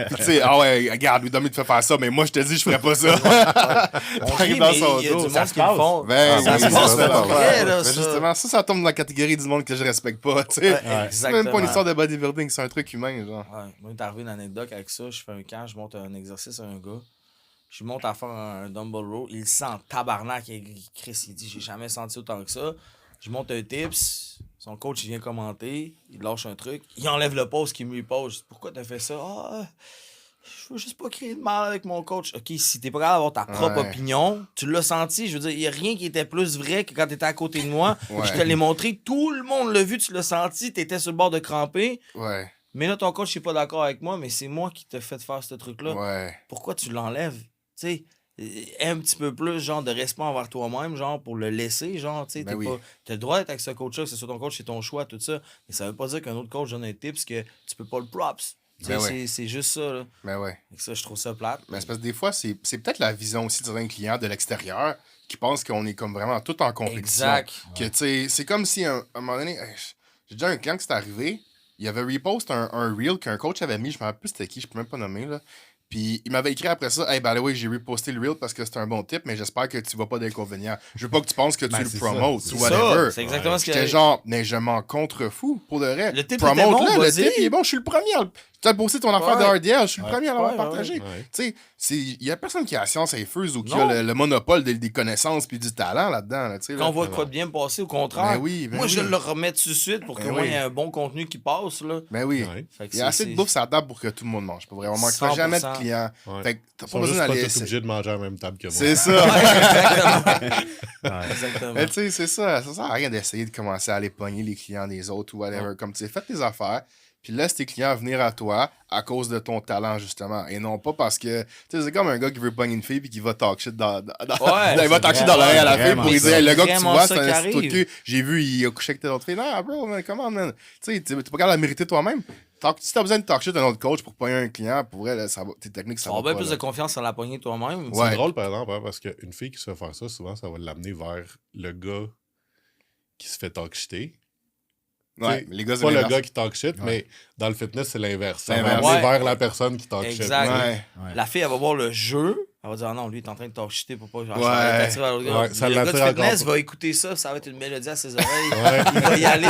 Puis tu sais, ah ouais, regarde, Louis Dom, il te fait faire ça, mais moi, je te dis, je ferais pas ça. On T'arrives rit, dans mais son il y a dos, du ça monde se qui le passe. font. Ben Ça oui, se passe ça, pas vrai, là, Mais ça. justement, ça tombe dans la catégorie du monde que je respecte pas, tu sais. C'est même Exactement. pas une histoire de bodybuilding, c'est un truc humain, genre. Ouais, moi, il est arrivé une anecdote avec ça. Je fais un camp, je monte un exercice à un gars. Je monte à faire un dumbbell row. Il sent tabarnak. Chris, il dit, j'ai jamais senti autant que ça. Je monte un tips. Son coach, il vient commenter. Il lâche un truc. Il enlève le pause qu'il me lui pose. Je dis, pourquoi t'as fait ça? Ah, je veux juste pas créer de mal avec mon coach. OK, si t'es pas capable d'avoir ta propre Ouais. opinion, tu l'as senti. Je veux dire, il y a rien qui était plus vrai que quand t'étais à côté de moi. Ouais. Je te l'ai montré. Tout le monde l'a vu. Tu l'as senti. T'étais sur le bord de cramper. Ouais, Mais là, ton coach n'est pas d'accord avec moi, mais c'est moi qui t'ai fait faire ce truc-là. ouais. Pourquoi tu l'enlèves? Tu sais, aie un petit peu plus, genre, de respect envers toi-même, genre, pour le laisser, genre, tu sais, Ben oui. t'as le droit d'être avec ce coach-là, que ce soit ton coach, c'est ton choix, tout ça. Mais ça veut pas dire qu'un autre coach donne un tips que tu peux pas le props. Tu sais, Ben ouais. c'est juste ça, là. Ben ouais. Fait que ça, je trouve ça plate. Mais c'est parce que des fois, c'est peut-être la vision aussi de certains clients de l'extérieur qui pensent qu'on est comme vraiment tout en compétition. Exact. Que, tu sais, c'est comme si, à un moment donné, j'ai déjà un client qui s'est arrivé, il avait repost un reel qu'un coach avait mis, je me rappelle plus c'était qui, je peux même pas nommer, là. Puis il m'avait écrit après ça, hey, by the way, j'ai reposté le reel parce que c'est un bon tip, mais j'espère que tu vas pas d'inconvénient. Je veux pas que tu penses que tu Ben, le c'est promotes C'est ou ça, whatever. c'est exactement ce que J'étais genre, mais je m'en contrefous, pour de vrai. Le tip Promote-le, était bon, le vas-y. tip il est bon, je suis le premier à le... Tu as posté ton affaire Ouais. de RDL, je suis le premier à l'avoir Ouais, partagé. ouais. Tu sais, il y a personne qui a la science infuse ou qui Non. a le monopole des connaissances puis du talent là-dedans. Là, tu sais, là. Quand on voit quoi de bien passer, au contraire. Ben oui, ben moi, je oui. le remets tout de suite pour Ben qu'au moins oui. il y ait un bon contenu qui passe, là. Ben oui. Ouais. Fait que Il y a assez de bouffe sur la table pour que tout le monde mange. Pas vraiment. On manquera jamais de 100%. clients. Ouais. Fait que t'as Ils pas sont besoin juste pas d'aller tous essayer. obligés de manger à la même table que moi. C'est ça. Exactement. Mais tu sais, c'est ça. Ça sert à rien d'essayer de commencer à aller pogner les clients des autres ou whatever. Comme tu sais, fais tes affaires. Puis laisse tes clients venir à toi à cause de ton talent, justement. Et non pas parce que... Tu sais, c'est comme un gars qui veut pogner une fille puis qui va talk shit il va talk shit dans l'oreille à la fille pour lui dire, hey, le gars que tu vraiment vois, ça c'est un qui petit trou de arrive. cul. J'ai vu, il a couché avec telle autre fille. Non, bro, man, come on, man. Tu sais, t'es pas capable de la mériter toi-même. Si t'as besoin de talk shit d'un autre coach pour pogner un client, pour vrai, là, ça va, tes techniques, ça Tu va vas bien pas, plus là. de confiance en la poignée toi-même. Ouais. C'est drôle, par exemple, hein, parce qu'une fille qui se fait faire ça, souvent, ça va l'amener vers le gars qui se fait talk shitter. Ouais, T'sais, les gars, c'est Pas le l'inverse. gars qui talk shit, mais dans le fitness, c'est l'inverse. Ça C'est va l'inverse. amener Ouais. vers la personne qui talk shit. Exact. Ouais. La fille, elle va voir le jeu. Elle va dire, ah non, lui, il est en train de talk-shitter pour pas. Genre, Ouais. ça va l'attirer vers l'autre gars. Ouais, ça le gars du l'attire fitness encore. va écouter ça, ça va être une mélodie à ses oreilles. Il va y aller.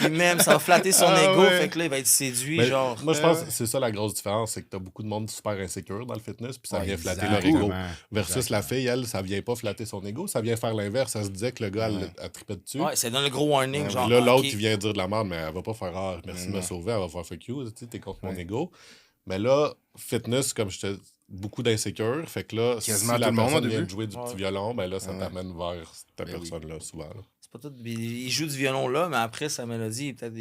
Il m'aime, ça va flatter son Ah ego. ouais. Fait que là, il va être séduit. Mais genre. moi, je pense que c'est ça la grosse différence, c'est que t'as beaucoup de monde super insécure dans le fitness, puis ça vient flatter leur Exactement. ego. Versus la fille, elle, ça vient pas flatter son ego, ça vient faire l'inverse. Elle se disait que le gars, elle trippait dessus. Ouais, ça donne le gros warning. Puis genre, là, l'autre, ok. il vient dire de la merde, mais elle va pas faire ah, merci de me sauver, elle va faire fuck you, tu sais, t'es contre mon ego. Mais là, fitness, comme je te beaucoup d'insécure, fait que là, Quasiment si la tout le monde, personne au vient début. de jouer du Ouais. petit violon, ben là, ça Ouais. t'amène vers cette Ben oui. personne-là, souvent. Là. C'est pas tout. Il joue du violon là, mais après, sa mélodie, peut-être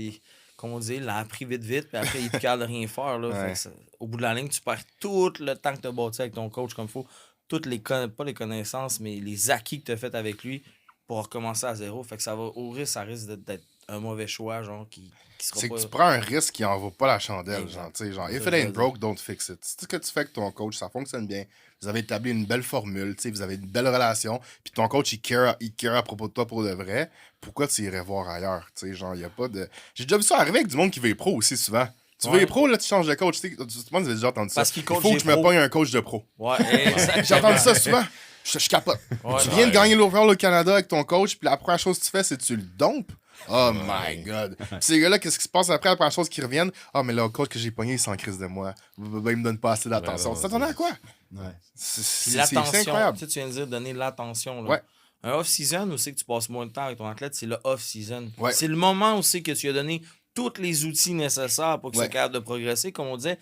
comme on dit, il l'a appris vite, puis après, il est plus capable de rien faire. Là. Ouais. Fait que au bout de la ligne, tu perds tout le temps que tu as bâti avec ton coach comme il faut. Toutes les pas les connaissances, mais les acquis que tu as fait avec lui pour recommencer à zéro. Fait que ça va au risque, ça risque d'être un mauvais choix, genre, qui sera C'est pas... que tu prends un risque qui en vaut pas la chandelle. Exact. Genre, tu sais, genre, C'est if ça it que je ain't veux broke, don't fix it. Si ce que tu fais avec ton coach, ça fonctionne bien, vous avez établi une belle formule, tu sais, vous avez une belle relation, puis ton coach, il care à propos de toi pour de vrai, pourquoi tu irais voir ailleurs? Tu sais, genre, il y a pas de... J'ai déjà vu ça arriver avec du monde qui veut les pro aussi, souvent. Tu veux les pro, là, tu changes de coach. Tu sais, tout le monde avait déjà entendu ça. Parce qu'il Il coach faut que des je me pros. pogne un coach de pro. Ouais, exactement. J'ai entendu ça souvent. Je capote. Ouais. Tu viens de gagner l'overall au Canada avec ton coach, puis la première chose que tu fais, c'est que tu le dompes. Oh my god. Puis ces gars-là, qu'est-ce qui se passe après? La première chose qu'ils reviennent, ah, mais le coach que j'ai pogné, il s'en crise de moi. Il me donne pas assez d'attention. non, Tu t'attendais à quoi? Ouais. Puis C'est l'attention, incroyable. tu sais, tu viens de dire donner l'attention. Là. Ouais. Un off-season où c'est que tu passes moins de temps avec ton athlète, c'est le off-season. Ouais. C'est le moment où c'est que tu as donné tous les outils nécessaires pour qu'il soit capable de progresser. Comme on disait,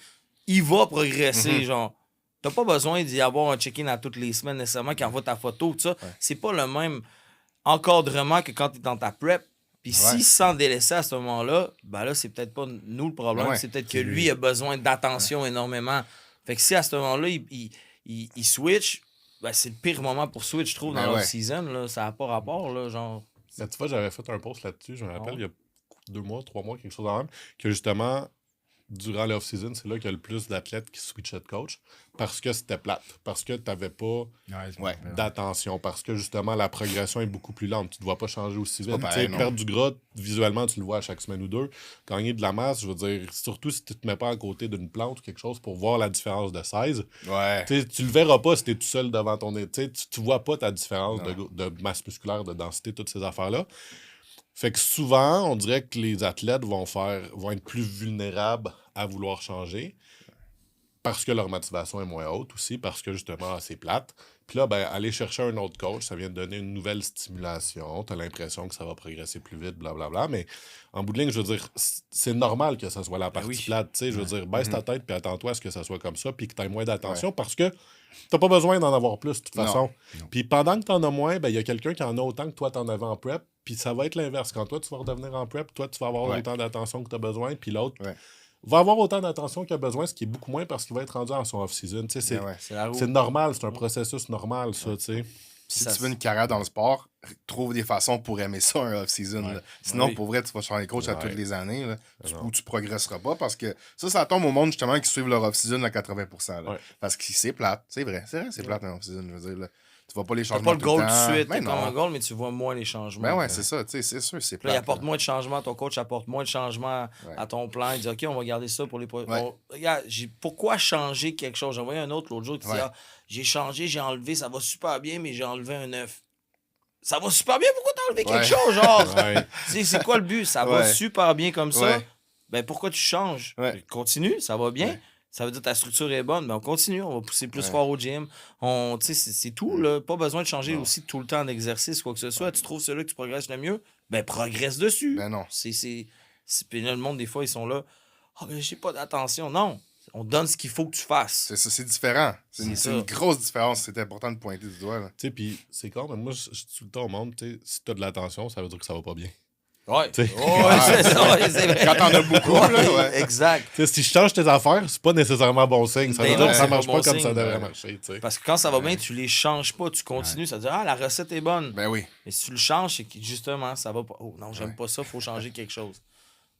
il va progresser, genre. T'as pas besoin d'y avoir un check-in à toutes les semaines nécessairement qui envoie ta photo, tout ça. C'est pas le même encadrement que quand tu es dans ta prep. Puis s'il se sent délaissé à ce moment-là, ben là, c'est peut-être pas nous le problème, c'est peut-être que lui a besoin d'attention énormément. Fait que si à ce moment-là, il switch, ben c'est le pire moment pour switch, je trouve, dans l'off-season. Là. Ça n'a pas rapport, là, genre. Mais tu vois, j'avais fait un post là-dessus, je me rappelle, il y a 2 mois, 3 mois, quelque chose en même, que justement, durant l'off-season, c'est là qu'il y a le plus d'athlètes qui switchaient de coach parce que c'était plate, parce que tu n'avais pas d'attention, parce que justement, la progression est beaucoup plus lente. Tu ne te vois pas changer aussi vite. pareil, Perdre du gras, visuellement, tu le vois à chaque semaine ou deux. Gagner de la masse, je veux dire, surtout si tu te mets pas à côté d'une plante ou quelque chose pour voir la différence de size. Ouais. Tu le verras pas si tu es tout seul devant ton... Tu vois pas ta différence de masse musculaire, de densité, toutes ces affaires-là. Fait que souvent, on dirait que les athlètes vont être plus vulnérables à vouloir changer parce que leur motivation est moins haute aussi, parce que justement, c'est plate. Puis là, ben, aller chercher un autre coach, ça vient de donner une nouvelle stimulation. Tu as l'impression que ça va progresser plus vite, blablabla. Mais en bout de ligne, je veux dire, c'est normal que ça soit la partie plate. Tu sais, je veux dire, baisse ta tête puis attends-toi à ce que ça soit comme ça puis que tu aies moins d'attention parce que t'as pas besoin d'en avoir plus de toute façon. Puis pendant que t'en as moins, ben il y a quelqu'un qui en a autant que toi t'en avais en prep. Puis ça va être l'inverse. Quand toi, tu vas redevenir en prep, toi, tu vas avoir autant d'attention que tu as besoin, puis l'autre va avoir autant d'attention qu'il a besoin, ce qui est beaucoup moins parce qu'il va être rendu en son off-season. Tu sais, c'est normal, c'est un processus normal, ça, tu sais. Si tu veux une carrière dans le sport, trouve des façons pour aimer ça un off-season. Sinon, pour vrai, tu vas changer de coach à toutes les années, là, où tu progresseras pas parce que ça tombe au monde justement qui suivent leur off-season à 80%. Là, parce que c'est plate. C'est vrai, c'est plate un off-season. Je veux dire, là. Tu vois pas les T'as changements. pas le goal tout de suite, t'as t'as un goal, mais tu vois moins les changements. Ben ouais, c'est ça, tu sais, c'est sûr, c'est plate. Là, il apporte moins de changements, ton coach apporte moins de changements à ton plan. Il dit, OK, on va garder ça pour les... Regarde, pourquoi changer quelque chose? J'ai envoyé un autre l'autre jour qui dit, j'ai changé, j'ai enlevé, ça va super bien, mais j'ai enlevé un 9. Ça va super bien, pourquoi t'as enlevé quelque chose, genre? C'est quoi le but? Ça va super bien comme ça. Ben pourquoi tu changes? Continue, ça va bien. Ça veut dire que ta structure est bonne, mais on continue, on va pousser plus fort au gym. C'est tout, là. Pas besoin de changer aussi tout le temps d'exercice, quoi que ce soit. Tu trouves celui que tu progresses le mieux, ben progresse dessus. Ben non. Puis là, le monde, des fois, ils sont là. Ah, ben j'ai pas d'attention. Non, on donne ce qu'il faut que tu fasses. C'est ça, c'est différent. C'est une grosse différence. C'est important de pointer du doigt. Tu sais, puis c'est con, mais moi, je dis tout le temps au monde, tu sais, si t'as de l'attention, ça veut dire que ça va pas bien. Ouais. C'est vrai. Quand t'en as beaucoup, là, Exact. T'sais, si je change tes affaires, c'est pas nécessairement bon signe. Ça veut dire que ça marche pas comme ça devrait marcher. T'sais. Parce que quand ça va bien, tu les changes pas, tu continues. Ça veut dire, ah, la recette est bonne. Ben oui. Mais si tu le changes, c'est que justement, ça va pas. Oh non, j'aime pas ça, faut changer quelque chose.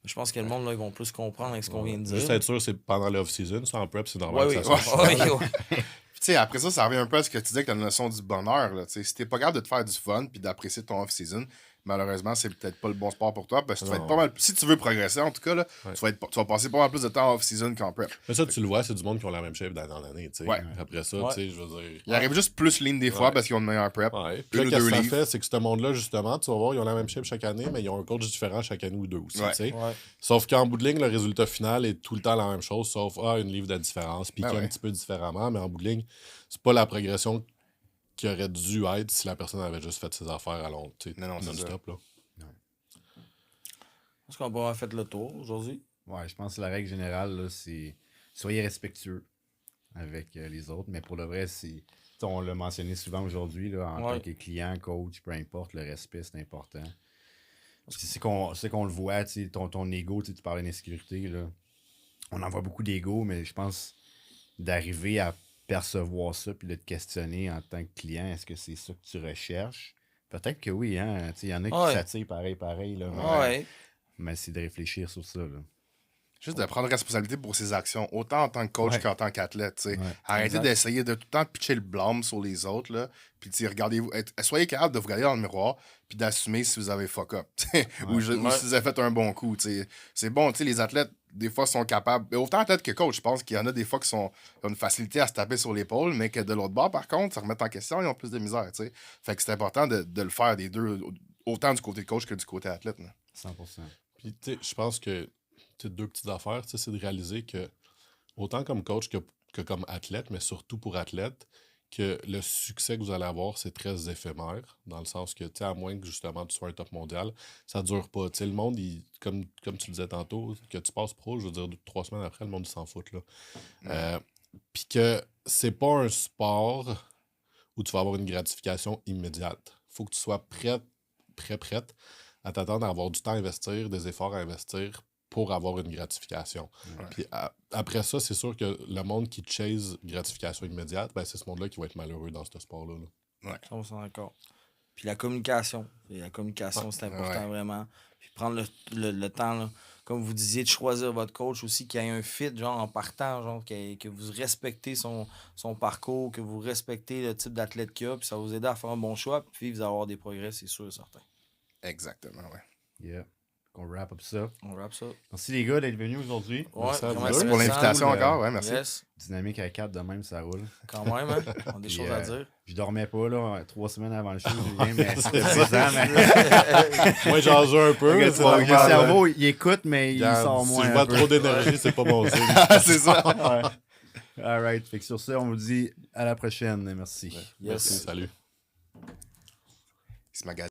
Je pense que le monde, là, ils vont plus comprendre avec ce qu'on vient de dire. Juste être sûr, c'est pendant l'off-season, ça en prep, c'est normal que ça soit. Tu sais, après ça revient un peu à ce que tu disais que t'as une notion du bonheur. Là, si t'es pas capable de te faire du fun puis d'apprécier ton off-season, malheureusement, c'est peut-être pas le bon sport pour toi. Parce que tu vas être pas mal. Si tu veux progresser, en tout cas, là, tu vas passer pas mal plus de temps en off-season qu'en prep. Mais ça, tu le vois, c'est du monde qui ont la même shape d'année en année. Après ça, tu sais, je veux dire. Ils arrivent juste plus lean des fois parce qu'ils ont une meilleure prep. Puis là, qu'est-ce que ça fait, c'est que ce monde-là, justement, tu vas voir, ils ont la même shape chaque année, mais ils ont un coach différent chaque année ou deux aussi. Sauf qu'en bout de ligne, le résultat final est tout le temps la même chose, sauf une livre de différence, puis un petit peu différemment, mais en bout de ligne, c'est pas la progression qui aurait dû être si la personne avait juste fait ses affaires à long, non-stop. Là. Est-ce qu'on va avoir fait le tour aujourd'hui? Ouais, je pense que la règle générale, là, c'est soyez respectueux avec les autres, mais pour le vrai, on l'a mentionné souvent aujourd'hui, là, en tant que client, coach, peu importe, le respect, c'est important. C'est qu'on le voit, ton ego, tu parlais d'insécurité, là. On en voit beaucoup d'ego, mais je pense d'arriver à percevoir ça puis de te questionner en tant que client, est-ce que c'est ça que tu recherches? Peut-être que oui, hein. Il y en a qui Ouais. s'attirent pareil, là. Ouais. Mais c'est de réfléchir sur ça, là. Juste de prendre responsabilité pour ses actions, autant en tant que coach Ouais. qu'en tant qu'athlète. Tu sais. Ouais. Arrêtez Exact. d'essayer de tout le temps pitcher le blâme sur les autres. Là. Puis regardez-vous, soyez capable de vous regarder dans le miroir puis d'assumer si vous avez fuck up. ou si vous avez fait un bon coup. Tu sais. C'est bon, tu sais, les athlètes, des fois, sont capables. Autant athlètes que coach, je pense qu'il y en a des fois qui ont une facilité à se taper sur l'épaule, mais que de l'autre bord, par contre, se remettre en question, ils ont plus de misère. Tu sais. Fait que c'est important de le faire des deux, autant du côté coach que du côté athlète. Là. 100%. Puis, tu sais, je pense que deux petites affaires, tu sais, c'est de réaliser que, autant comme coach que comme athlète, mais surtout pour athlète, que le succès que vous allez avoir, c'est très éphémère, dans le sens que, tu sais, à moins que justement tu sois un top mondial, ça dure pas. Tu sais, le monde, comme tu le disais tantôt, que tu passes pro, je veux dire, 3 semaines après, le monde, il s'en fout, là. Puis que c'est pas un sport où tu vas avoir une gratification immédiate. Faut que tu sois prête à t'attendre à avoir du temps à investir, des efforts à investir pour avoir une gratification. Ouais. Puis après ça, c'est sûr que le monde qui chase gratification immédiate, ben c'est ce monde-là qui va être malheureux dans ce sport-là. Là. 100% d'accord. Puis la communication. Et la communication, c'est important vraiment. Puis prendre le temps, là, comme vous disiez, de choisir votre coach aussi, qu'il y ait un fit, genre en partant, genre que vous respectez son parcours, que vous respectez le type d'athlète qu'il a, puis ça va vous aider à faire un bon choix, puis vous allez avoir des progrès, c'est sûr et certain. Exactement, ouais. Yeah. On wrap up ça. On wrap ça. Merci les gars d'être venus aujourd'hui. Ouais, Merci à vous. vraiment Merci pour intéressant. l'invitation Cool, encore, ouais, merci. Yes, Dynamique à 4 de même, ça roule. quand même, hein. On a des Puis, choses à dire. Je dormais pas, là, 3 semaines avant le show, je viens, mais c'est ça, mais... Moi, j'en joue un peu. Le c'est normal, cerveau, il écoute, mais il Regarde, sort moins. Si je un vois peu. trop d'énergie, c'est pas bon signe. C'est ça. Ouais. All right. Fait que sur ça, on vous dit à la prochaine. Merci. Yes. Merci, salut. Il se magasine.